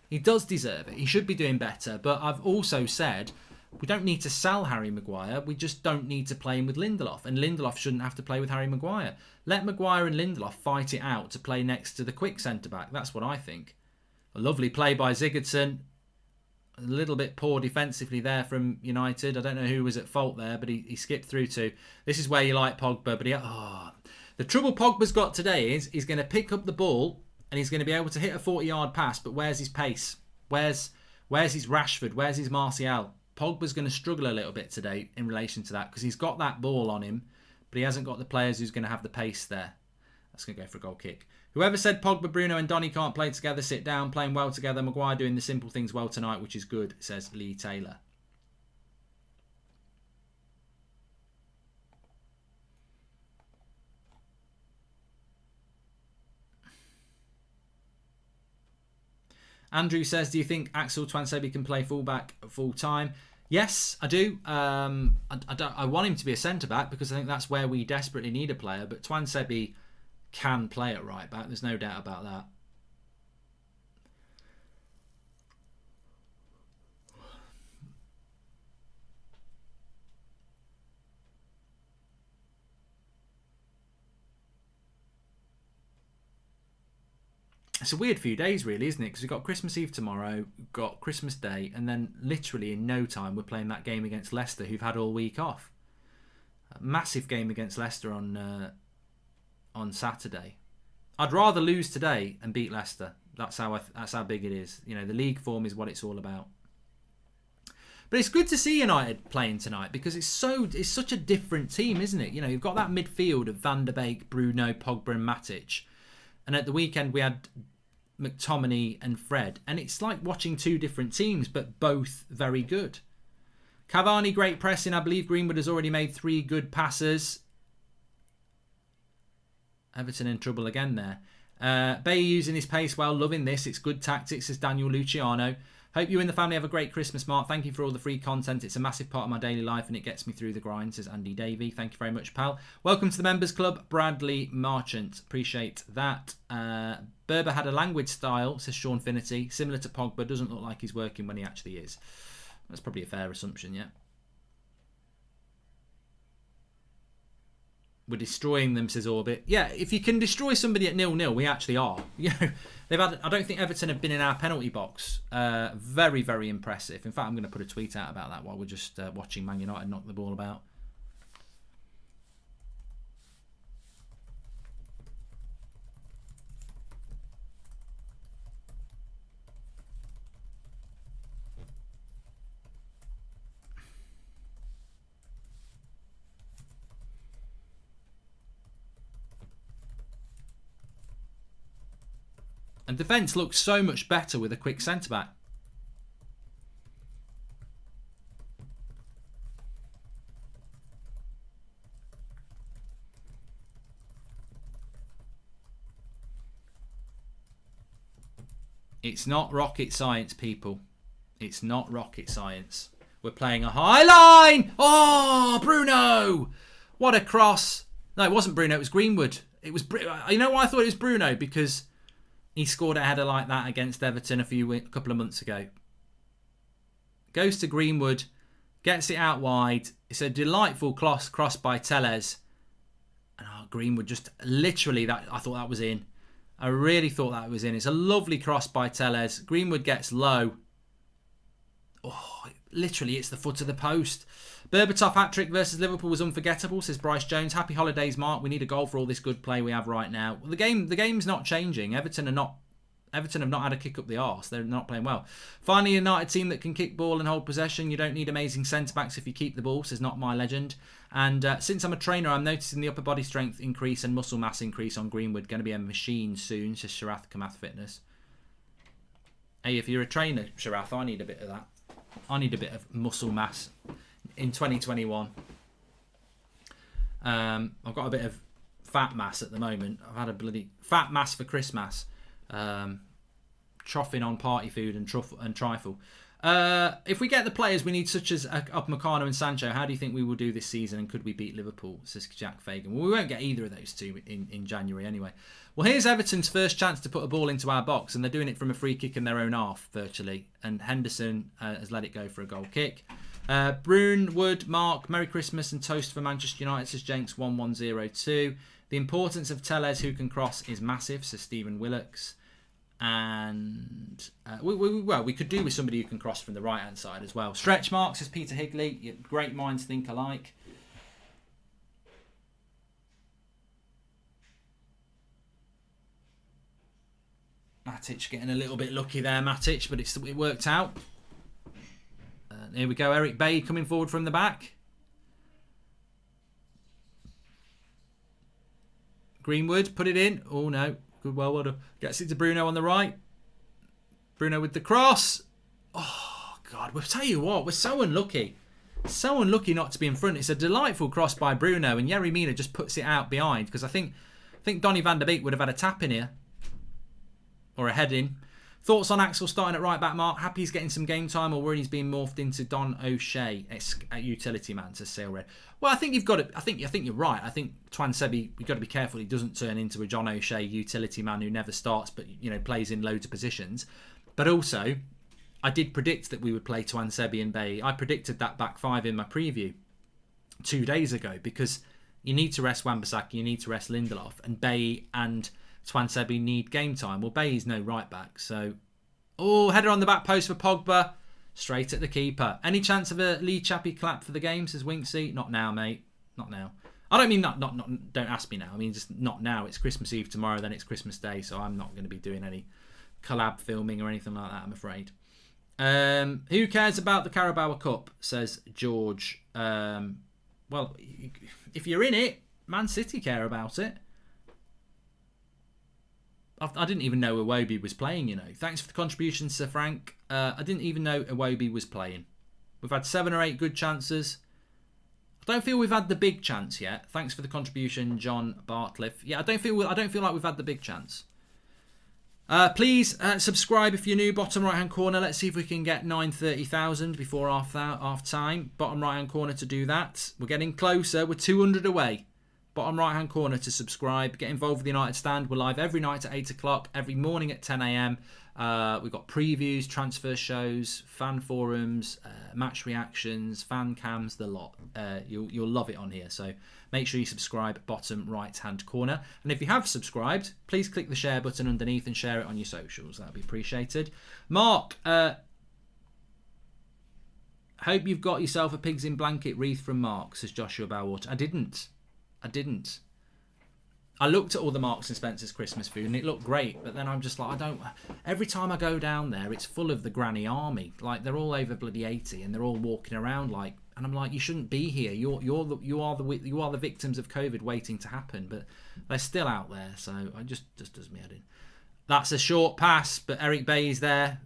He does deserve it. He should be doing better. But I've also said we don't need to sell Harry Maguire. We just don't need to play him with Lindelof. And Lindelof shouldn't have to play with Harry Maguire. Let Maguire and Lindelof fight it out to play next to the quick centre-back. That's what I think. A lovely play by Sigurdsson. A little bit poor defensively there from United. I don't know who was at fault there, but he skipped through to. This is where you like Pogba. But the trouble Pogba's got today is he's going to pick up the ball and he's going to be able to hit a 40-yard pass. But where's his pace? Where's Where's his Rashford? Where's his Martial? Pogba's going to struggle a little bit today in relation to that because he's got that ball on him, but he hasn't got the players who's going to have the pace there. That's going to go for a goal kick. Whoever said Pogba, Bruno and Donny can't play together, sit down, playing well together. Maguire doing the simple things well tonight, which is good, says Lee Taylor. Andrew says, do you think Axel Tuanzebe can play fullback full time? Yes, I do. I want him to be a centre-back because I think that's where we desperately need a player. But Tuanzebe can play at right back. There's no doubt about that. It's a weird few days, really, isn't it? Because we've got Christmas Eve tomorrow, we've got Christmas Day, and then literally in no time we're playing that game against Leicester, who've had all week off. A massive game against Leicester on Saturday. I'd rather lose today and beat Leicester. That's how big it is. You know, the league form is what it's all about. But it's good to see United playing tonight because it's such a different team, isn't it? You know, you've got that midfield of Van der Beek, Bruno, Pogba, and Matic. And at the weekend, we had McTominay and Fred. And it's like watching two different teams, but both very good. Cavani, great pressing. I believe Greenwood has already made 3 good passes. Everton in trouble again there. Bay using his pace well. Loving this. It's good tactics, says Daniel Luciano. Hope you and the family have a great Christmas, Mark. Thank you for all the free content. It's a massive part of my daily life and it gets me through the grind, says Andy Davey. Thank you very much, pal. Welcome to the Members Club, Bradley Marchant. Appreciate that. Berber had a language style, says Sean Finity, similar to Pogba. Doesn't look like he's working when he actually is. That's probably a fair assumption, yeah. We're destroying them, says Orbit. Yeah, if you can destroy somebody at 0-0, we actually are. You know, they've had. I don't think Everton have been in our penalty box. Very, very impressive. In fact, I'm going to put a tweet out about that while we're just watching Man United knock the ball about. And defence looks so much better with a quick centre-back. It's not rocket science, people. It's not rocket science. We're playing a high line. Oh, Bruno! What a cross. No, it wasn't Bruno. It was Greenwood. It was. You know why I thought it was Bruno? Because he scored a header like that against Everton a couple of months ago. Goes to Greenwood, gets it out wide. It's a delightful cross by Telles. And Greenwood just literally, that I thought that was in. I really thought that was in. It's a lovely cross by Telles. Greenwood gets low. Oh, literally, it's the foot of the post. Berbatov hat-trick versus Liverpool was unforgettable, says Bryce Jones. Happy holidays, Mark. We need a goal for all this good play we have right now. Well, the game's not changing. Everton have not had a kick up the arse. They're not playing well. Finally, a United team that can kick ball and hold possession. You don't need amazing centre-backs if you keep the ball, says Not My Legend. And since I'm a trainer, I'm noticing the upper body strength increase and muscle mass increase on Greenwood. Going to be a machine soon, says Sharath Kamath Fitness. Hey, if you're a trainer, Sharath, I need a bit of that. I need a bit of muscle mass in 2021. I've got a bit of fat mass at the moment. I've had a bloody fat mass for Christmas. Troughing on party food and trifle. If we get the players we need, such as Upamecano and Sancho, how do you think we will do this season, and could we beat Liverpool, says Jack Fagan? Well, we won't get either of those two in January anyway. Well, here's Everton's first chance to put a ball into our box, and they're doing it from a free kick in their own half, virtually. And Henderson has let it go for a goal kick. Brune, Wood, Mark, Merry Christmas and toast for Manchester United, says Jenks 1102. The importance of Telles, who can cross, is massive, says Stephen Willocks. And we could do with somebody who can cross from the right hand side as well. Stretch marks, says Peter Higley. Great minds think alike. Matic getting a little bit lucky there, Matic, but it worked out. Here we go. Eric Bailly coming forward from the back. Greenwood, put it in. Oh, no. Good, well done. Gets it to Bruno on the right. Bruno with the cross. Oh, God. We'll tell you what. We're so unlucky. So unlucky not to be in front. It's a delightful cross by Bruno, and Yerry Mina just puts it out behind, because I think Donny van der Beek would have had a tap in here. Or a head in. Thoughts on Axel starting at right back, Mark? Happy he's getting some game time, or worried he's being morphed into Don O'Shea, a utility man, says Sale Red. Well, I think you've got to. I think you're right. I think Twansebi, we've got to be careful he doesn't turn into a John O'Shea utility man who never starts, but plays in loads of positions. But also, I did predict that we would play Twansebi and Bailly. I predicted that back five in my preview 2 days ago, because you need to rest Wan-Bissaka, you need to rest Lindelof, and Bailly and Twansebi need game time. Well, Bailly's no right back, so... Oh, header on the back post for Pogba. Straight at the keeper. Any chance of a Lee Chappie clap for the game, says Winksy? Not now, mate. Not now. I don't mean not. Don't ask me now. I mean just not now. It's Christmas Eve tomorrow, then it's Christmas Day, so I'm not going to be doing any collab filming or anything like that, I'm afraid. Who cares about the Carabao Cup, says George. Well, if you're in it, Man City care about it. I didn't even know Iwobi was playing, Thanks for the contribution, Sir Frank. I didn't even know Iwobi was playing. We've had 7 or 8 good chances. I don't feel we've had the big chance yet. Thanks for the contribution, John Bartliff. Yeah, I don't feel like we've had the big chance. Please subscribe if you're new. Bottom right hand corner. Let's see if we can get 930,000 before half time. Bottom right hand corner to do that. We're getting closer. We're 200 away. Bottom right hand corner to subscribe. Get involved with the United Stand. We're live every night at 8 o'clock, every morning at 10 a.m. We've got previews, transfer shows, fan forums, match reactions, fan cams, the lot. You'll love it on here. So make sure you subscribe, bottom right hand corner. And if you have subscribed, please click the share button underneath and share it on your socials. That'd be appreciated. Mark, hope you've got yourself a pigs in blanket wreath from Mark, says Joshua Bowater. I didn't. I looked at all the Marks and Spencer's Christmas food and it looked great, but then I'm just like, every time I go down there, it's full of the granny army. Like, they're all over bloody 80 and they're all walking around and I'm like, you shouldn't be here. You are the victims of COVID waiting to happen, but they're still out there. So I just does me head in. That's a short pass, but Eric Bailly's there.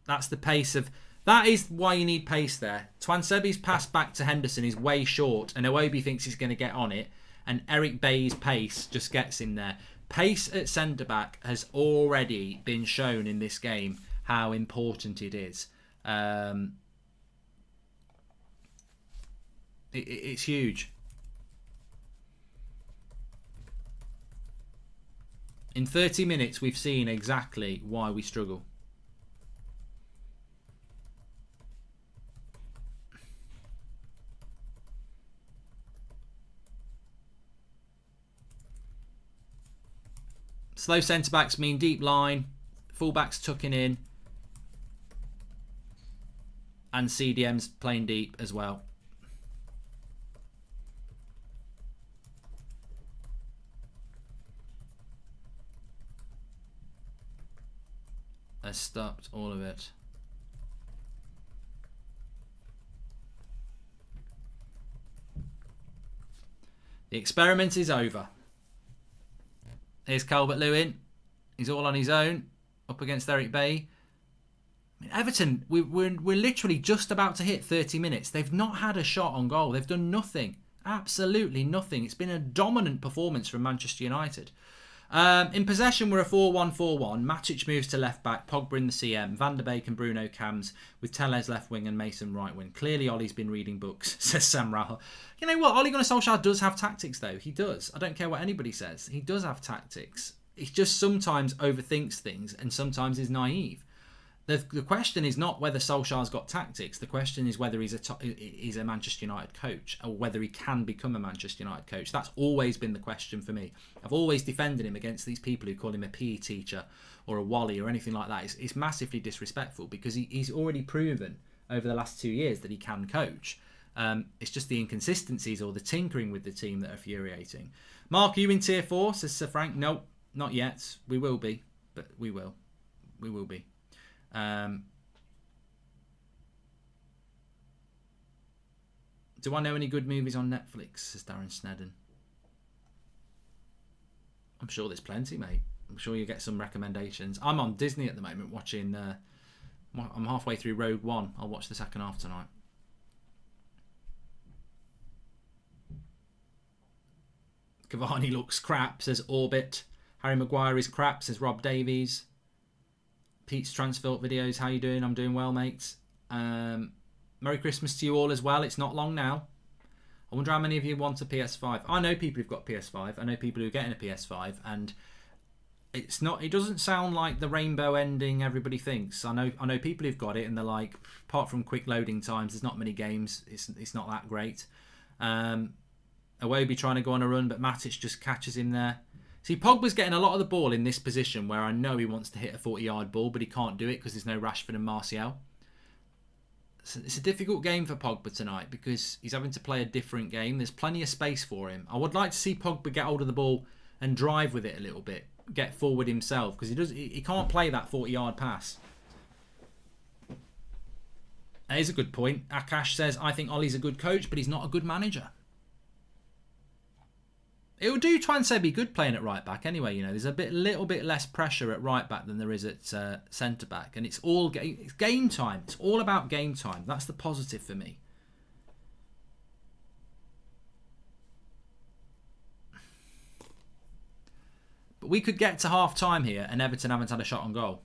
That's the pace of... That is why you need pace there. Twansebi's pass back to Henderson is way short, and Iwobi thinks he's going to get on it, and Eric Bailly's pace just gets in there. Pace at centre-back has already been shown in this game how important it is. It's huge. In 30 minutes, we've seen exactly why we struggle. Slow centre-backs mean deep line, full-backs tucking in, and CDM's playing deep as well. Has stopped all of it. The experiment is over. Here's Calvert-Lewin. He's all on his own, up against Eric Bailly. I mean, Everton, we're literally just about to hit 30 minutes. They've not had a shot on goal. They've done nothing. Absolutely nothing. It's been a dominant performance from Manchester United. In possession, we're a 4-1-4-1. Matic moves to left back, Pogba in the CM, Van der Beek and Bruno cams, with Tellez left wing and Mason right wing. Clearly, Ollie's been reading books, says Sam Rahul. You know what? Ole Gunnar Solskjaer does have tactics, though. He does. I don't care what anybody says. He does have tactics. He just sometimes overthinks things and sometimes is naive. The question is not whether Solskjaer's got tactics. The question is whether he's a Manchester United coach, or whether he can become a Manchester United coach. That's always been the question for me. I've always defended him against these people who call him a PE teacher or a Wally or anything like that. It's massively disrespectful, because he's already proven over the last 2 years that he can coach. It's just the inconsistencies or the tinkering with the team that are infuriating. Mark, are you in tier 4? Says Sir Frank. Nope, not yet. We will be, but we will. We will be. Do I know any good movies on Netflix, says Darren Snedden. I'm sure there's plenty, mate. I'm sure you get some recommendations. I'm on Disney at the moment watching... I'm halfway through Rogue One. I'll watch the second half tonight. Cavani looks crap, says Orbit. Harry Maguire is crap, says Rob Davies. Pete's Transfilt videos, how you doing? I'm doing well, mates. Merry Christmas to you all as well. It's not long now. I wonder how many of you want a PS5. I know people who've got PS5. I know people who are getting a PS5, and it's not. It doesn't sound like the rainbow ending everybody thinks. I know people who've got it, and they're like, apart from quick loading times, there's not many games. It's not that great. Iwobi trying to go on a run, but Matic just catches him there. See, Pogba's getting a lot of the ball in this position where I know he wants to hit a 40-yard ball, but he can't do it because there's no Rashford and Martial. So it's a difficult game for Pogba tonight because he's having to play a different game. There's plenty of space for him. I would like to see Pogba get hold of the ball and drive with it a little bit, get forward himself, because he can't play that 40-yard pass. That is a good point. Akash says, I think Ollie's a good coach, but he's not a good manager. It would do Twanse be good playing at right back anyway. You know, there's a little bit less pressure at right back than there is at centre back, and it's game time. It's all about game time. That's the positive for me. But we could get to half time here, and Everton haven't had a shot on goal.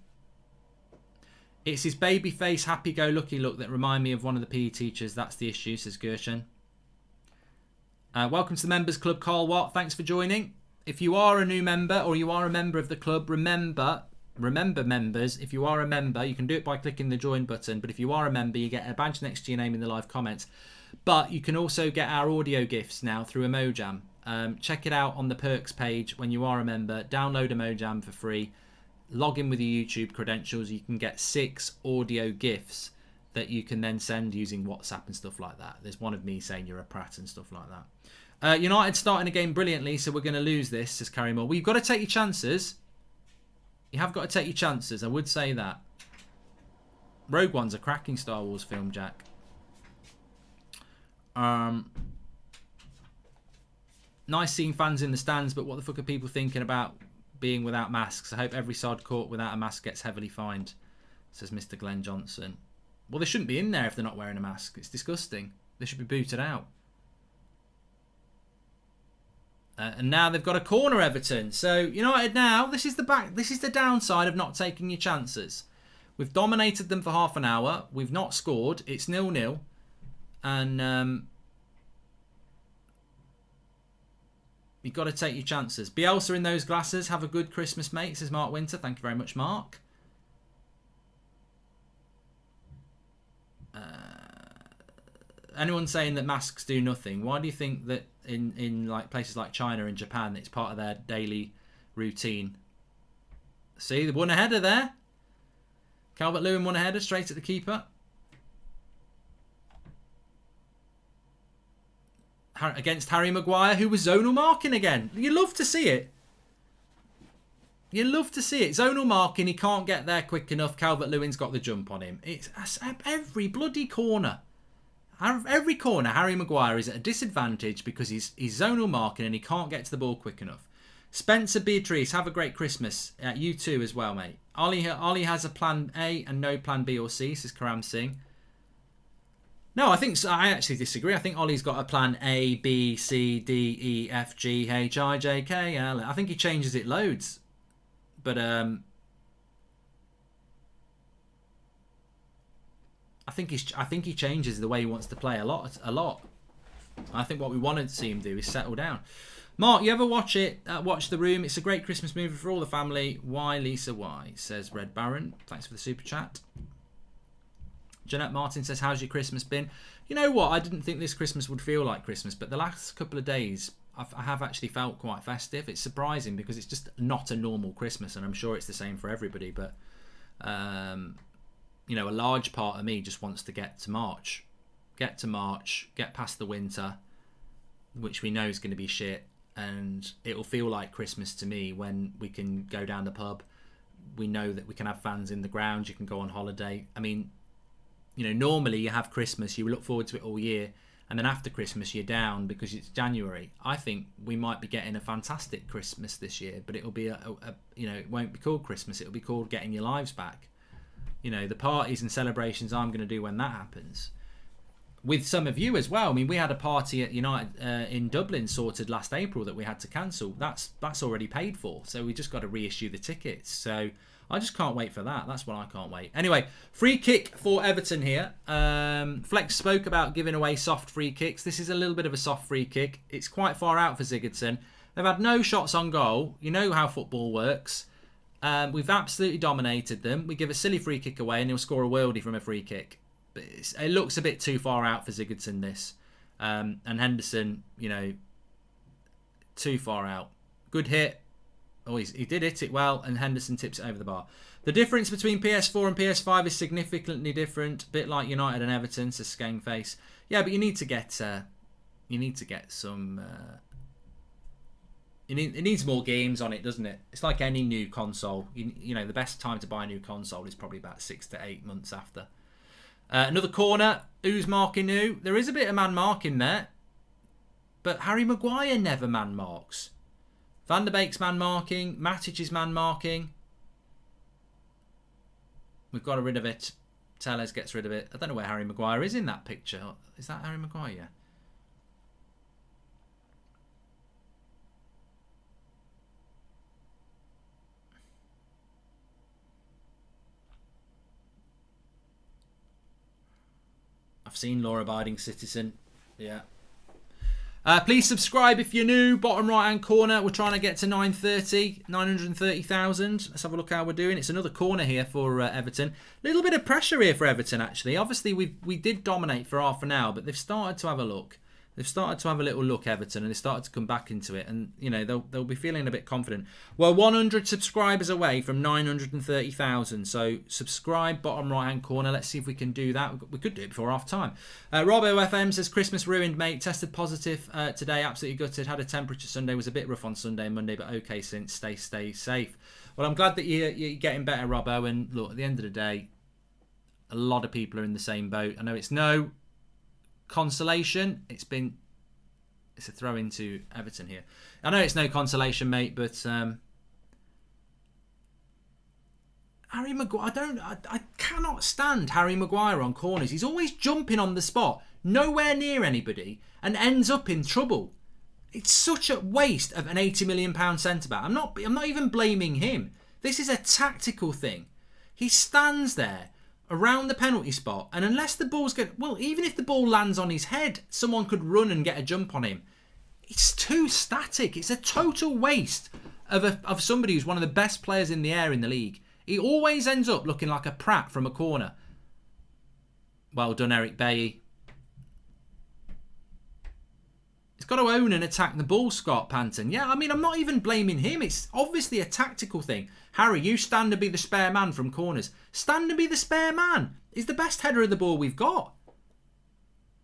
It's his baby face, happy-go-lucky look that remind me of one of the PE teachers. That's the issue, says Gershon. Welcome to the Members Club, Carl Watt. Thanks for joining. If you are a new member or you are a member of the club, remember members, if you are a member, you can do it by clicking the join button. But if you are a member, you get a badge next to your name in the live comments. But you can also get our audio gifts now through Emojam. Check it out on the perks page when you are a member. Download Emojam for free. Log in with your YouTube credentials. You can get 6 audio gifts that you can then send using WhatsApp and stuff like that. There's one of me saying you're a prat and stuff like that. United starting a game brilliantly, so we're going to lose this, says Carrie Moore. Well, you've got to take your chances. You have got to take your chances, I would say that. Rogue One's a cracking Star Wars film, Jack. Nice seeing fans in the stands, but what the fuck are people thinking about being without masks? I hope every sod caught without a mask gets heavily fined, says Mr. Glenn Johnson. Well, they shouldn't be in there if they're not wearing a mask. It's disgusting. They should be booted out. And now they've got a corner, Everton. So United now, this is the downside of not taking your chances. We've dominated them for half an hour. We've not scored. It's 0-0. And you've got to take your chances. Bielsa in those glasses. Have a good Christmas, mate, says Mark Winter. Thank you very much, Mark. Anyone saying that masks do nothing? Why do you think that in like places like China and Japan, it's part of their daily routine? See, they won a header there. Calvert-Lewin won a header straight at the keeper. Against Harry Maguire, who was zonal marking again. You love to see it. You love to see it. Zonal marking, he can't get there quick enough. Calvert-Lewin's got the jump on him. It's every bloody corner. Every corner, Harry Maguire is at a disadvantage because he's zonal marking and he can't get to the ball quick enough. Spencer Beatrice, have a great Christmas. You too as well, mate. Ollie has a plan A and no plan B or C, says Karam Singh. No, I actually disagree. I think Ollie's got a plan A, B, C, D, E, F, G, H, I, J, K, L. I think he changes it loads. But I think he changes the way he wants to play a lot. I think what we want to see him do is settle down. Mark, you ever watch The Room? It's a great Christmas movie for all the family. Why, Lisa? Why? Says Red Baron. Thanks for the super chat. Jeanette Martin says, how's your Christmas been? You know what? I didn't think this Christmas would feel like Christmas, but the last couple of days I have actually felt quite festive. It's surprising because it's just not a normal Christmas, and I'm sure it's the same for everybody, but a large part of me just wants to get to March, get past the winter, which we know is going to be shit, and it'll feel like Christmas to me when we can go down the pub. We know that we can have fans in the ground. You can go on holiday. I mean, normally you have Christmas, you look forward to it all year, and then after Christmas you're down because it's January. I think we might be getting a fantastic Christmas this year, but it'll be it won't be called Christmas. It'll be called getting your lives back. The parties and celebrations I'm going to do when that happens. With some of you as well. I mean, we had a party at United in Dublin sorted last April that we had to cancel. That's already paid for, so we just got to reissue the tickets. So I just can't wait for that. That's what I can't wait. Anyway, free kick for Everton here. Flex spoke about giving away soft free kicks. This is a little bit of a soft free kick. It's quite far out for Sigurdsson. They've had no shots on goal. You know how football works. We've absolutely dominated them. We give a silly free kick away and he'll score a worldie from a free kick. But it looks a bit too far out for Sigurdsson, this. And Henderson, too far out. Good hit. Oh, he did hit it well, and Henderson tips it over the bar. The difference between PS4 and PS5 is significantly different. A bit like United and Everton, says Skangface. Yeah, but you need to get some. It needs more games on it, doesn't it? It's like any new console. The best time to buy a new console is probably about 6 to 8 months after. Another corner. Who's marking who? There is a bit of man marking there, but Harry Maguire never man marks. Van der Beek's man marking. Matic is man marking. We've got rid of it. Tellez gets rid of it. I don't know where Harry Maguire is in that picture. Is that Harry Maguire? I've seen law-abiding citizen. Yeah. Please subscribe if you're new. Bottom right-hand corner. We're trying to get to 930,000. Let's have a look how we're doing. It's another corner here for Everton. A little bit of pressure here for Everton, actually. Obviously, we did dominate for half an hour, but they've started to have a look. They've started to have a little look, Everton, and they started to come back into it. And, they'll be feeling a bit confident. We're 100 subscribers away from 930,000. So subscribe, bottom right-hand corner. Let's see if we can do that. We could do it before half time. Robbo FM says, Christmas ruined, mate. Tested positive today. Absolutely gutted. Had a temperature Sunday. Was a bit rough on Sunday and Monday, but okay since. Stay safe. Well, I'm glad that you're getting better, Robbo. And look, at the end of the day, a lot of people are in the same boat. I know it's no consolation. It's a throw into Everton here. I know it's no consolation, mate, but Harry Maguire, I cannot stand Harry Maguire on corners. He's always jumping on the spot, nowhere near anybody, and ends up in trouble. It's such a waste of an £80 million centre-back. I'm not even blaming him. This is a tactical thing. He stands there around the penalty spot, and unless the ball's even if the ball lands on his head, someone could run and get a jump on him. It's too static. It's a total waste of somebody who's one of the best players in the air in the league. He always ends up looking like a prat from a corner. Well done, Eric Bailly. He's got to own and attack the ball, Scott Panton. Yeah, I'm not even blaming him. It's obviously a tactical thing. Harry, you stand and be the spare man from corners. Stand and be the spare man. He's the best header of the ball we've got.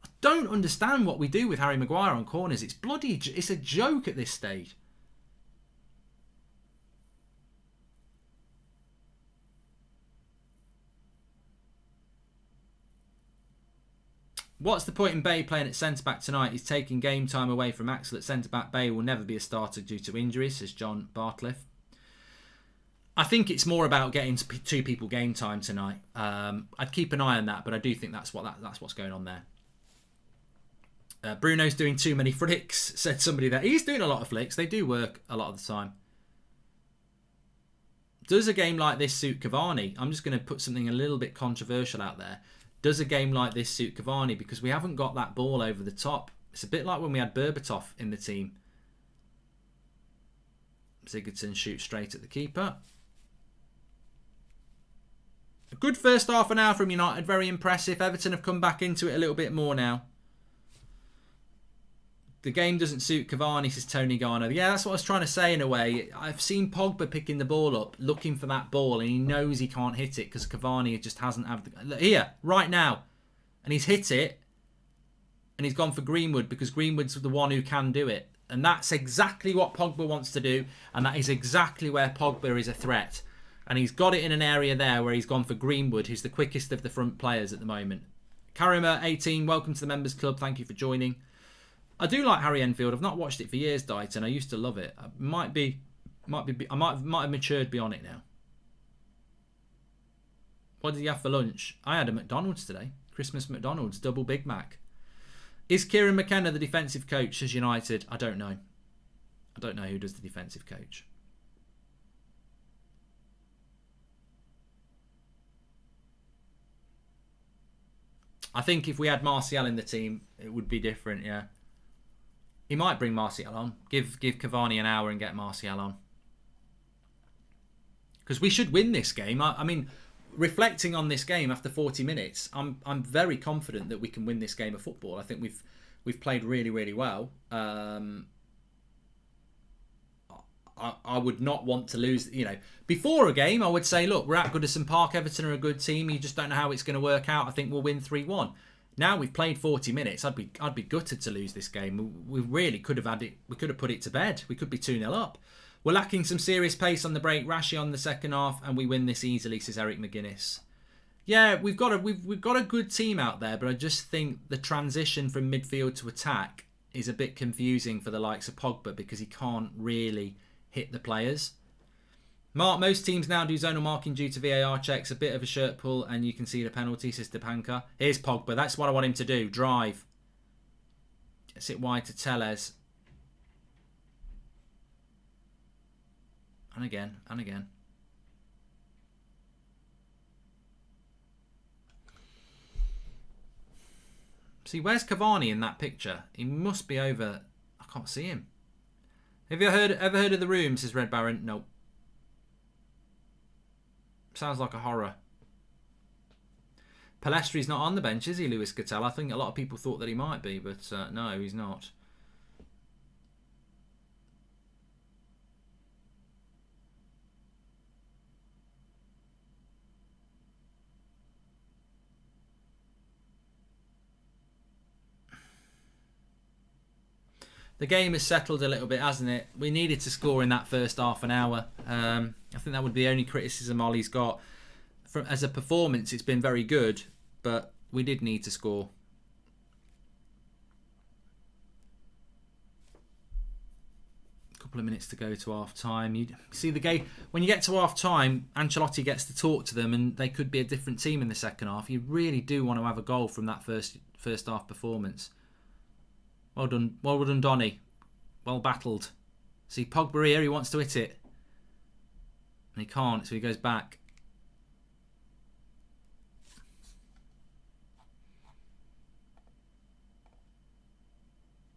I don't understand what we do with Harry Maguire on corners. It's a joke at this stage. What's the point in Bay playing at centre-back tonight? He's taking game time away from Axel at centre-back. Bay will never be a starter due to injuries, says John Bartliff. I think it's more about getting two people game time tonight. I'd keep an eye on that, but I do think that's what's going on there. Bruno's doing too many flicks, said somebody there. He's doing a lot of flicks. They do work a lot of the time. Does a game like this suit Cavani? I'm just going to put something a little bit controversial out there. Does a game like this suit Cavani? Because we haven't got that ball over the top. It's a bit like when we had Berbatov in the team. Sigurdsson shoots straight at the keeper. A good first half an hour from United. Very impressive. Everton have come back into it a little bit more now. The game doesn't suit Cavani, says Tony Garner. Yeah, that's what I was trying to say in a way. I've seen Pogba picking the ball up, looking for that ball, and he knows he can't hit it because Cavani just hasn't had the... Here, right now. And he's hit it, and he's gone for Greenwood because Greenwood's the one who can do it. And that's exactly what Pogba wants to do, and that is exactly where Pogba is a threat. And he's got it in an area there where he's gone for Greenwood, who's the quickest of the front players at the moment. Karima18, welcome to the Members Club. Thank you for joining. I do like Harry Enfield. I've not watched it for years, Dighton. I used to love it. I might have matured beyond it now. What did you have for lunch? I had a McDonald's today. Christmas McDonald's, double Big Mac. Is Kieran McKenna the defensive coach as United? I don't know. I don't know who does the defensive coach. I think if we had Martial in the team, it would be different, yeah. He might bring Martial on. Give Cavani an hour and get Martial on. Because we should win this game. I mean, reflecting on this game after 40 minutes, I'm very confident that we can win this game of football. I think we've played really, really well. I would not want to lose. You know, before a game, I would say, look, we're at Goodison Park. Everton are a good team. You just don't know how it's going to work out. I think we'll win 3-1. Now we've played 40 minutes. I'd be gutted to lose this game. We really could have had it. We could have put it to bed. We could be 2-0 up. We're lacking some serious pace on the break. Rashi on the second half, and we win this easily, says Eric McGuinness. Yeah, we've got a good team out there, but I just think the transition from midfield to attack is a bit confusing for the likes of Pogba because he can't really hit the players. Mark, most teams now do zonal marking due to VAR checks. A bit of a shirt pull and you can see the penalty, says Stepanka. Here's Pogba. That's what I want him to do. Drive. Gets it wide to Tellez. And again, and again. See, where's Cavani in that picture? He must be over... I can't see him. Have you ever heard of The Room, says Red Baron? Nope. Sounds like a horror. Palestri's not on the bench, is he, Lewis Gattel? I think a lot of people thought that he might be, but no, he's not. The game has settled a little bit, hasn't it? We needed to score in that first half an hour. I think that would be the only criticism Ollie's got. As a performance, it's been very good, but we did need to score. A couple of minutes to go to half-time. You see the game, when you get to half-time, Ancelotti gets to talk to them and they could be a different team in the second half. You really do want to have a goal from that first half performance. Well done, Donny. Well battled. See, Pogba here, he wants to hit it. And he can't, so he goes back.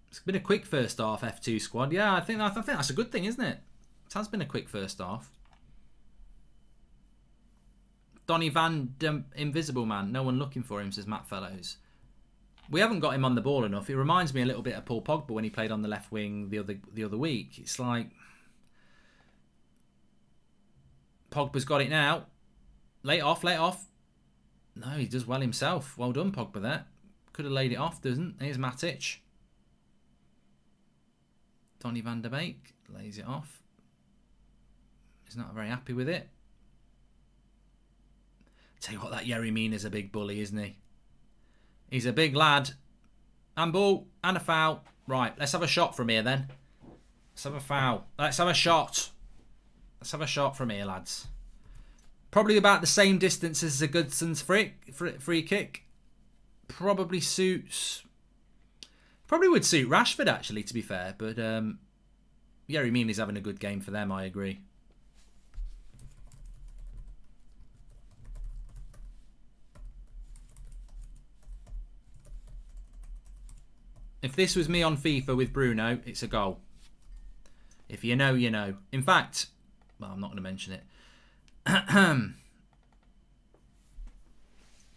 It's been a quick first half, F2 squad. Yeah, I think that's a good thing, isn't it? It has been a quick first half. Donny Invisible Man. No one looking for him, says Matt Fellows. We haven't got him on the ball enough. It reminds me a little bit of Paul Pogba when he played on the left wing the other week. It's like Pogba's got it now. Lay it off. No, he does well himself. Well done, Pogba there. Could have laid it off, doesn't? Here's Matic. Donny van der Beek lays it off. He's not very happy with it. Tell you what, that Yerry Mina's a big bully, isn't he? He's a big lad. And ball. And a foul. Right, let's have a shot from here then. Let's have a foul. Let's have a shot. Let's have a shot from here, lads. Probably about the same distance as the Goodson's free kick. Probably suits... Probably would suit Rashford, actually, to be fair. But Yerry Mina's having a good game for them, I agree. If this was me on FIFA with Bruno, it's a goal. If you know, you know. In fact, well, I'm not going to mention it.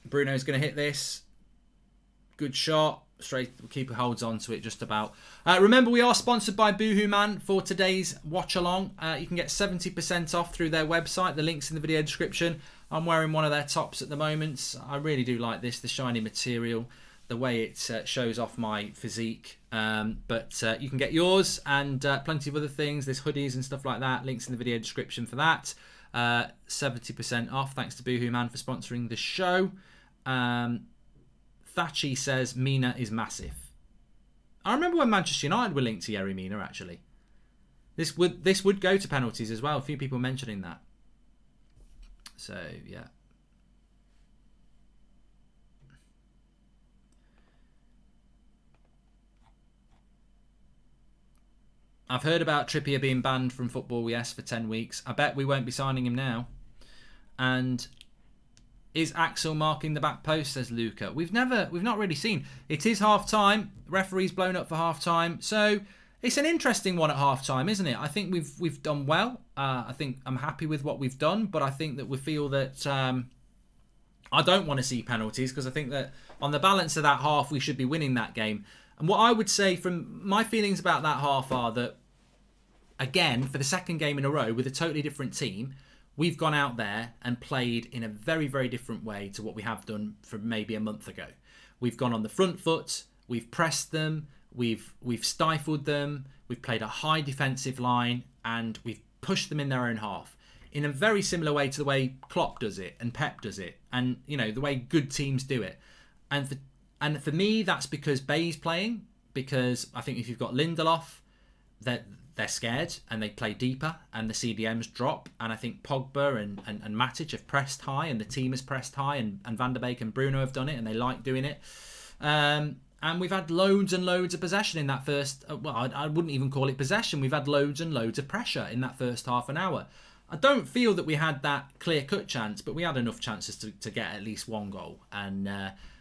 Bruno's going to hit this. Good shot. Straight, the keeper holds on to it just about. Remember, we are sponsored by Boohooman for today's watch along. You can get 70% off through their website. The link's in the video description. I'm wearing one of their tops at the moment. I really do like this, the shiny material, the way it shows off my physique. But you can get yours and plenty of other things. There's hoodies and stuff like that. Links in the video description for that. 30% off. Thanks to Boohooman for sponsoring the show. Thatchy says Mina is massive. I remember when Manchester United were linked to Yerry Mina, actually. This would go to penalties as well. A few people mentioning that. So, yeah. I've heard about Trippier being banned from football, yes, for 10 weeks. I bet we won't be signing him now. And is Axel marking the back post, says Luca. We've not really seen. It is half-time. Referee's blown up for half-time. So it's an interesting one at half-time, isn't it? I think we've done well. I think I'm happy with what we've done, but I think that we feel that I don't want to see penalties, because I think that on the balance of that half, we should be winning that game. And what I would say from my feelings about that half are that, again, for the second game in a row with a totally different team, we've gone out there and played in a very, very different way to what we have done for maybe a month ago. We've gone on the front foot, we've pressed them, we've stifled them, we've played a high defensive line, and we've pushed them in their own half in a very similar way to the way Klopp does it and Pep does it, and the way good teams do it. And for me, that's because Bay's playing, because I think if you've got Lindelof, that they're scared and they play deeper and the CDMs drop. And I think Pogba and Matic have pressed high, and the team has pressed high, and Van der Beek and Bruno have done it, and they like doing it. And we've had loads and loads of possession in that first... I wouldn't even call it possession. We've had loads and loads of pressure in that first half an hour. I don't feel that we had that clear-cut chance, but we had enough chances to get at least one goal. And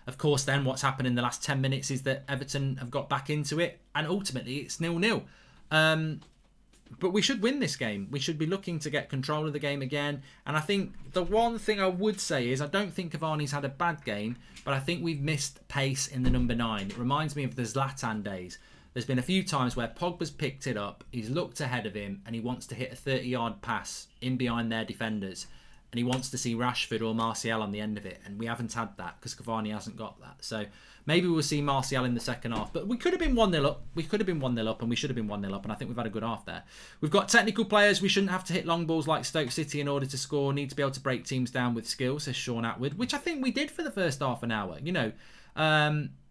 of course, then what's happened in the last 10 minutes is that Everton have got back into it, and ultimately it's 0-0. But we should win this game. We should be looking to get control of the game again. And I think the one thing I would say is I don't think Cavani's had a bad game, but I think we've missed pace in the number 9. It reminds me of the Zlatan days. There's been a few times where Pogba's picked it up, he's looked ahead of him, and he wants to hit a 30-yard pass in behind their defenders. And he wants to see Rashford or Martial on the end of it. And we haven't had that because Cavani hasn't got that. So maybe we'll see Martial in the second half. But we could have been 1-0 up. We could have been 1-0 up, and we should have been 1-0 up. And I think we've had a good half there. We've got technical players. We shouldn't have to hit long balls like Stoke City in order to score. Need to be able to break teams down with skill, says Sean Atwood, which I think we did for the first half an hour.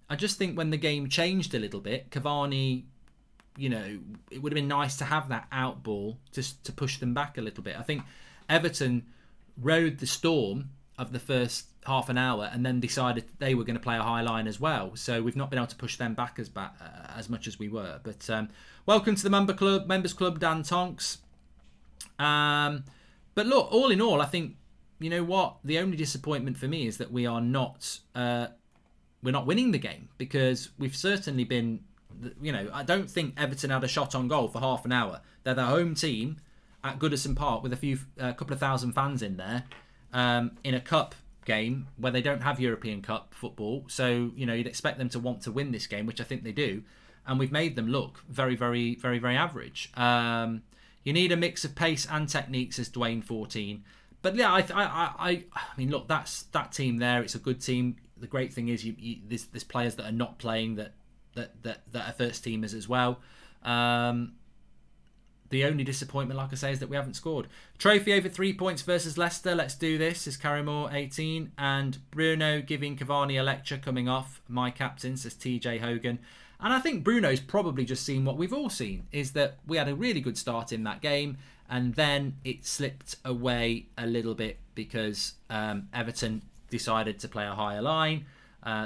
I just think when the game changed a little bit, Cavani, it would have been nice to have that out ball just to push them back a little bit. I think Everton rode the storm of the first half an hour and then decided they were going to play a high line as well. So we've not been able to push them back as much as we were. But welcome to the members club, Dan Tonks. But look, all in all, I think, you know what? The only disappointment for me is that we are not we're not winning the game, because we've certainly been, I don't think Everton had a shot on goal for half an hour. They're the home team at Goodison Park with a couple of thousand fans in there, in a cup game where they don't have European Cup football. So, you'd expect them to want to win this game, which I think they do. And we've made them look very, very, very, very average. You need a mix of pace and technique, says Dwayne 14. But yeah, I mean, look, that team there. It's a good team. The great thing is there's players that are not playing that are first teamers as well. The only disappointment, like I say, is that we haven't scored. Trophy over 3 points versus Leicester. Let's do this, says Carrymore 18. And Bruno giving Cavani a lecture coming off. My captain, says TJ Hogan. And I think Bruno's probably just seen what we've all seen, is that we had a really good start in that game, and then it slipped away a little bit because Everton decided to play a higher line.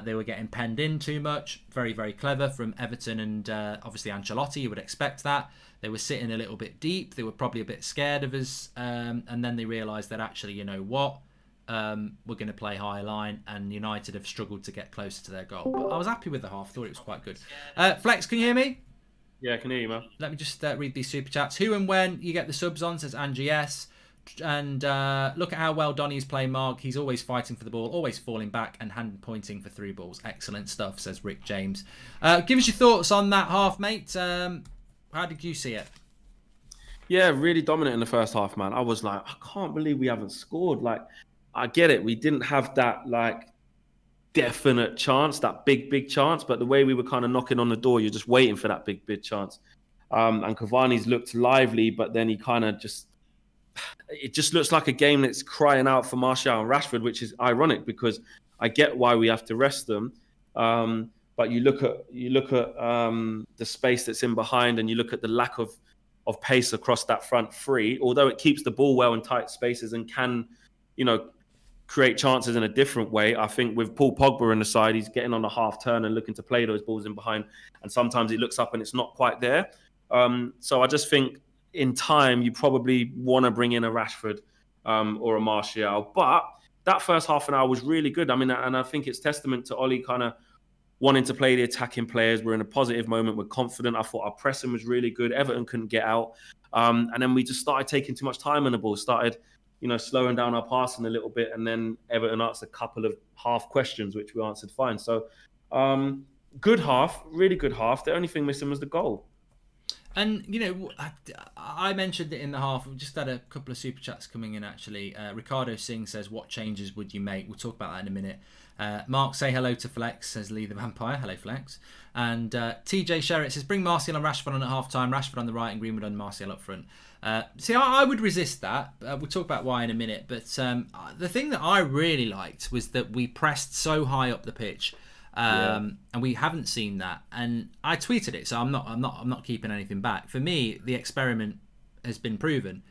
They were getting penned in too much. Very, very clever from Everton and obviously Ancelotti. You would expect that. They were sitting a little bit deep. They were probably a bit scared of us. And then they realised that actually, you know what? We're going to play high line, and United have struggled to get closer to their goal. But I was happy with the half. Thought it was quite good. Flex, can you hear me? Yeah, I can hear you, man. Let me just read these super chats. Who and when you get the subs on, says Angie S. And look at how well Donny is playing, Mark. He's always fighting for the ball, always falling back and hand pointing for through balls. Excellent stuff, says Rick James. Give us your thoughts on that half, mate. How did you see it? Yeah, really dominant in the first half, man. I was like, I can't believe we haven't scored. Like, I get it. We didn't have that, like, definite chance, that big chance. But the way we were kind of knocking on the door, you're just waiting for that big chance. And Cavani's looked lively, but then he kind of it just looks like a game that's crying out for Martial and Rashford, which is ironic because I get why we have to rest them. But you look at the space that's in behind, and you look at the lack of pace across that front three. Although it keeps the ball well in tight spaces and can, create chances in a different way. I think with Paul Pogba on the side, he's getting on the half turn and looking to play those balls in behind, and sometimes he looks up and it's not quite there. So I just think in time you probably want to bring in a Rashford or a Martial, but that first half an hour was really good. I mean, and I think it's testament to Ollie kind of wanting to play the attacking players. We're in a positive moment. We're confident. I thought our pressing was really good. Everton couldn't get out. And then we just started taking too much time on the ball, started, slowing down our passing a little bit. And then Everton asked a couple of half questions, which we answered fine. So good half, really good half. The only thing missing was the goal. And, I mentioned it in the half. We've just had a couple of super chats coming in, actually. Ricardo Singh says, what changes would you make? We'll talk about that in a minute. Mark, say hello to Flex, says Lee the Vampire. Hello, Flex. And TJ Sherritt says, bring Martial and Rashford on at half-time. Rashford on the right and Greenwood and Martial up front. See, I would resist that. We'll talk about why in a minute. But the thing that I really liked was that we pressed so high up the pitch. And we haven't seen that, and I tweeted it, so I'm not keeping anything back. For me, the experiment has been proven.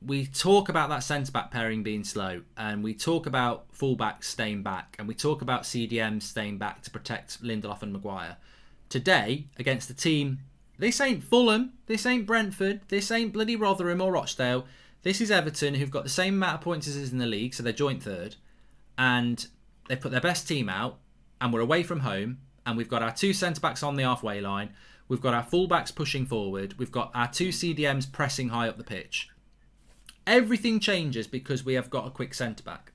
We talk about that centre-back pairing being slow, and we talk about fullbacks staying back, and we talk about CDMs staying back to protect Lindelof and Maguire. Today, against the team, this ain't Fulham, this ain't Brentford, this ain't bloody Rotherham or Rochdale. This is Everton, who've got the same amount of points as us in the league, so they're joint third, and they put their best team out. And we're away from home, and we've got our two centre-backs on the halfway line. We've got our full-backs pushing forward. We've got our two CDMs pressing high up the pitch. Everything changes because we have got a quick centre-back.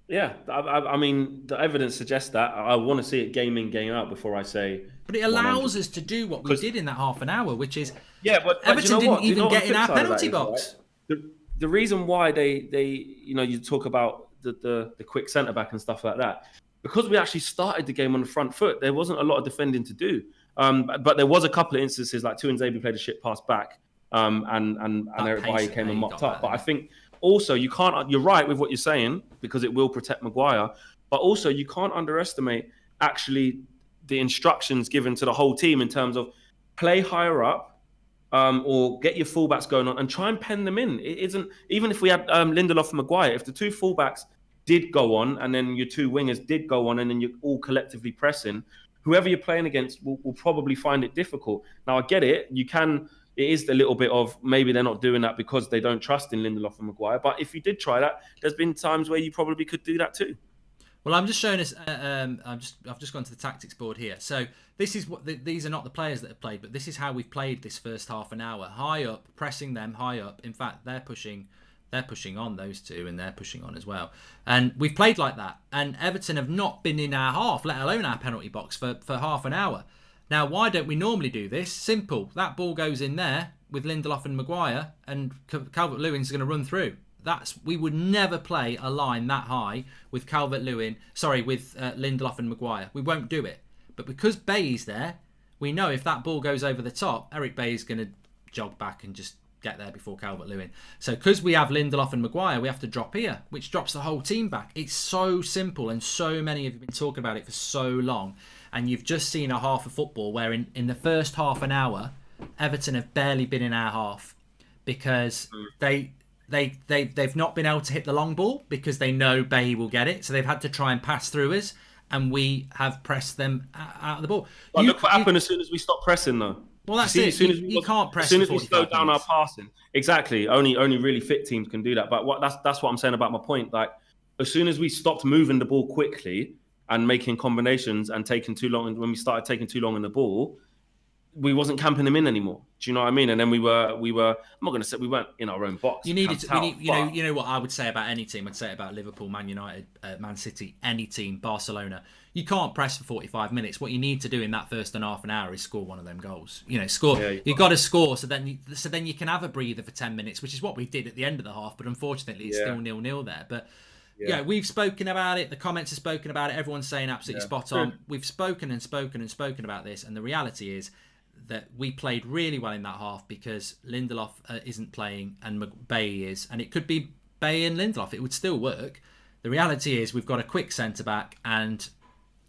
Yeah, I mean, the evidence suggests that. I want to see it game in, game out before I say... But it allows us to do what we did in that half an hour, which is... Yeah, but Everton didn't even get in our penalty box. Right? The reason why they you talk about the quick centre-back and stuff like that, because we actually started the game on the front foot, there wasn't a lot of defending to do. But there was a couple of instances, like Tuanzebe played a shit pass back, and Eric Bailly came and mopped up. But I think also you're right with what you're saying, because it will protect Maguire, but also you can't underestimate actually the instructions given to the whole team in terms of play higher up, or get your fullbacks going on and try and pen them in. It isn't, even if we had Lindelof and Maguire, if the two fullbacks did go on, and then your two wingers did go on, and then you're all collectively pressing, whoever you're playing against will probably find it difficult. Now, I get it. It is a little bit of maybe they're not doing that because they don't trust in Lindelof and Maguire. But if you did try that, there's been times where you probably could do that too. Well, I'm just showing us. I've just gone to the tactics board here. So this is what these are not the players that have played, but this is how we've played this first half an hour. High up, pressing them high up. In fact, they're pushing on those two, and they're pushing on as well. And we've played like that. And Everton have not been in our half, let alone our penalty box, for half an hour. Now, why don't we normally do this? Simple. That ball goes in there with Lindelof and Maguire, and Calvert-Lewin's going to run through. We would never play a line that high with with Lindelof and Maguire. We won't do it. But because Bay's there, we know if that ball goes over the top, Eric Bailly is going to jog back and just get there before Calvert-Lewin. So because we have Lindelof and Maguire, we have to drop here, which drops the whole team back. It's so simple, and so many of you have been talking about it for so long. And you've just seen a half of football where in the first half an hour, Everton have barely been in our half because they've not been able to hit the long ball because they know Bay will get it. So they've had to try and pass through us, and we have pressed them out of the ball. But look what happened as soon as we stopped pressing, though. Well, that's it. You can't press. As soon as we slowed down our passing, exactly. Only really fit teams can do that. But that's what I'm saying about my point. Like, as soon as we stopped moving the ball quickly and making combinations and taking too long, and when we started taking too long in the ball, we wasn't camping them in anymore. Do you know what I mean? And then we were. I'm not going to say we weren't in our own box. You needed to. You know what I would say about any team. I'd say it about Liverpool, Man United, Man City, any team, Barcelona. You can't press for 45 minutes. What you need to do in that first and half an hour is score one of them goals. Score. Yeah, you've got to score, so then you can have a breather for 10 minutes, which is what we did at the end of the half. But unfortunately, it's still 0-0 there. But we've spoken about it. The comments have spoken about it. Everyone's saying absolutely spot on. We've spoken about this, and the reality is that we played really well in that half because Lindelof isn't playing and Bay is, and it could be Bay and Lindelof. It would still work. The reality is we've got a quick centre back, and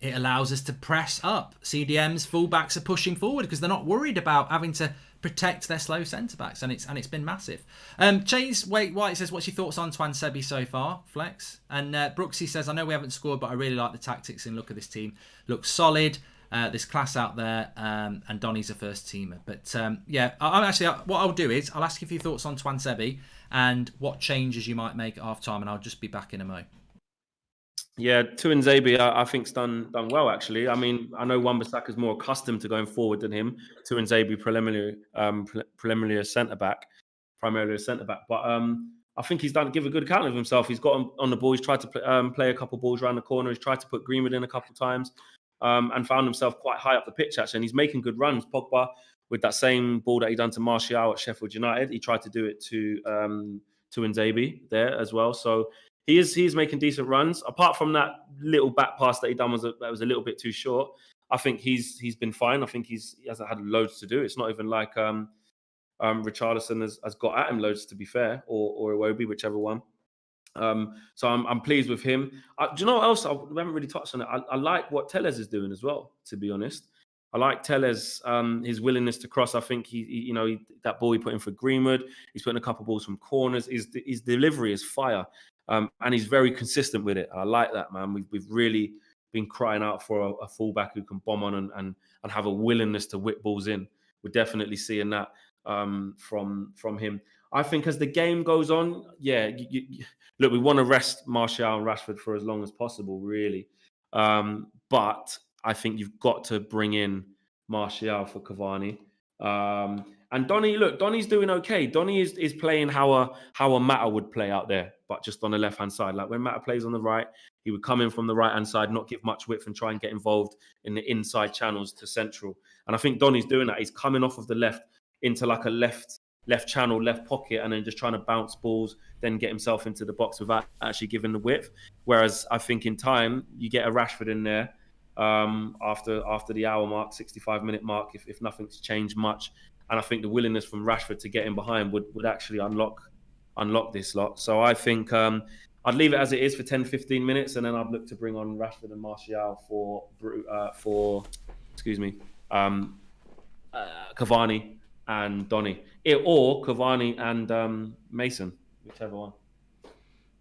it allows us to press up. CDM's fullbacks are pushing forward because they're not worried about having to protect their slow centre backs, and it's been massive. Chase White says, "What's your thoughts on Twansebi so far, Flex?" And Brooksy says, "I know we haven't scored, but I really like the tactics and look of this team. Looks solid. There's class out there, and Donny's a first teamer." But I'm actually, what I'll do is I'll ask you for your thoughts on Twansebi and what changes you might make at half time, and I'll just be back in a mo. Yeah, Tuanzebe, I think's done well actually. I mean, I know Wan-Bissaka's more accustomed to going forward than him. Tuanzebe primarily a centre back, but I think he's give a good account of himself. He's got on the ball. He's tried to play a couple balls around the corner. He's tried to put Greenwood in a couple times, and found himself quite high up the pitch actually. And he's making good runs. Pogba, with that same ball that he done to Martial at Sheffield United, he tried to do it to Tuanzebe there as well. So he is making decent runs. Apart from that little back pass that he done that was a little bit too short. I think he's been fine. I think he hasn't had loads to do. It's not even like Richarlison has got at him loads, to be fair, or Iwobi, whichever one. So I'm pleased with him. Do you know what else? We haven't really touched on it. I like what Telles is doing as well, to be honest. I like Telles, his willingness to cross. I think that ball he put in for Greenwood. He's putting a couple balls from corners. His delivery is fire. And he's very consistent with it. I like that, man. We've really been crying out for a fullback who can bomb on and have a willingness to whip balls in. We're definitely seeing that from him. I think as the game goes on, look, we want to rest Martial and Rashford for as long as possible, really. But I think you've got to bring in Martial for Cavani. And Donny's doing okay. Donny is playing how a Mata would play out there, but just on the left-hand side. Like when Mata plays on the right, he would come in from the right-hand side, not give much width and try and get involved in the inside channels to central. And I think Donny's doing that. He's coming off of the left into like a left channel, left pocket, and then just trying to bounce balls, then get himself into the box without actually giving the width. Whereas I think in time, you get a Rashford in there after the hour mark, 65-minute mark, if nothing's changed much. And I think the willingness from Rashford to get in behind would actually unlock this lot. So I think I'd leave it as it is for 10, 15 minutes, and then I'd look to bring on Rashford and Martial for Cavani and Donny. Or Cavani and Mason, whichever one.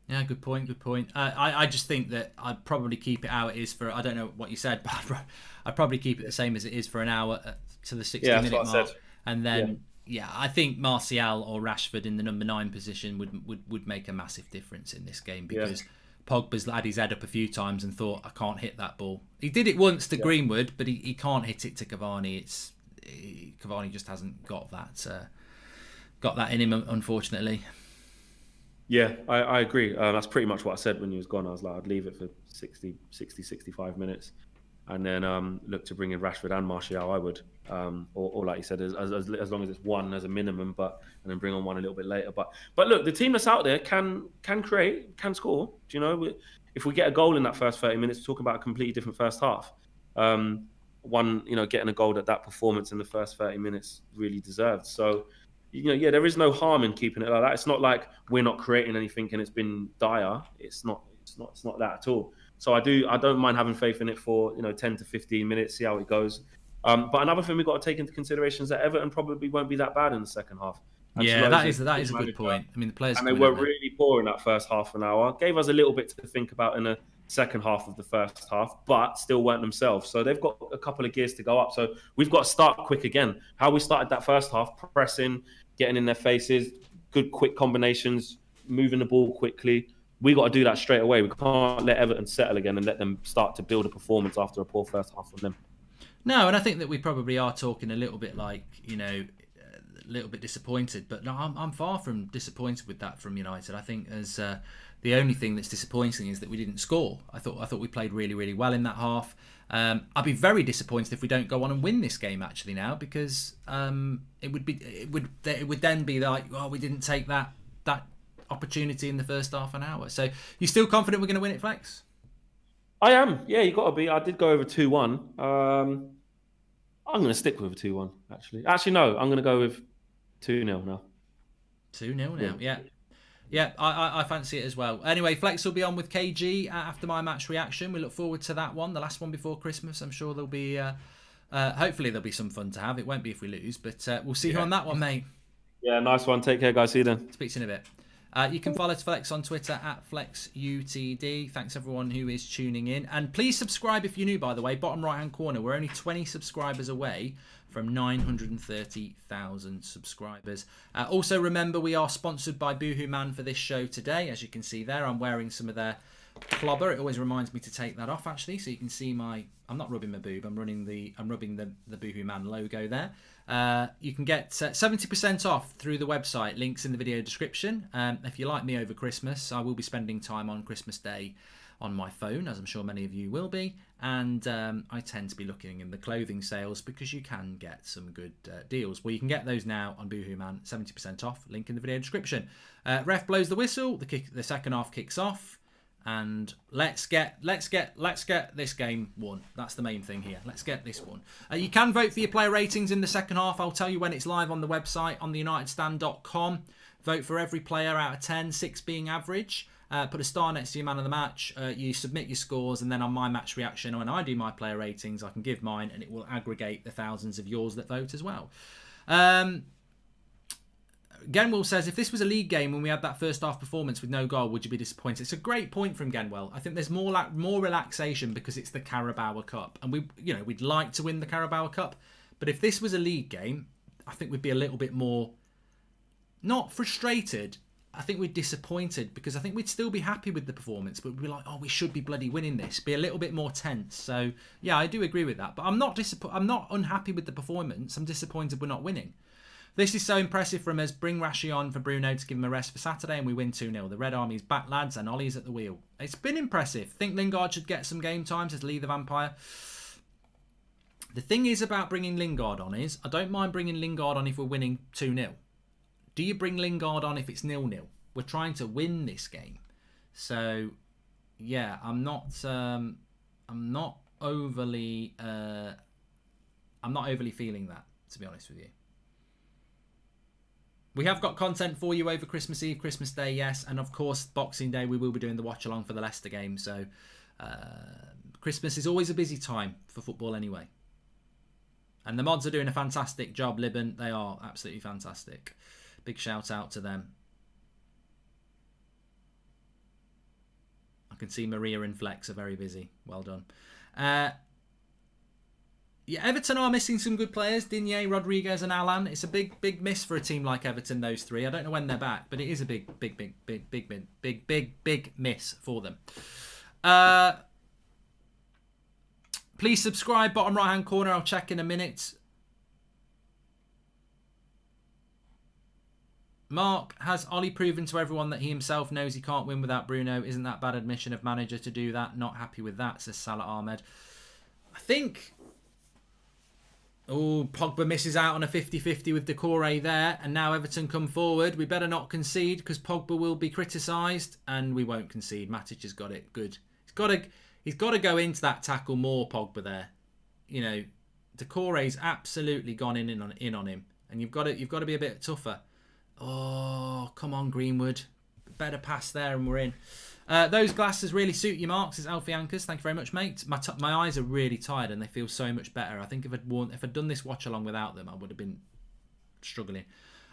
Yeah, good point. I just think that I'd probably keep it how it is for, I don't know what you said, but I'd probably keep it the same as it is for an hour to the 60-minute mark. And then, I think Martial or Rashford in the number 9 position would make a massive difference in this game because Pogba's had his head up a few times and thought, I can't hit that ball. He did it once to Greenwood, but he can't hit it to Cavani. Cavani just hasn't got that in him, unfortunately. Yeah, I agree. That's pretty much what I said when he was gone. I was like, I'd leave it for 60, 65 minutes. And then look to bring in Rashford and Martial, I would. Or like you said, as long as it's one as a minimum, and then bring on one a little bit later. But look, the team that's out there can create, can score. Do you know, if we get a goal in that first 30 minutes, talk about a completely different first half. Getting a goal at that performance in the first 30 minutes really deserved. So, there is no harm in keeping it like that. It's not like we're not creating anything and it's been dire. It's not that at all. So I don't mind having faith in it for 10 to 15 minutes, see how it goes. But another thing we've got to take into consideration is that Everton probably won't be that bad in the second half. That is a good point. I mean, the players, and they were really poor in that first half an hour. Gave us a little bit to think about in the second half of the first half, but still weren't themselves. So they've got a couple of gears to go up. So we've got to start quick again. How we started that first half, pressing, getting in their faces, good quick combinations, moving the ball quickly. We got to do that straight away. We can't let Everton settle again and let them start to build a performance after a poor first half from them. No, and I think that we probably are talking a little bit like, a little bit disappointed. But no, I'm far from disappointed with that from United. I think as the only thing that's disappointing is that we didn't score. I thought we played really, really well in that half. I'd be very disappointed if we don't go on and win this game actually now, because it would then be like, we didn't take that opportunity in the first half an hour. So you still confident we're going to win it, Flex? I am. Yeah, you got to be. I did go over 2-1. I'm going to stick with a 2-1 actually. Actually, no, I'm going to go with 2-0 now. 2-0 now. Yeah. Yeah, I fancy it as well. Anyway, Flex will be on with KG after my match reaction. We look forward to that one, the last one before Christmas. I'm sure there'll be, hopefully there'll be some fun to have. It won't be if we lose, but we'll see you on that one, mate. Yeah, nice one. Take care, guys. See you then. Speak to you in a bit. You can follow Flex on Twitter at FlexUTD. Thanks everyone who is tuning in. And please subscribe if you're new, by the way. Bottom right-hand corner. We're only 20 subscribers away from 930,000 subscribers. Also, remember, we are sponsored by Boohoo Man for this show today. As you can see there, I'm wearing some of their clobber. It always reminds me to take that off, actually, so you can see my... I'm not rubbing my boob. I'm rubbing the Boohoo Man logo there. You can get 70% off through the website. Links in the video description. If you like me over Christmas, I will be spending time on Christmas Day on my phone, as I'm sure many of you will be. And I tend to be looking in the clothing sales because you can get some good deals. Well, you can get those now on Boohoo Man, 70% off. Link in the video description. Ref blows the whistle. The second half kicks off. And let's get this game won. That's the main thing here. Let's get this one. You can vote for your player ratings in the second half. I'll tell you when it's live on the website on theunitedstand.com. Vote for every player out of 10, 6 being average. Put a star next to your man of the match. You submit your scores, and then on my match reaction, when I do my player ratings, I can give mine, and it will aggregate the thousands of yours that vote as well. Genwell says, if this was a league game when we had that first half performance with no goal, would you be disappointed? It's a great point from Genwell. I think there's more relaxation because it's the Carabao Cup, and we'd like to win the Carabao Cup, but if this was a league game, I think we'd be a little bit more, not frustrated. I think we're disappointed because I think we'd still be happy with the performance, but we'd be like, oh, we should be bloody winning this. Be a little bit more tense. So yeah, I do agree with that, but I'm not unhappy with the performance. I'm disappointed we're not winning. This is so impressive from us. Bring Rashi on for Bruno to give him a rest for Saturday, and we win 2-0. The Red Army's back, lads, and Ollie's at the wheel. It's been impressive. Think Lingard should get some game time, says Lee the Vampire. The thing is about bringing Lingard on is, I don't mind bringing Lingard on if we're winning 2-0. Do you bring Lingard on if it's 0-0? We're trying to win this game. So, yeah, I'm not overly feeling that, to be honest with you. We have got content for you over Christmas Eve, Christmas Day, yes. And of course, Boxing Day, we will be doing the watch along for the Leicester game. So Christmas is always a busy time for football anyway. And the mods are doing a fantastic job, Libban. They are absolutely fantastic. Big shout out to them. I can see Maria and Flex are very busy. Well done. Yeah, Everton are missing some good players. Digne, Rodriguez and Alan. It's a big miss for a team like Everton, those three. I don't know when they're back, but it is a big miss for them. Please subscribe, bottom right-hand corner. I'll check in a minute. Mark, has Ollie proven to everyone that he himself knows he can't win without Bruno? Isn't that bad admission of manager to do that? Not happy with that, says Salah Ahmed. I think... Oh, Pogba misses out on a 50-50 with Decore there. And now Everton come forward. We better not concede because Pogba will be criticised. And we won't concede. Matic has got it. Good. He's got to go into that tackle more, Pogba there. You know, Decore's absolutely gone in on him. And you've got to be a bit tougher. Oh, come on, Greenwood. Better pass there and we're in. Those glasses really suit you, Mark, says Alfie Ankers. Thank you very much, mate. My eyes are really tired and they feel so much better. I think if I'd done this watch along without them, I would have been struggling.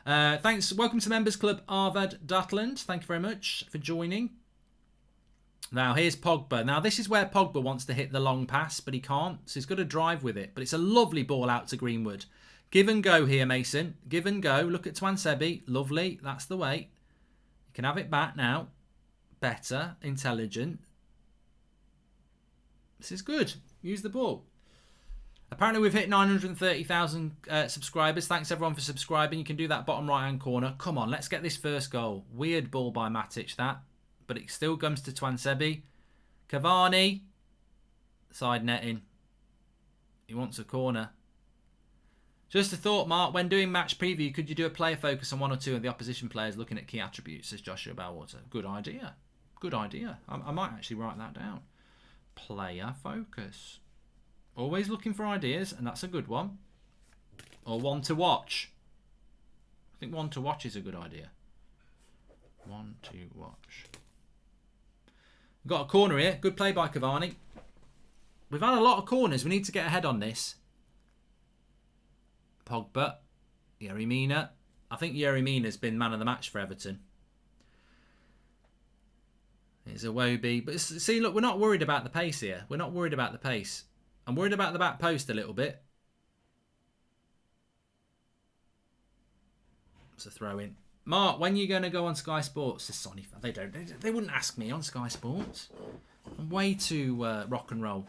Thanks. Welcome to Members Club Arvad Datland. Thank you very much for joining. Now, here's Pogba. Now, this is where Pogba wants to hit the long pass, but he can't. So he's got to drive with it. But it's a lovely ball out to Greenwood. Give and go here, Mason. Give and go. Look at Twansebi. Lovely. That's the way. You can have it back now. Better, intelligent. This is good. Use the ball. Apparently we've hit 930,000 subscribers. Thanks everyone for subscribing. You can do that bottom right hand corner. Come on, let's get this first goal. Weird ball by Matic, that. But it still comes to Twansebi. Cavani. Side netting. He wants a corner. Just a thought, Mark. When doing match preview, could you do a player focus on one or two of the opposition players looking at key attributes, says Joshua Bellwater. Good idea. Good idea. I might actually write that down. Player focus. Always looking for ideas, and that's a good one. Or one to watch. I think one to watch is a good idea. One to watch. We've got a corner here. Good play by Cavani. We've had a lot of corners. We need to get ahead on this. Pogba. Yerry Mina. I think Yerry Mina's been man of the match for Everton. Here's a Wobie. But see, look, we're not worried about the pace here. We're not worried about the pace. I'm worried about the back post a little bit. It's a throw in. Mark, when are you going to go on Sky Sports? Says Sonny. They wouldn't ask me on Sky Sports. I'm way too rock and roll.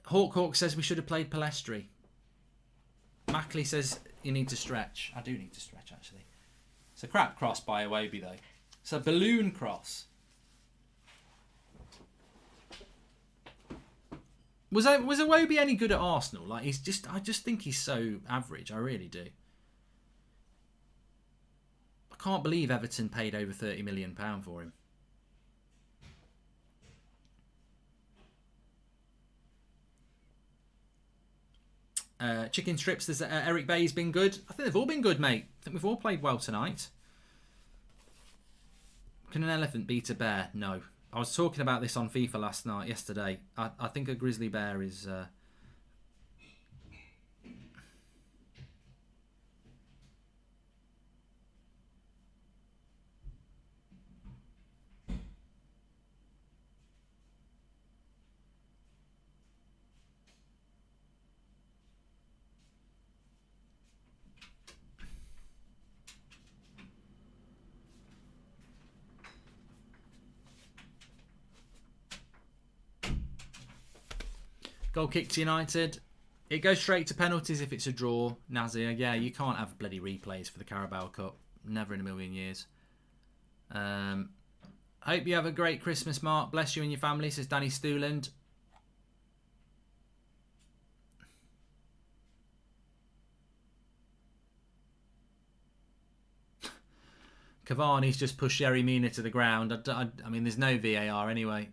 Hawk says we should have played Palestri. Mackley says you need to stretch. I do need to stretch, actually. It's a crap cross by Iwobi, though. It's a balloon cross. Was Iwobi any good at Arsenal? Like I just think he's so average. I really do. I can't believe Everton paid over £30 million for him. Chicken strips. There's Eric Bay's been good. I think they've all been good, mate. I think we've all played well tonight. Can an elephant beat a bear? No. I was talking about this on FIFA yesterday. I think a grizzly bear is... Goal kick to United. It goes straight to penalties if it's a draw. Nazir, yeah, you can't have bloody replays for the Carabao Cup. Never in a million years. Hope you have a great Christmas, Mark. Bless you and your family, says Danny Stuland. Cavani's just pushed Yerry Mina to the ground. I mean, there's no VAR anyway.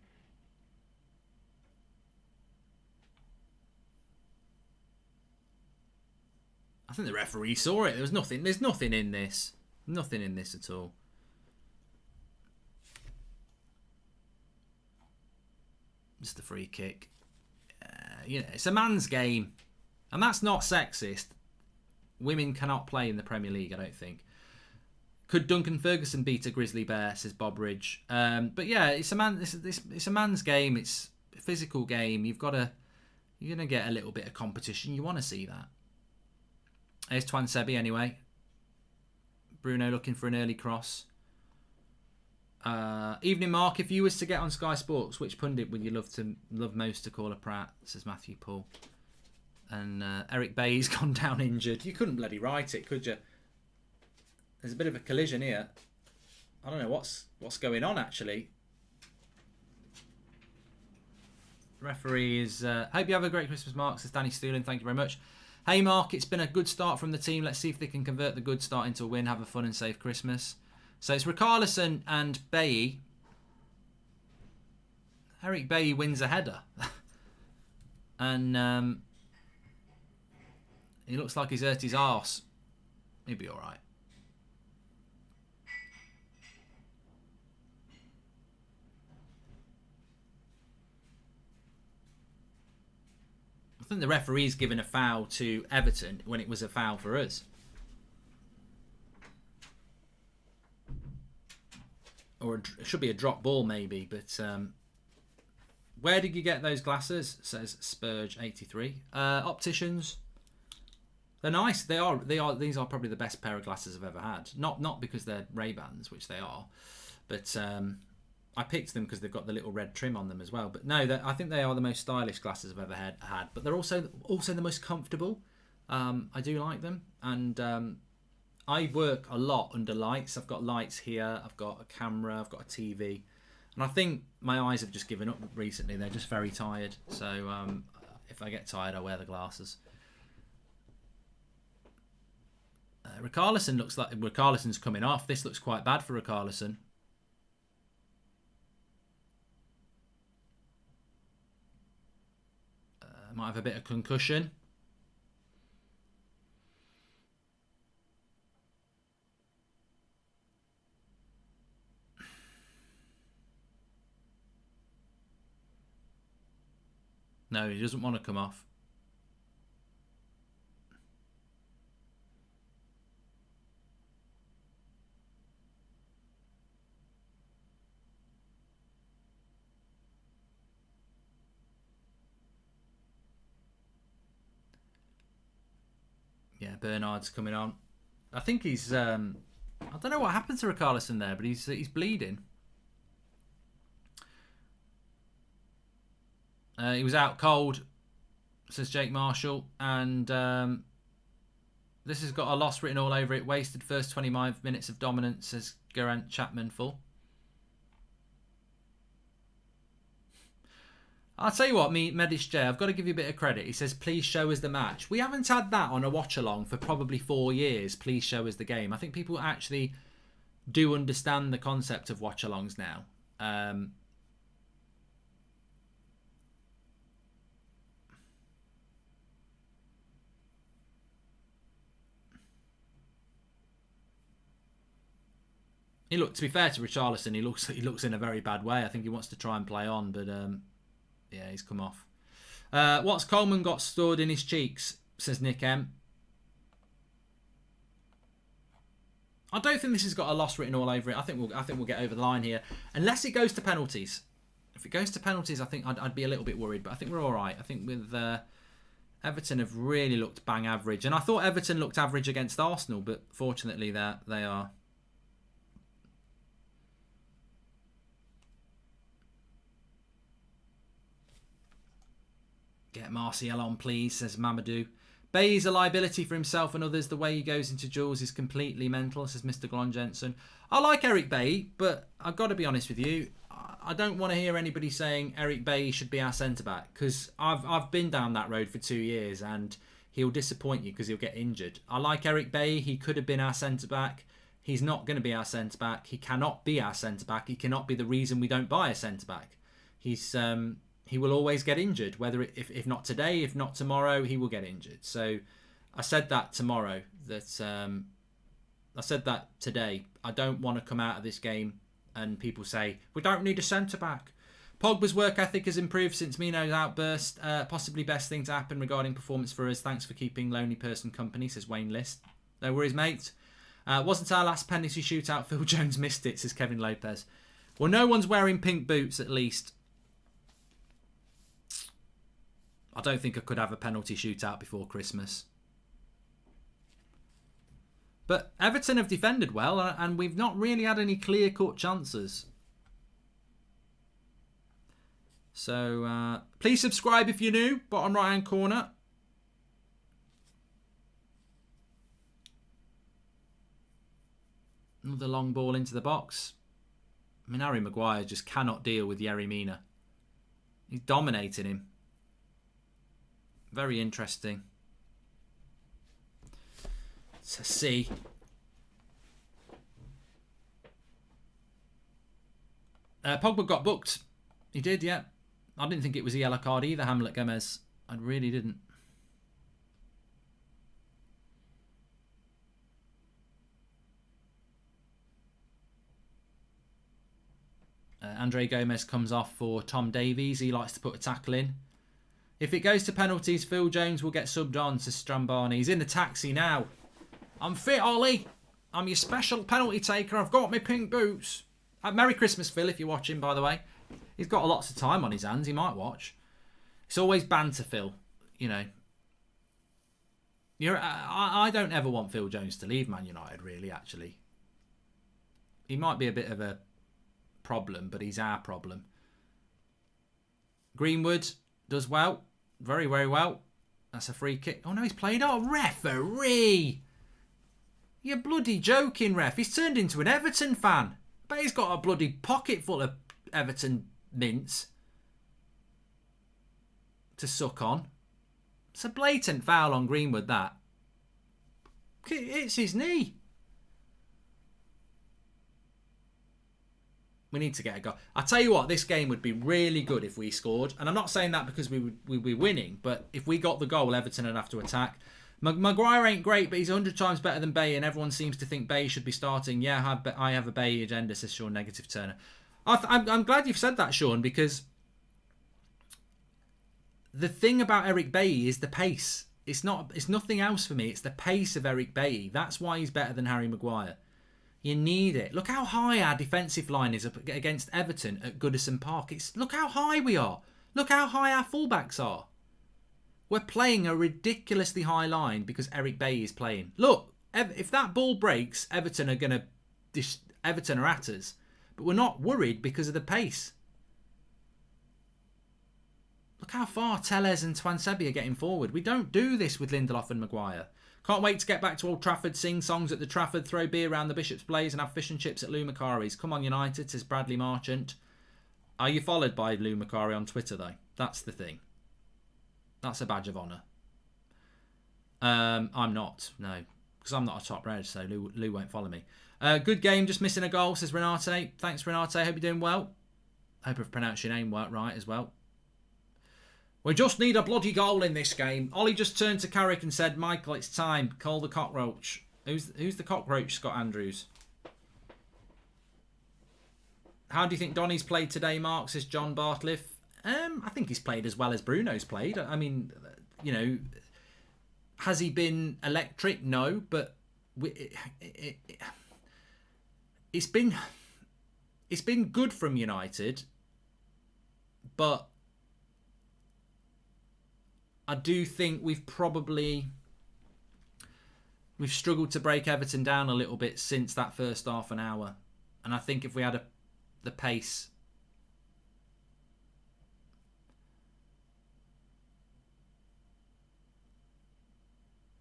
I think the referee saw it. There's nothing in this. Nothing in this at all. Just a free kick. It's a man's game. And that's not sexist. Women cannot play in the Premier League, I don't think. Could Duncan Ferguson beat a grizzly bear, says Bob Ridge. But yeah, it's a man's game. It's a physical game. You're going to get a little bit of competition. You want to see that. There's Twan Sebi anyway. Bruno looking for an early cross. Evening, Mark. If you was to get on Sky Sports, which pundit would you love most to call a Pratt? Says Matthew Paul. And Eric Bay's gone down injured. You couldn't bloody write it, could you? There's a bit of a collision here. I don't know what's going on actually. Referee is. Hope you have a great Christmas, Mark. Says Danny Stuland. Thank you very much. Hey Mark, it's been a good start from the team. Let's see if they can convert the good start into a win. Have a fun and safe Christmas. So it's Richarlison and Bailly. Eric Bailly wins a header. And he looks like he's hurt his arse. He'll be alright. I think the referee's given a foul to Everton when it was a foul for us. Or it should be a drop ball maybe, but where did you get those glasses? Says Spurge83. Opticians. They're nice. They are. These are probably the best pair of glasses I've ever had. Not because they're Ray-Bans, which they are, but I picked them because they've got the little red trim on them as well. But no, I think they are the most stylish glasses I've ever had. But they're also the most comfortable. I do like them, and I work a lot under lights. I've got lights here. I've got a camera. I've got a TV, and I think my eyes have just given up recently. They're just very tired. So if I get tired, I wear the glasses. Richarlison looks like Richarlison's coming off. This looks quite bad for Richarlison. Might have a bit of concussion. No, he doesn't want to come off. Yeah, Bernard's coming on. I think he's... I don't know what happened to Richarlison there, but he's bleeding. He was out cold, says Jake Marshall. And this has got a loss written all over it. Wasted first 25 minutes of dominance, says Geraint Chapman full. I'll tell you what, Medish J, I've got to give you a bit of credit. He says, please show us the match. We haven't had that on a watch-along for probably 4 years. Please show us the game. I think people actually do understand the concept of watch-alongs now. To be fair to Richarlison, he looks in a very bad way. I think he wants to try and play on, but... yeah, he's come off. What's Coleman got stored in his cheeks? Says Nick M. I don't think this has got a loss written all over it. I think we'll get over the line here, unless it goes to penalties. If it goes to penalties, I think I'd be a little bit worried, but I think we're all right. I think with Everton have really looked bang average, and I thought Everton looked average against Arsenal, but fortunately they are. Get Martial on, please, says Mamadou. Bay's a liability for himself and others. The way he goes into duels is completely mental, says Mr. Glon Jensen. I like Eric Bay, but I've got to be honest with you. I don't want to hear anybody saying Eric Bay should be our centre-back, because I've been down that road for 2 years and he'll disappoint you because he'll get injured. I like Eric Bay. He could have been our centre-back. He's not going to be our centre-back. He cannot be our centre-back. He cannot be the reason we don't buy a centre-back. He will always get injured, whether if not today, if not tomorrow, he will get injured. So I said that tomorrow. I said that today. I don't want to come out of this game and people say, we don't need a centre-back. Pogba's work ethic has improved since Mino's outburst. Possibly best thing to happen regarding performance for us. Thanks for keeping lonely person company, says Wayne List. No worries, mate. Wasn't our last penalty shootout. Phil Jones missed it, says Kevin Lopez. Well, no one's wearing pink boots, at least. I don't think I could have a penalty shootout before Christmas. But Everton have defended well, and we've not really had any clear-cut chances. So, please subscribe if you're new. Bottom right-hand corner. Another long ball into the box. I mean, Harry Maguire just cannot deal with Yerry Mina. He's dominating him. Very interesting to see. Pogba got booked. He did, yeah. I didn't think it was a yellow card either, Hamlet Gomez. I really didn't. Andre Gomez comes off for Tom Davies. He likes to put a tackle in. If it goes to penalties, Phil Jones will get subbed on, says Strambani. He's in the taxi now. I'm fit, Ollie. I'm your special penalty taker. I've got my pink boots. Merry Christmas, Phil, if you're watching, by the way. He's got lots of time on his hands. He might watch. It's always banter, Phil. You know. I don't ever want Phil Jones to leave Man United, really, actually. He might be a bit of a problem, but he's our problem. Greenwood does well. Very, very well. That's a free kick. Oh, no, he's played. Oh, referee! You're bloody joking, ref. He's turned into an Everton fan. But he's got a bloody pocket full of Everton mints to suck on. It's a blatant foul on Greenwood, that. It's his knee. We need to get a goal. I tell you what, this game would be really good if we scored. And I'm not saying that because we'd be winning, but if we got the goal, Everton would have to attack. Maguire ain't great, but he's 100 times better than Bay, and everyone seems to think Bay should be starting. Yeah, I have a Bay agenda, says Sean Negative Turner. I'm glad you've said that, Sean, because the thing about Eric Bailly is the pace. It's nothing else for me. It's the pace of Eric Bailly. That's why he's better than Harry Maguire. You need it. Look how high our defensive line is up against Everton at Goodison Park. Look how high we are. Look how high our fullbacks are. We're playing a ridiculously high line because Eric Bailly is playing. Look, if that ball breaks, Everton are at us. But we're not worried because of the pace. Look how far Telles and Twansebi are getting forward. We don't do this with Lindelof and Maguire. Can't wait to get back to Old Trafford, sing songs at the Trafford, throw beer around the Bishop's Blaze and have fish and chips at Lou Macari's. Come on United, says Bradley Marchant. Are you followed by Lou Macari on Twitter though? That's the thing. That's a badge of honour. I'm not, no. Because I'm not a top red, so Lou won't follow me. Good game, just missing a goal, says Renate. Thanks, Renate. Hope you're doing well. Hope I've pronounced your name right as well. We just need a bloody goal in this game. Ollie just turned to Carrick and said, Michael, it's time. Call the cockroach. Who's the cockroach, Scott Andrews? How do you think Donny's played today, Mark, says John Bartliff? I think he's played as well as Bruno's played. I mean, you know, has he been electric? No, but it's been good from United, but I do think we've struggled to break Everton down a little bit since that first half an hour. And I think if we had the pace,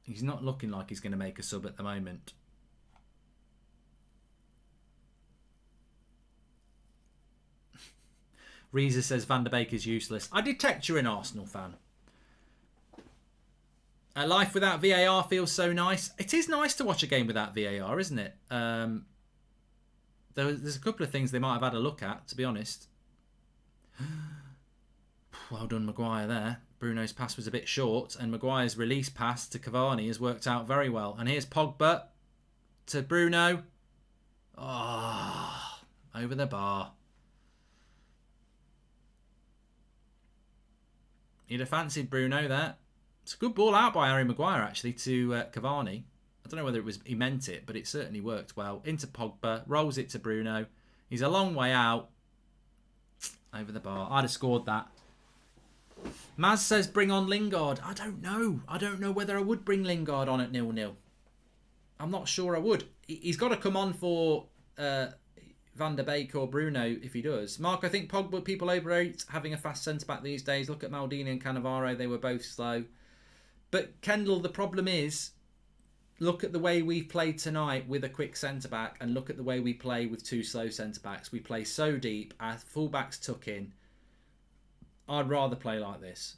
he's not looking like he's going to make a sub at the moment. Reza says Van der Beek is useless. I detect you're an Arsenal fan. Life without VAR feels so nice. It is nice to watch a game without VAR, isn't it? There's a couple of things they might have had a look at, to be honest. Well done, Maguire there. Bruno's pass was a bit short, and Maguire's release pass to Cavani has worked out very well. And here's Pogba to Bruno. Oh, over the bar. You'd have fancied Bruno there. It's a good ball out by Harry Maguire, actually, to Cavani. I don't know whether he meant it, but it certainly worked well. Into Pogba, rolls it to Bruno. He's a long way out. Over the bar. I'd have scored that. Maz says bring on Lingard. I don't know. I don't know whether I would bring Lingard on at 0-0. I'm not sure I would. He's got to come on for Van der Beek or Bruno if he does. Mark, I think Pogba people overrate having a fast centre-back these days. Look at Maldini and Cannavaro. They were both slow. But Kendall, the problem is, look at the way we played tonight with a quick centre-back and look at the way we play with two slow centre-backs. We play so deep. Our full-backs tuck in. I'd rather play like this.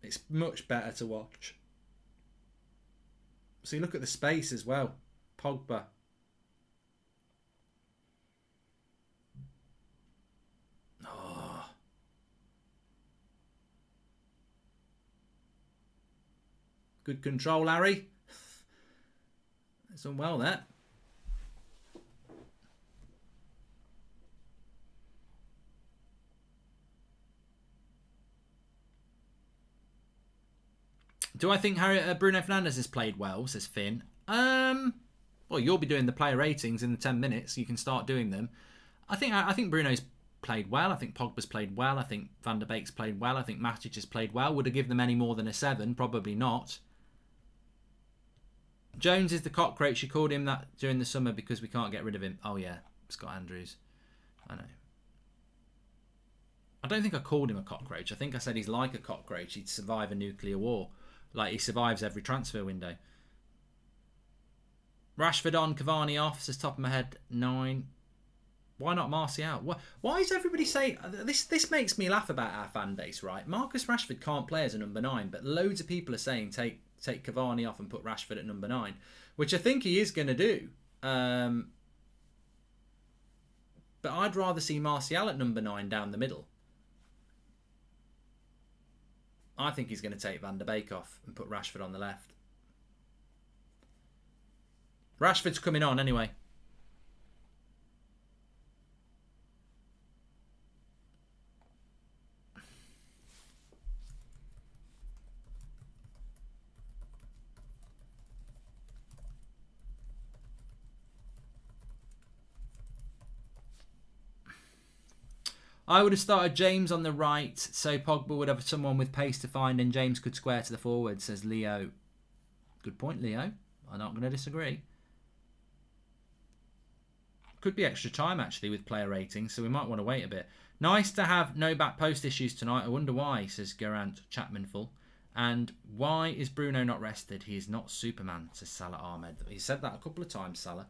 It's much better to watch. See, look at the space as well. Pogba. Oh. Good control, Larry. It's done well there. Do I think Bruno Fernandes has played well, says Finn? Well, you'll be doing the player ratings in the 10 minutes. You can start doing them. I think Bruno's played well. I think Pogba's played well. I think Van der Beek's played well. I think Matic has played well. Would I give them any more than a 7? Probably not. Jones is the cockroach. You called him that during the summer because we can't get rid of him. Oh, yeah. Scott Andrews. I know. I don't think I called him a cockroach. I think I said he's like a cockroach. He'd survive a nuclear war. Like he survives every transfer window. Rashford on, Cavani off. Says top of my head 9. Why not Martial? Why is everybody saying this? This makes me laugh about our fan base, right? Marcus Rashford can't play as a number 9, but loads of people are saying take Cavani off and put Rashford at number 9, which I think he is going to do. But I'd rather see Martial at number 9 down the middle. I think he's going to take Van der Beek off and put Rashford on the left. Rashford's coming on anyway. I would have started James on the right, so Pogba would have someone with pace to find, and James could square to the forward, says Leo. Good point, Leo. I'm not going to disagree. Could be extra time, actually, with player ratings, so we might want to wait a bit. Nice to have no back post issues tonight. I wonder why, says Geraint Chapmanful. And why is Bruno not rested? He is not Superman, says Salah Ahmed. He said that a couple of times, Salah.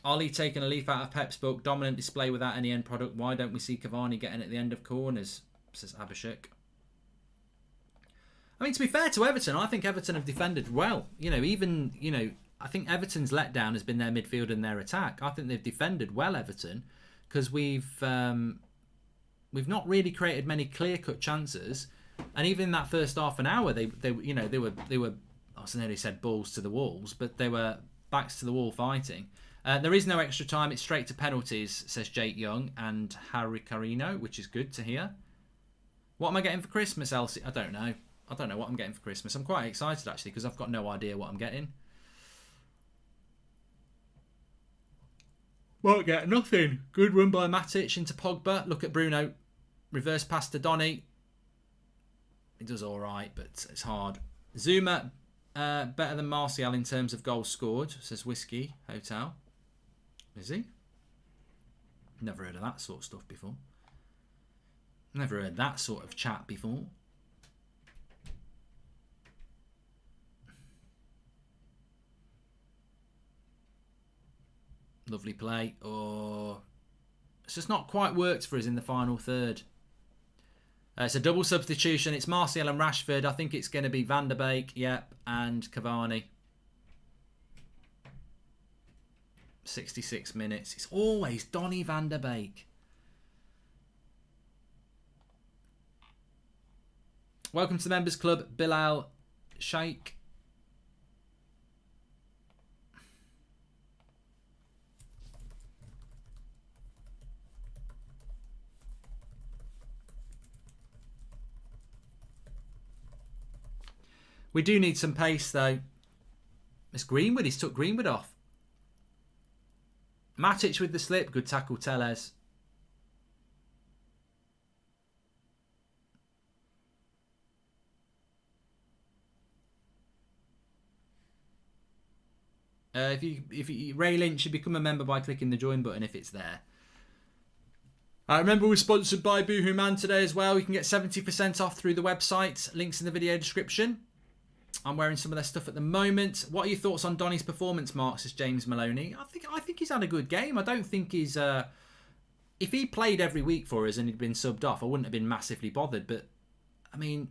Ollie taking a leaf out of Pep's book. Dominant display without any end product. Why don't we see Cavani getting at the end of corners, says Abhishek. I mean, to be fair to Everton, I think Everton have defended well. I think Everton's letdown has been their midfield and their attack. I think they've defended well, Everton, because we've not really created many clear-cut chances. And even in that first half an hour, they were I nearly said balls to the walls, but they were backs to the wall fighting. There is no extra time. It's straight to penalties, says Jake Young and Harry Carino, which is good to hear. What am I getting for Christmas, Elsie? I don't know. I don't know what I'm getting for Christmas. I'm quite excited, actually, because I've got no idea what I'm getting. Won't get nothing. Good run by Matic into Pogba. Look at Bruno. Reverse pass to Donny. He does all right, but it's hard. Zuma, better than Martial in terms of goals scored, says Whiskey Hotel. Is he? Never heard of that sort of stuff before. Never heard that sort of chat before. Lovely play. Oh, it's just not quite worked for us in the final third. It's a double substitution. It's Martial and Rashford. I think it's going to be Van der Beek, yep, and Cavani. 66 minutes. It's always Donny Van der Beek. Welcome to the Members Club, Bilal Sheikh. We do need some pace, though. It's Greenwood. He's took Greenwood off. Matic with the slip. Good tackle, Tellez. Ray Lynch should become a member by clicking the join button if it's there. Remember, we're sponsored by Boohoo Man today as well. You can get 70% off through the website. Links in the video description. I'm wearing some of their stuff at the moment. What are your thoughts on Donny's performance, Mark, says James Maloney? I think he's had a good game. I don't think he's... if he played every week for us and he'd been subbed off, I wouldn't have been massively bothered. But, I mean,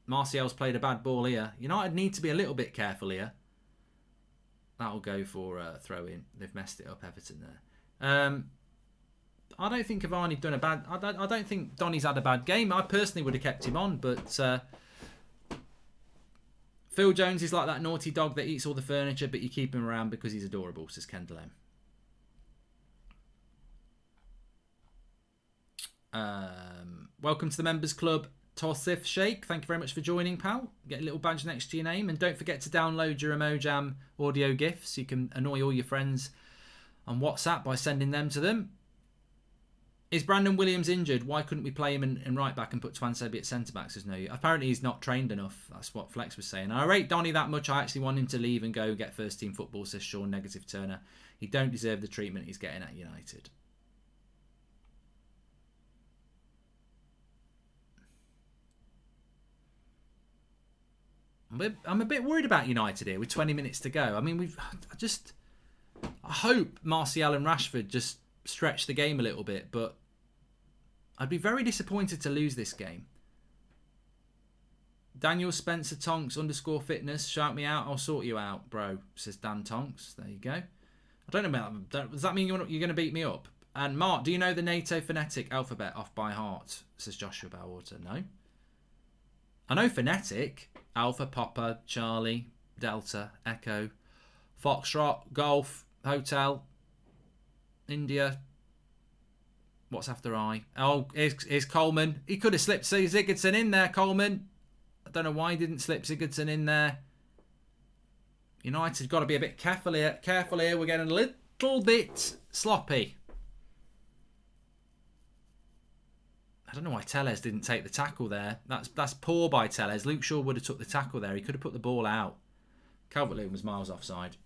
Martial's played a bad ball here. United need to be a little bit careful here. That'll go for a throw-in. They've messed it up, Everton, there. I don't think Cavani done a bad... I don't think Donny's had a bad game. I personally would have kept him on, but... Phil Jones is like that naughty dog that eats all the furniture, but you keep him around because he's adorable, says Kendall M. Welcome to the Members Club, Torsif Sheikh. Thank you very much for joining, pal. Get a little badge next to your name. And don't forget to download your Emojam audio GIFs so you can annoy all your friends on WhatsApp by sending them to them. Is Brandon Williams injured? Why couldn't we play him in right back and put Twansebi at centre back? Says no. Apparently he's not trained enough. That's what Flex was saying. I rate Donny that much. I actually want him to leave and go get first team football, says Sean Negative Turner. He don't deserve the treatment he's getting at United. I'm a bit worried about United here with 20 minutes to go. I mean, I hope Martial and Rashford just stretch the game a little bit, but I'd be very disappointed to lose this game. Daniel Spencer Tonks _fitness. Shout me out. I'll sort you out, bro, says Dan Tonks. There you go. I don't know about that. Does that mean you're going to beat me up? And Mark, do you know the NATO phonetic alphabet off by heart? Says Joshua Bellwater. No. I know phonetic. Alpha, Papa, Charlie, Delta, Echo, Foxtrot, Golf, Hotel, India. What's after I? Oh, here's Coleman. He could have slipped Sigurdsson in there, Coleman. I don't know why he didn't slip Sigurdsson in there. United's got to be a bit careful here. We're getting a little bit sloppy. I don't know why Tellez didn't take the tackle there. That's poor by Tellez. Luke Shaw would have took the tackle there. He could have put the ball out. Calvert-Lewin was miles offside.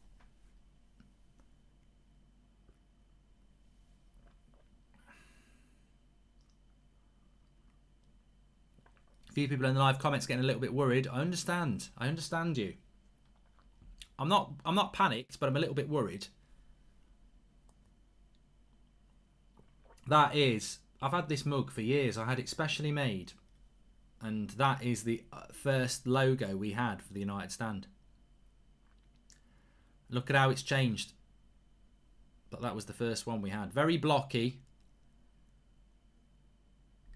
A few people in the live comments getting a little bit worried. I understand. I understand you. I'm not panicked, but I'm a little bit worried. That is, I've had this mug for years. I had it specially made. And that is the first logo we had for the United stand. Look at how it's changed. But that was the first one we had. Very blocky.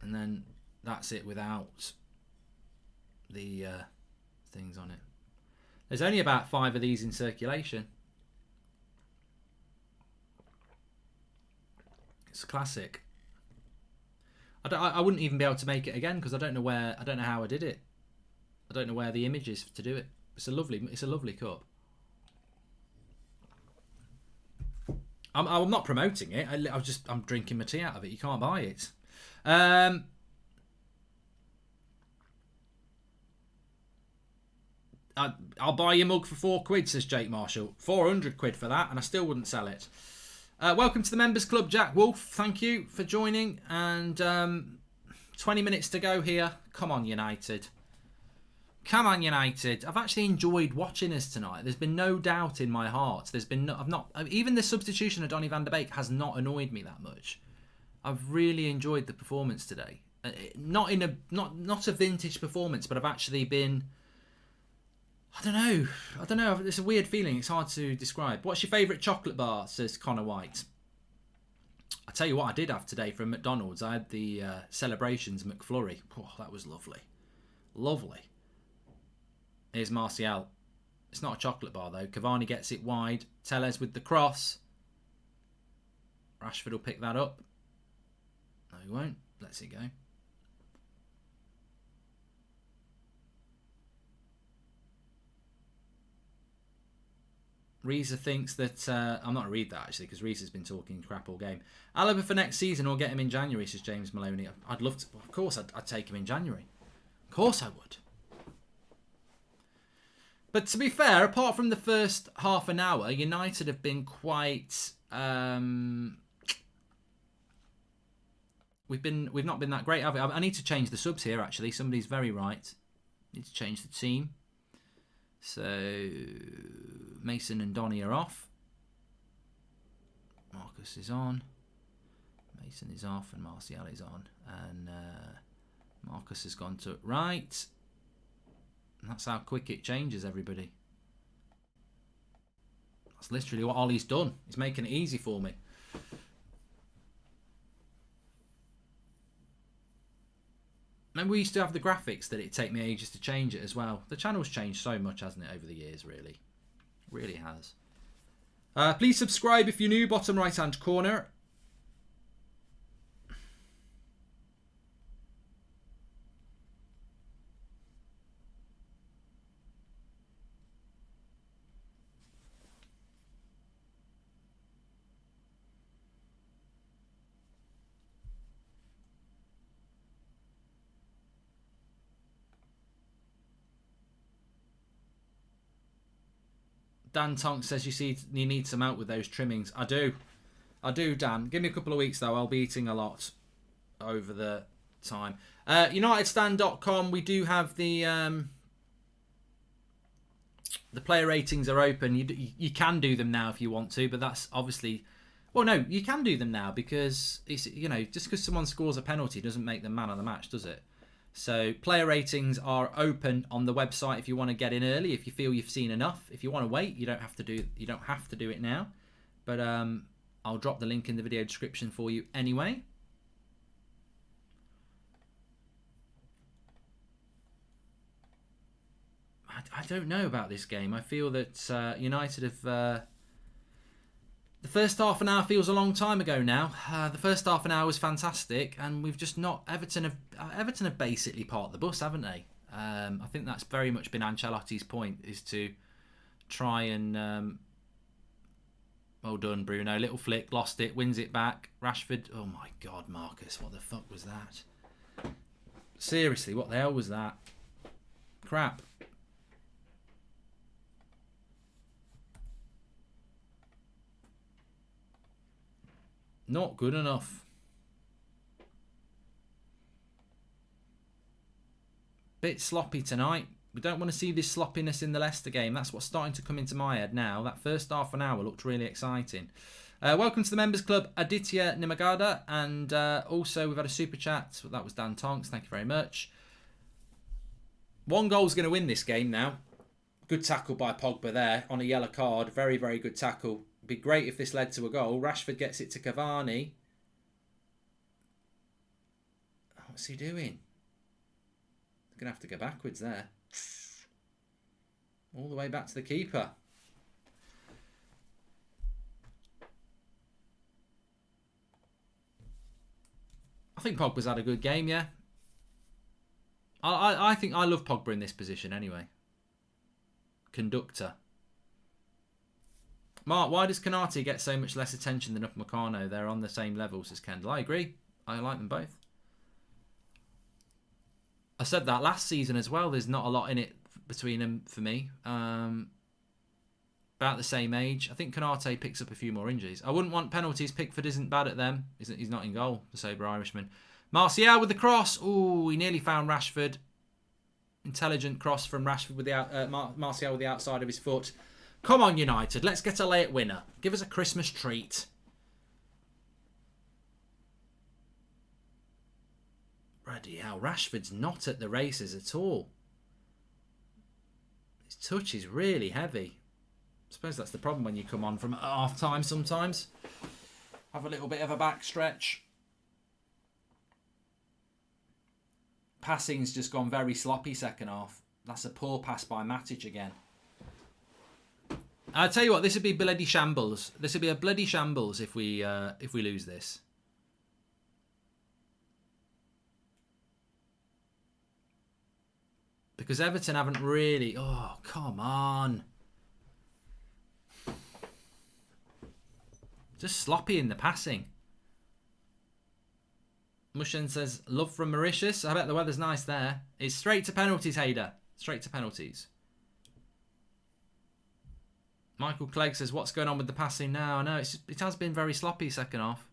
And then that's it without the things on it. There's only about 5 of these in circulation. It's a classic. I wouldn't even be able to make it again because I don't know how I did it. I don't know where the image is to do it. It's a lovely cup. I'm not promoting it. I'm drinking my tea out of it. You can't buy it. I'll buy your mug for £4, says Jake Marshall. 400 quid for that, and I still wouldn't sell it. Welcome to the Members Club, Jack Wolf. Thank you for joining. And 20 minutes to go here. Come on, United. Come on, United. I've actually enjoyed watching us tonight. There's been no doubt in my heart. There's been even the substitution of Donny van der Beek has not annoyed me that much. I've really enjoyed the performance today. Not a vintage performance, but I've actually been. I don't know. It's a weird feeling. It's hard to describe. What's your favourite chocolate bar? Says Connor White. I tell you what I did have today from McDonald's. I had the Celebrations McFlurry. Oh, that was lovely. Lovely. Here's Martial. It's not a chocolate bar though. Cavani gets it wide. Tellez with the cross. Rashford will pick that up. No, he won't. Lets it go. Reza thinks that... I'm not going to read that, actually, because Reza's been talking crap all game. Alaba for next season or get him in January, says James Maloney. I'd love to... Of course, I'd take him in January. Of course I would. But to be fair, apart from the first half an hour, United have been quite... We've not been that great, have we? I need to change the subs here, actually. Somebody's very right. Need to change the team. So Mason and Donny are off. Marcus is on. Mason is off and Martial is on. And Marcus has gone to right. And that's how quick it changes, everybody. That's literally what Ollie's done. He's making it easy for me. And we used to have the graphics that it'd take me ages to change it as well. The channel's changed so much, hasn't it, over the years, really. Really has. Please subscribe if you're new, bottom right-hand corner. Dan Tonk says you need some help with those trimmings. I do, Dan. Give me a couple of weeks though. I'll be eating a lot over the time. UnitedStand.com. We do have the player ratings are open. You can do them now if you want to, but that's obviously. Well, no, you can do them now because it's just because someone scores a penalty doesn't make them man of the match, does it? So player ratings are open on the website if you want to get in early. If you feel you've seen enough, if you want to wait, you don't have to do it now. But I'll drop the link in the video description for you anyway. I don't know about this game. I feel that United have. The first half an hour feels a long time ago now. The first half an hour was fantastic, and we've just not. Everton have basically parked the bus, haven't they? I think that's very much been Ancelotti's point, is to try and. Well done, Bruno. Little flick, lost it, wins it back. Rashford. Oh my God, Marcus, what the fuck was that? Seriously, what the hell was that? Crap. Not good enough. Bit sloppy tonight. We don't want to see this sloppiness in the Leicester game. That's what's starting to come into my head now. That first half an hour looked really exciting. Welcome to the Members Club, Aditya Nimagada. And also, we've had a super chat. That was Dan Tonks. Thank you very much. One goal's going to win this game now. Good tackle by Pogba there on a yellow card. Very, very good tackle. It'd be great if this led to a goal. Rashford gets it to Cavani. What's he doing? Going to have to go backwards there. All the way back to the keeper. I think Pogba's had a good game, yeah. I think I love Pogba in this position anyway. Conductor. Mark, why does Konate get so much less attention than Upamecano? They're on the same levels as Kendall. I agree. I like them both. I said that last season as well. There's not a lot in it between them for me. About the same age. I think Konate picks up a few more injuries. I wouldn't want penalties. Pickford isn't bad at them. He's not in goal, the sober Irishman. Martial with the cross. Ooh, he nearly found Rashford. Intelligent cross from Rashford with the Martial with the outside of his foot. Come on, United. Let's get a late winner. Give us a Christmas treat. Bloody hell, Rashford's not at the races at all. His touch is really heavy. I suppose that's the problem when you come on from half time sometimes. Have a little bit of a back stretch. Passing's just gone very sloppy second half. That's a poor pass by Matic again. I'll tell you what, this would be bloody shambles. This would be a bloody shambles if we lose this. Because Everton haven't really... Oh, come on. Just sloppy in the passing. Mushin says, love from Mauritius. I bet the weather's nice there. It's straight to penalties, Hader. Straight to penalties. Michael Clegg says, what's going on with the passing now? No, it has been very sloppy second half.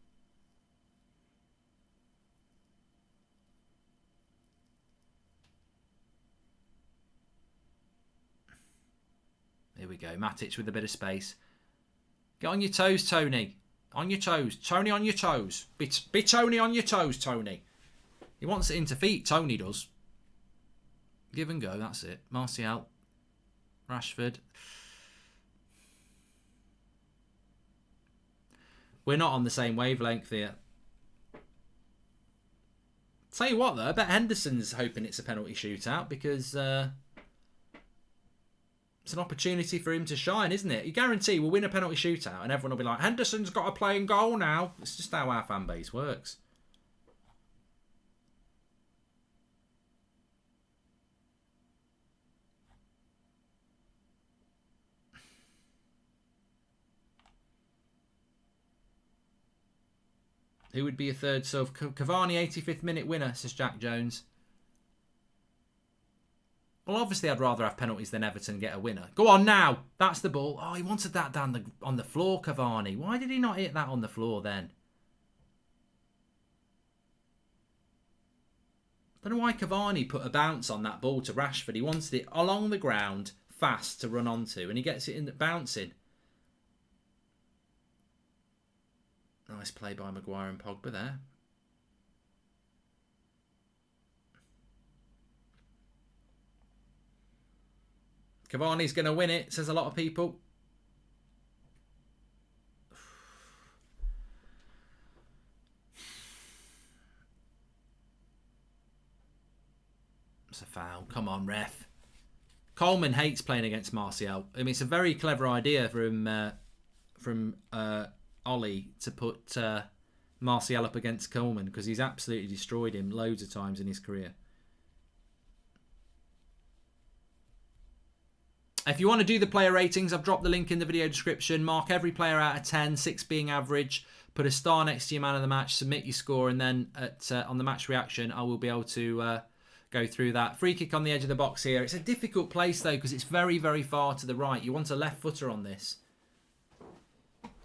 Here we go. Matic with a bit of space. Get on your toes, Tony. On your toes. Tony on your toes. Be Tony on your toes, Tony. He wants it into feet. Tony does. Give and go. That's it. Martial. Rashford. We're not on the same wavelength here. Tell you what, though. I bet Henderson's hoping it's a penalty shootout because... it's an opportunity for him to shine, isn't it? You guarantee we'll win a penalty shootout and everyone will be like, Henderson's got to play in goal now. It's just how our fan base works. Who would be a third sub? Cavani, 85th minute winner, says Jack Jones. Well, obviously, I'd rather have penalties than Everton get a winner. Go on now. That's the ball. Oh, he wanted that down on the floor, Cavani. Why did he not hit that on the floor then? I don't know why Cavani put a bounce on that ball to Rashford. He wanted it along the ground, fast to run onto, and he gets it in the bouncing. Nice play by Maguire and Pogba there. Cavani's going to win it, says a lot of people. It's a foul. Come on, ref. Coleman hates playing against Martial. I mean, it's a very clever idea from Ollie to put Martial up against Coleman because he's absolutely destroyed him loads of times in his career. If you want to do the player ratings, I've dropped the link in the video description. Mark every player out of 10, 6 being average. Put a star next to your man of the match, submit your score, and then on the match reaction, I will be able to go through that. Free kick on the edge of the box here. It's a difficult place, though, because it's very, very far to the right. You want a left footer on this.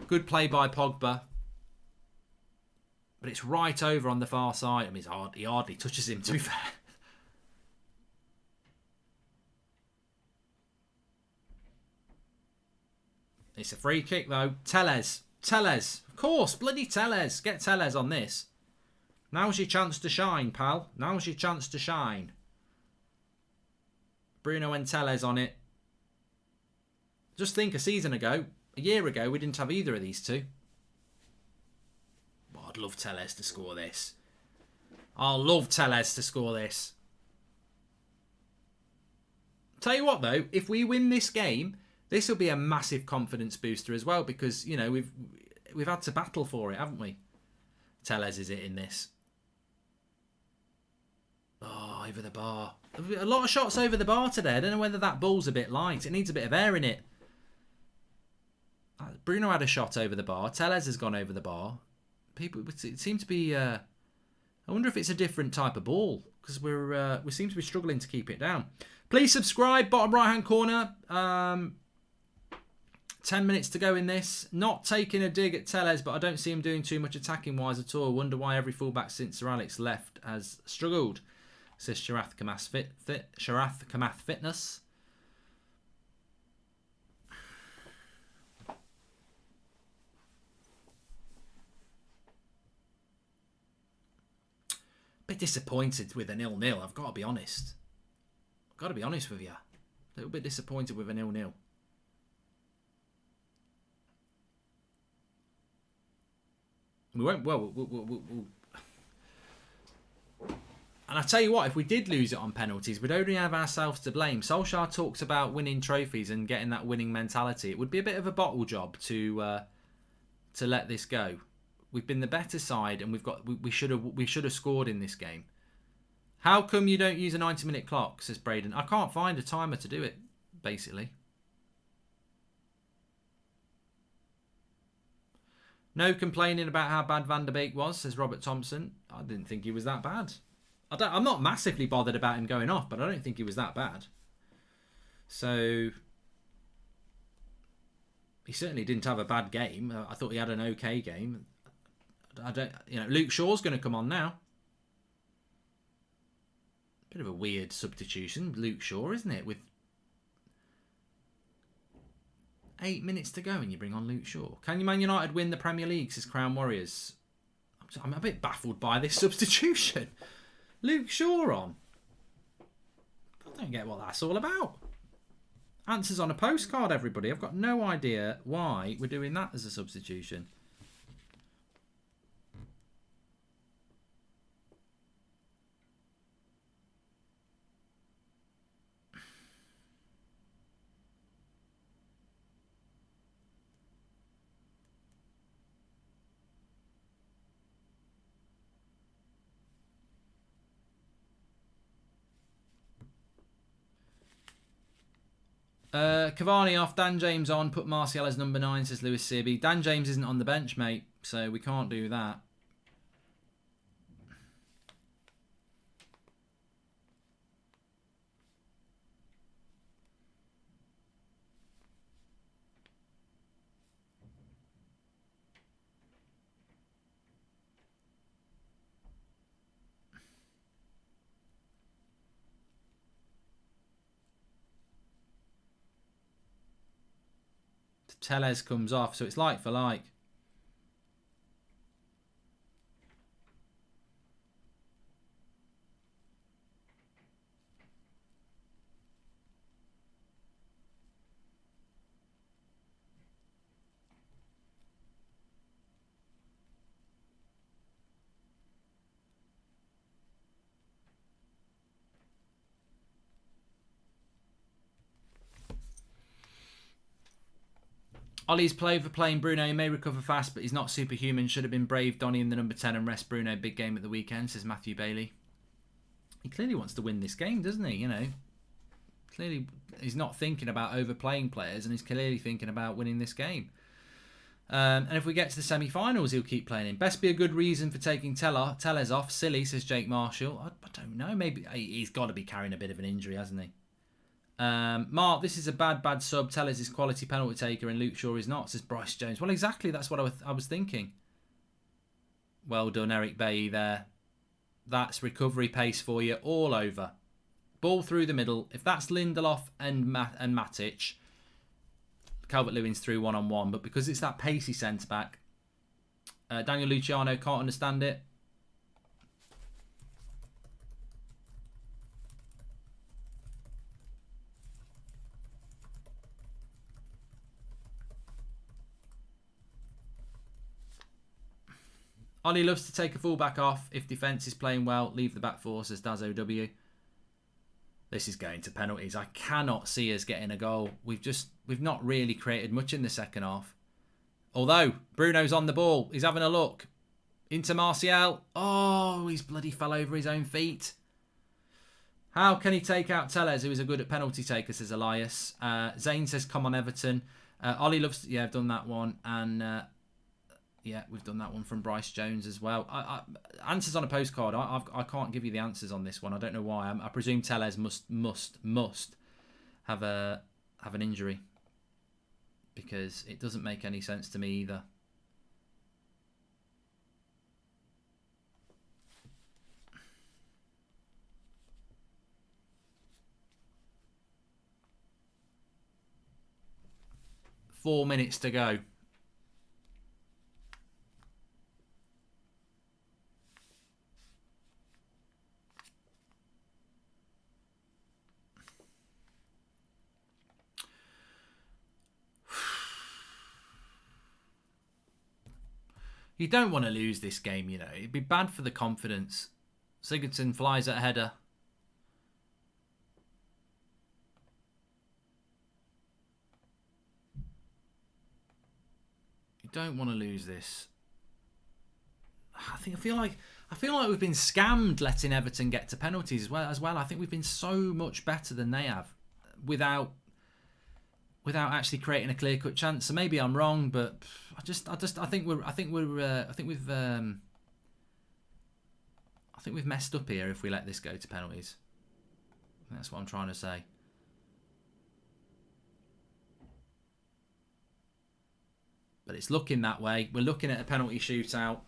Good play by Pogba. But it's right over on the far side. I mean, he hardly touches him, to be fair. It's a free kick, though. Telles. Of course, bloody Telles. Get Telles on this. Now's your chance to shine, pal. Now's your chance to shine. Bruno and Telles on it. Just think, a year ago, we didn't have either of these two. Oh, I'd love Telles to score this. I'll love Telles to score this. Tell you what, though, if we win this game, this will be a massive confidence booster as well, because, you know, we've had to battle for it, haven't we? Telles is it in this. Oh, over the bar. A lot of shots over the bar today. I don't know whether that ball's a bit light. It needs a bit of air in it. Bruno had a shot over the bar. Telles has gone over the bar. It seems to be... I wonder if it's a different type of ball, because we seem to be struggling to keep it down. Please subscribe. Bottom right-hand corner. 10 minutes to go in this. Not taking a dig at Telles, but I don't see him doing too much attacking-wise at all. Wonder why every fullback since Sir Alex left has struggled. Says Sharath Kamath Fitness. Bit disappointed with a 0-0. I've got to be honest. I've got to be honest with you. A little bit disappointed with a 0-0. We won't. We'll. And I tell you what, if we did lose it on penalties, we'd only have ourselves to blame. Solskjaer talks about winning trophies and getting that winning mentality. It would be a bit of a bottle job to let this go. We've been the better side, and we should have scored in this game. How come you don't use a 90-minute clock? Says Braden. I can't find a timer to do it. Basically. No complaining about how bad Van der Beek was, says Robert Thompson. I didn't think he was that bad. I'm not massively bothered about him going off, but I don't think he was that bad. So he certainly didn't have a bad game. I thought he had an okay game. Luke Shaw's going to come on now. Bit of a weird substitution, Luke Shaw, isn't it? With 8 minutes to go and you bring on Luke Shaw. Can Man United win the Premier League, says Crown Warriors? I'm a bit baffled by this substitution. Luke Shaw on. I don't get what that's all about. Answers on a postcard, everybody. I've got no idea why we're doing that as a substitution. Cavani off, Dan James on, put Martial as number 9, says Lewis Searby. Dan James isn't on the bench, mate, so we can't do that. Telles comes off, so it's like for like. Ollie's play for playing Bruno. He may recover fast, but he's not superhuman. Should have been brave Donny in the number 10 and rest Bruno. Big game at the weekend, says Matthew Bailey. He clearly wants to win this game, doesn't he? You know, clearly he's not thinking about overplaying players, and he's clearly thinking about winning this game. And if we get to the semi-finals, he'll keep playing him. Best be a good reason for taking Tellez off. Silly, says Jake Marshall. I don't know. Maybe he's got to be carrying a bit of an injury, hasn't he? Mark, this is a bad sub. Tellez is quality penalty taker and Luke Shaw is not, says Bryce Jones. Well, exactly. That's what I was thinking. Well done, Eric Bailly there. That's recovery pace for you all over. Ball through the middle. If that's Lindelof and Matic, Calvert-Lewin's through one-on-one. But because it's that pacey centre-back, Daniel Luciano can't understand it. Ollie loves to take a fullback off. If defence is playing well, leave the back four, says Daz OW. This is going to penalties. I cannot see us getting a goal. We've not really created much in the second half. Although, Bruno's on the ball. He's having a look. Into Martial. Oh, he's bloody fell over his own feet. How can he take out Tellez, who is a good at penalty taker, says Elias. Zane says, come on, Everton. Ollie loves... Yeah, I've done that one. And... yeah, we've done that one from Bryce Jones as well. Answers on a postcard. I can't give you the answers on this one. I don't know why. I presume Tellez must have an injury, because it doesn't make any sense to me either. Four minutes to go. You don't want to lose this game, you know. It'd be bad for the confidence. Sigurdsson flies at a header. You don't want to lose this. I feel like we've been scammed letting Everton get to penalties as well. I think we've been so much better than they have without actually creating a clear-cut chance. So maybe I'm wrong, but I think we've messed up here if we let this go to penalties. That's what I'm trying to say. But it's looking that way. We're looking at a penalty shootout.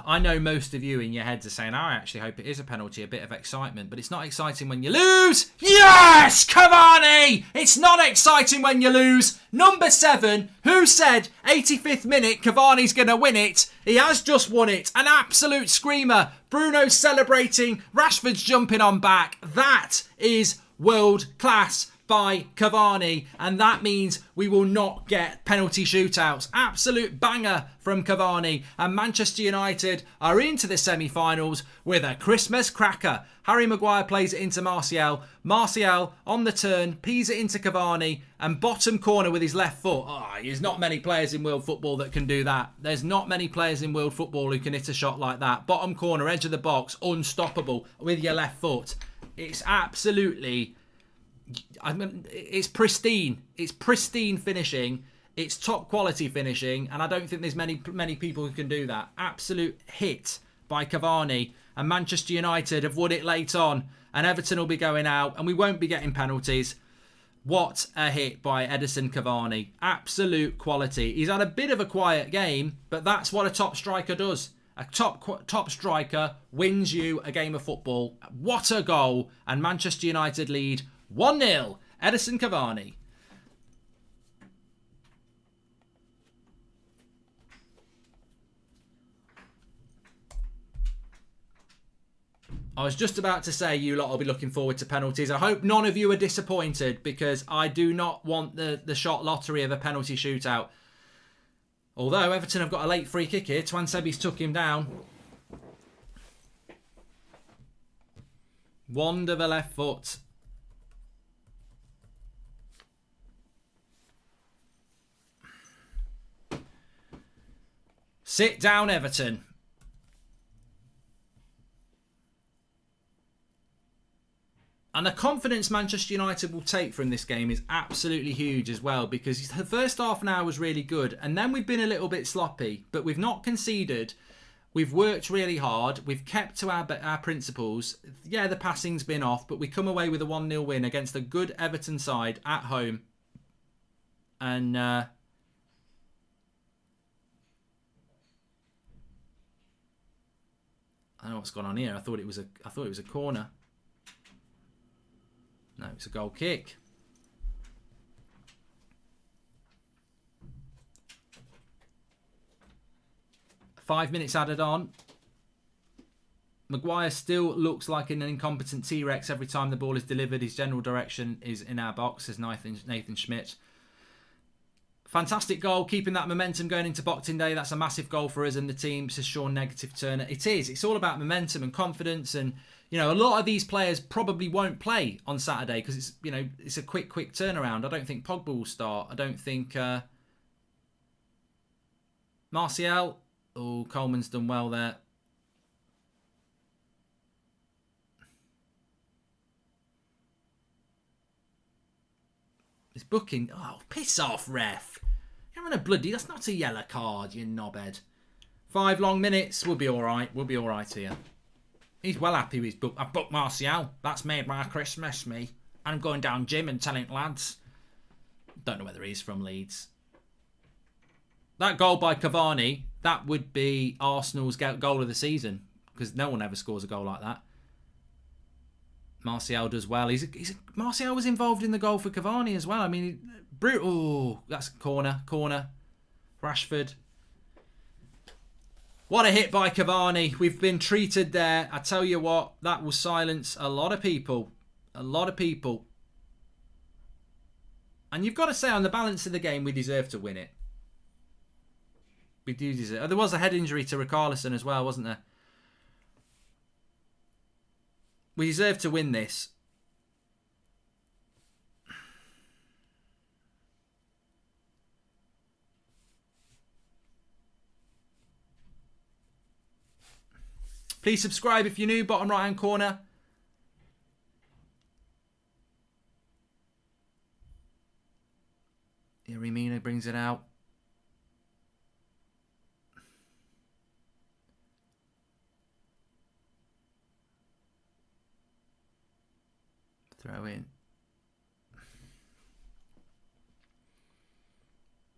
I know most of you in your heads are saying, I actually hope it is a penalty, a bit of excitement. But it's not exciting when you lose. Yes, Cavani! It's not exciting when you lose. Number 7, who said 85th minute Cavani's going to win it? He has just won it. An absolute screamer. Bruno's celebrating. Rashford's jumping on back. That is world class by Cavani, and that means we will not get penalty shootouts. Absolute banger from Cavani, and Manchester United are into the semi-finals with a Christmas cracker. Harry Maguire plays it into Martial. Martial on the turn, pees it into Cavani, and bottom corner with his left foot. There's not many players in world football that can do that. There's not many players in world football who can hit a shot like that. Bottom corner, edge of the box, unstoppable with your left foot. It's absolutely... it's pristine. It's pristine finishing. It's top quality finishing, and I don't think there's many people who can do that. Absolute hit by Cavani, and Manchester United have won it late on, and Everton will be going out, and we won't be getting penalties. What a hit by Edison Cavani. Absolute quality. He's had a bit of a quiet game, but that's what a top striker does. A top striker wins you a game of football. What a goal, and Manchester United lead 1-0, Edison Cavani. I was just about to say you lot will be looking forward to penalties. I hope none of you are disappointed, because I do not want the shot lottery of a penalty shootout. Although Everton have got a late free kick here. Twansebi's took him down. Wand of a left foot. Sit down, Everton. And the confidence Manchester United will take from this game is absolutely huge as well, because the first half an hour was really good and then we've been a little bit sloppy, but we've not conceded. We've worked really hard. We've kept to our principles. Yeah, the passing's been off, but we come away with a 1-0 win against a good Everton side at home. And I don't know what's gone on here. I thought it was a corner. No, it's a goal kick. Five minutes added on. Maguire still looks like an incompetent T-Rex every time the ball is delivered. His general direction is in our box, says Nathan Schmidt. Fantastic goal, keeping that momentum going into Boxing Day. That's a massive goal for us and the team, says Sean Negative Turner. It is. It's all about momentum and confidence. And, you know, a lot of these players probably won't play on Saturday because it's, you know, it's a quick turnaround. I don't think Pogba will start. I don't think Martial. Oh, Coleman's done well there. It's booking. Oh, piss off, ref. You're having a bloody... That's not a yellow card, you knobhead. 5 long minutes. We'll be all right. We'll be all right here. He's well happy with his book. I've booked Martial. That's made my Christmas, me. I'm going down gym and telling lads. Don't know whether he's from Leeds. That goal by Cavani, that would be Arsenal's goal of the season, because no one ever scores a goal like that. Martial does well. Martial was involved in the goal for Cavani as well. I mean, brutal. Oh, that's corner. Rashford. What a hit by Cavani. We've been treated there. I tell you what, that will silence a lot of people. A lot of people. And you've got to say, on the balance of the game, we deserve to win it. We do deserve. There was a head injury to Richarlison as well, wasn't there? We deserve to win this. Please subscribe if you're new, bottom right hand corner. Irimina brings it out. Throw in.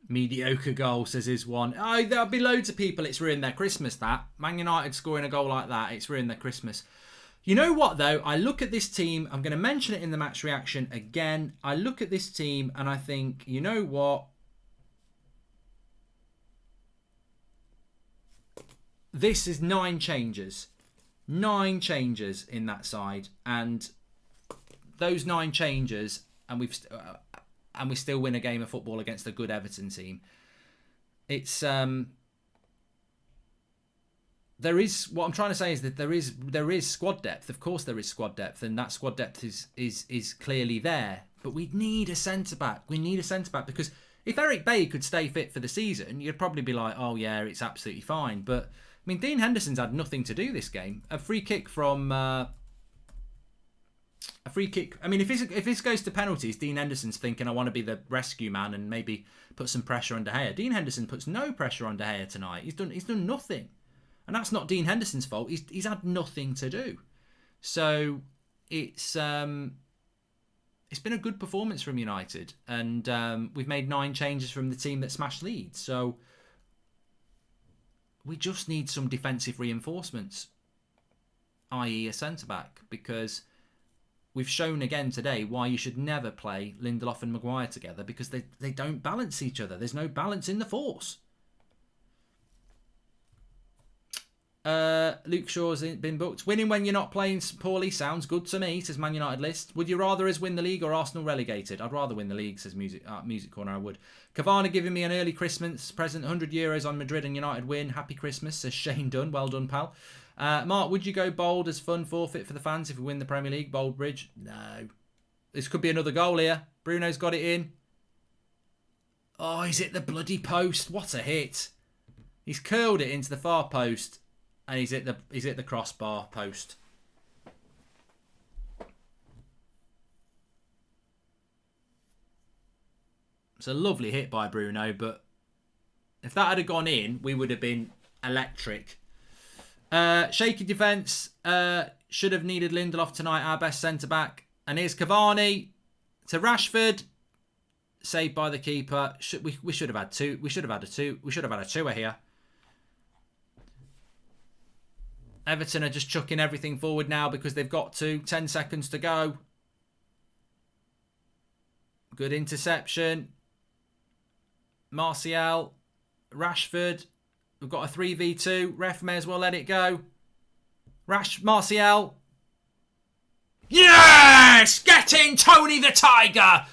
Mediocre goal, says his one. Oh, there'll be loads of people. It's ruined their Christmas, that. Man United scoring a goal like that. It's ruined their Christmas. You know what, though? I look at this team. I'm going to mention it in the match reaction again. I look at this team and I think, you know what? This is 9 changes. 9 changes in that side. And those 9 changes, and we still win a game of football against a good Everton team. It's there is, what I'm trying to say is that there is squad depth. Of course there is squad depth, and that squad depth is clearly there. But we need a centre back. We need a centre back, because if Eric Bailly could stay fit for the season, you'd probably be like, oh yeah, it's absolutely fine. But I mean, Dean Henderson's had nothing to do this game. A free kick from. A free kick. I mean, if this goes to penalties, Dean Henderson's thinking, I want to be the rescue man and maybe put some pressure on De Gea. Dean Henderson puts no pressure on De Gea tonight. He's done nothing, and that's not Dean Henderson's fault. He's had nothing to do. So it's been a good performance from United, and we've made 9 changes from the team that smashed Leeds. So we just need some defensive reinforcements, i.e. a centre back, because we've shown again today why you should never play Lindelof and Maguire together, because they don't balance each other. There's no balance in the force. Luke Shaw's been booked. Winning when you're not playing poorly sounds good to me, says Man United List. Would you rather us win the league or Arsenal relegated? I'd rather win the league, says Music Corner. I would. Cavani giving me an early Christmas present. €100 on Madrid and United win. Happy Christmas, says Shane Dunn. Well done, pal. Mark, would you go bold as fun forfeit for the fans if we win the Premier League? Goldbridge? No. This could be another goal here. Bruno's got it in. Oh, he's hit the bloody post. What a hit. He's curled it into the far post, and he's at the crossbar post. It's a lovely hit by Bruno, but if that had gone in, we would have been electric. Shaky defence. Should have needed Lindelof tonight, our best centre-back. And here's Cavani to Rashford. Saved by the keeper. We should have had two. We should have had a two. We should have had a tour here. Everton are just chucking everything forward now because they've got to. 10 seconds to go. Good interception. Martial. Rashford. We've got a 3v2. Ref may as well let it go. Martial. Yes! Get in, Tony the Tiger!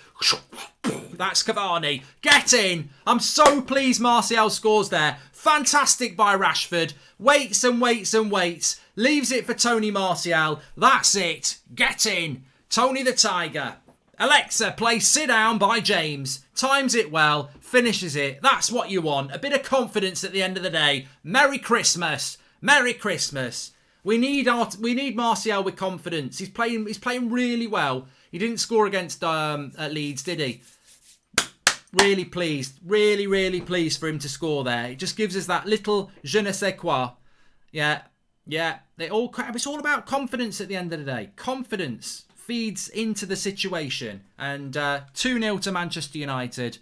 That's Cavani. Get in. I'm so pleased Martial scores there. Fantastic by Rashford. Waits and waits and waits. Leaves it for Tony Martial. That's it. Get in. Tony the Tiger. Alexa, play Sit Down by James. Times it well. Finishes it. That's what you want. A bit of confidence at the end of the day. Merry Christmas. Merry Christmas. We need Martial with confidence. He's playing really well. He didn't score against Leeds, did he? Really pleased. Really, really pleased for him to score there. It just gives us that little je ne sais quoi. Yeah. It's all about confidence at the end of the day. Confidence feeds into the situation. And 2-0 to Manchester United.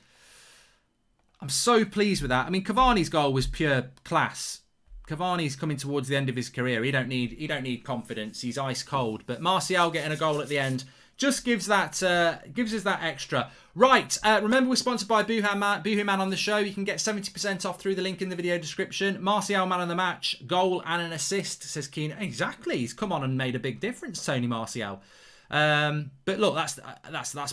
I'm so pleased with that. I mean, Cavani's goal was pure class. Cavani's coming towards the end of his career. He don't need confidence. He's ice cold. But Martial getting a goal at the end just gives us that extra. Right, remember we're sponsored by Boohoo Man on the show. You can get 70% off through the link in the video description. Martial man of the match, goal and an assist, says Keen. Exactly, he's come on and made a big difference, Tony Martial. But look, that's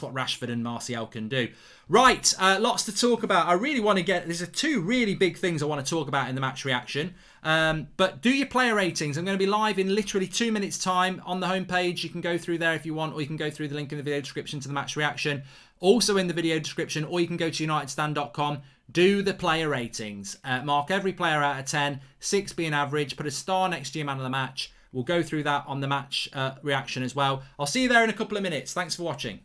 what Rashford and Martial can do. Right, lots to talk about. I really want to there's two really big things I want to talk about in the match reaction. But do your player ratings. I'm going to be live in literally 2 minutes time on the homepage. You can go through there if you want, or you can go through the link in the video description to the match reaction. Also in the video description, or you can go to unitedstand.com. Do the player ratings. Mark every player out of 10, 6 being average. Put a star next to your man of the match. We'll go through that on the match reaction as well. I'll see you there in a couple of minutes. Thanks for watching.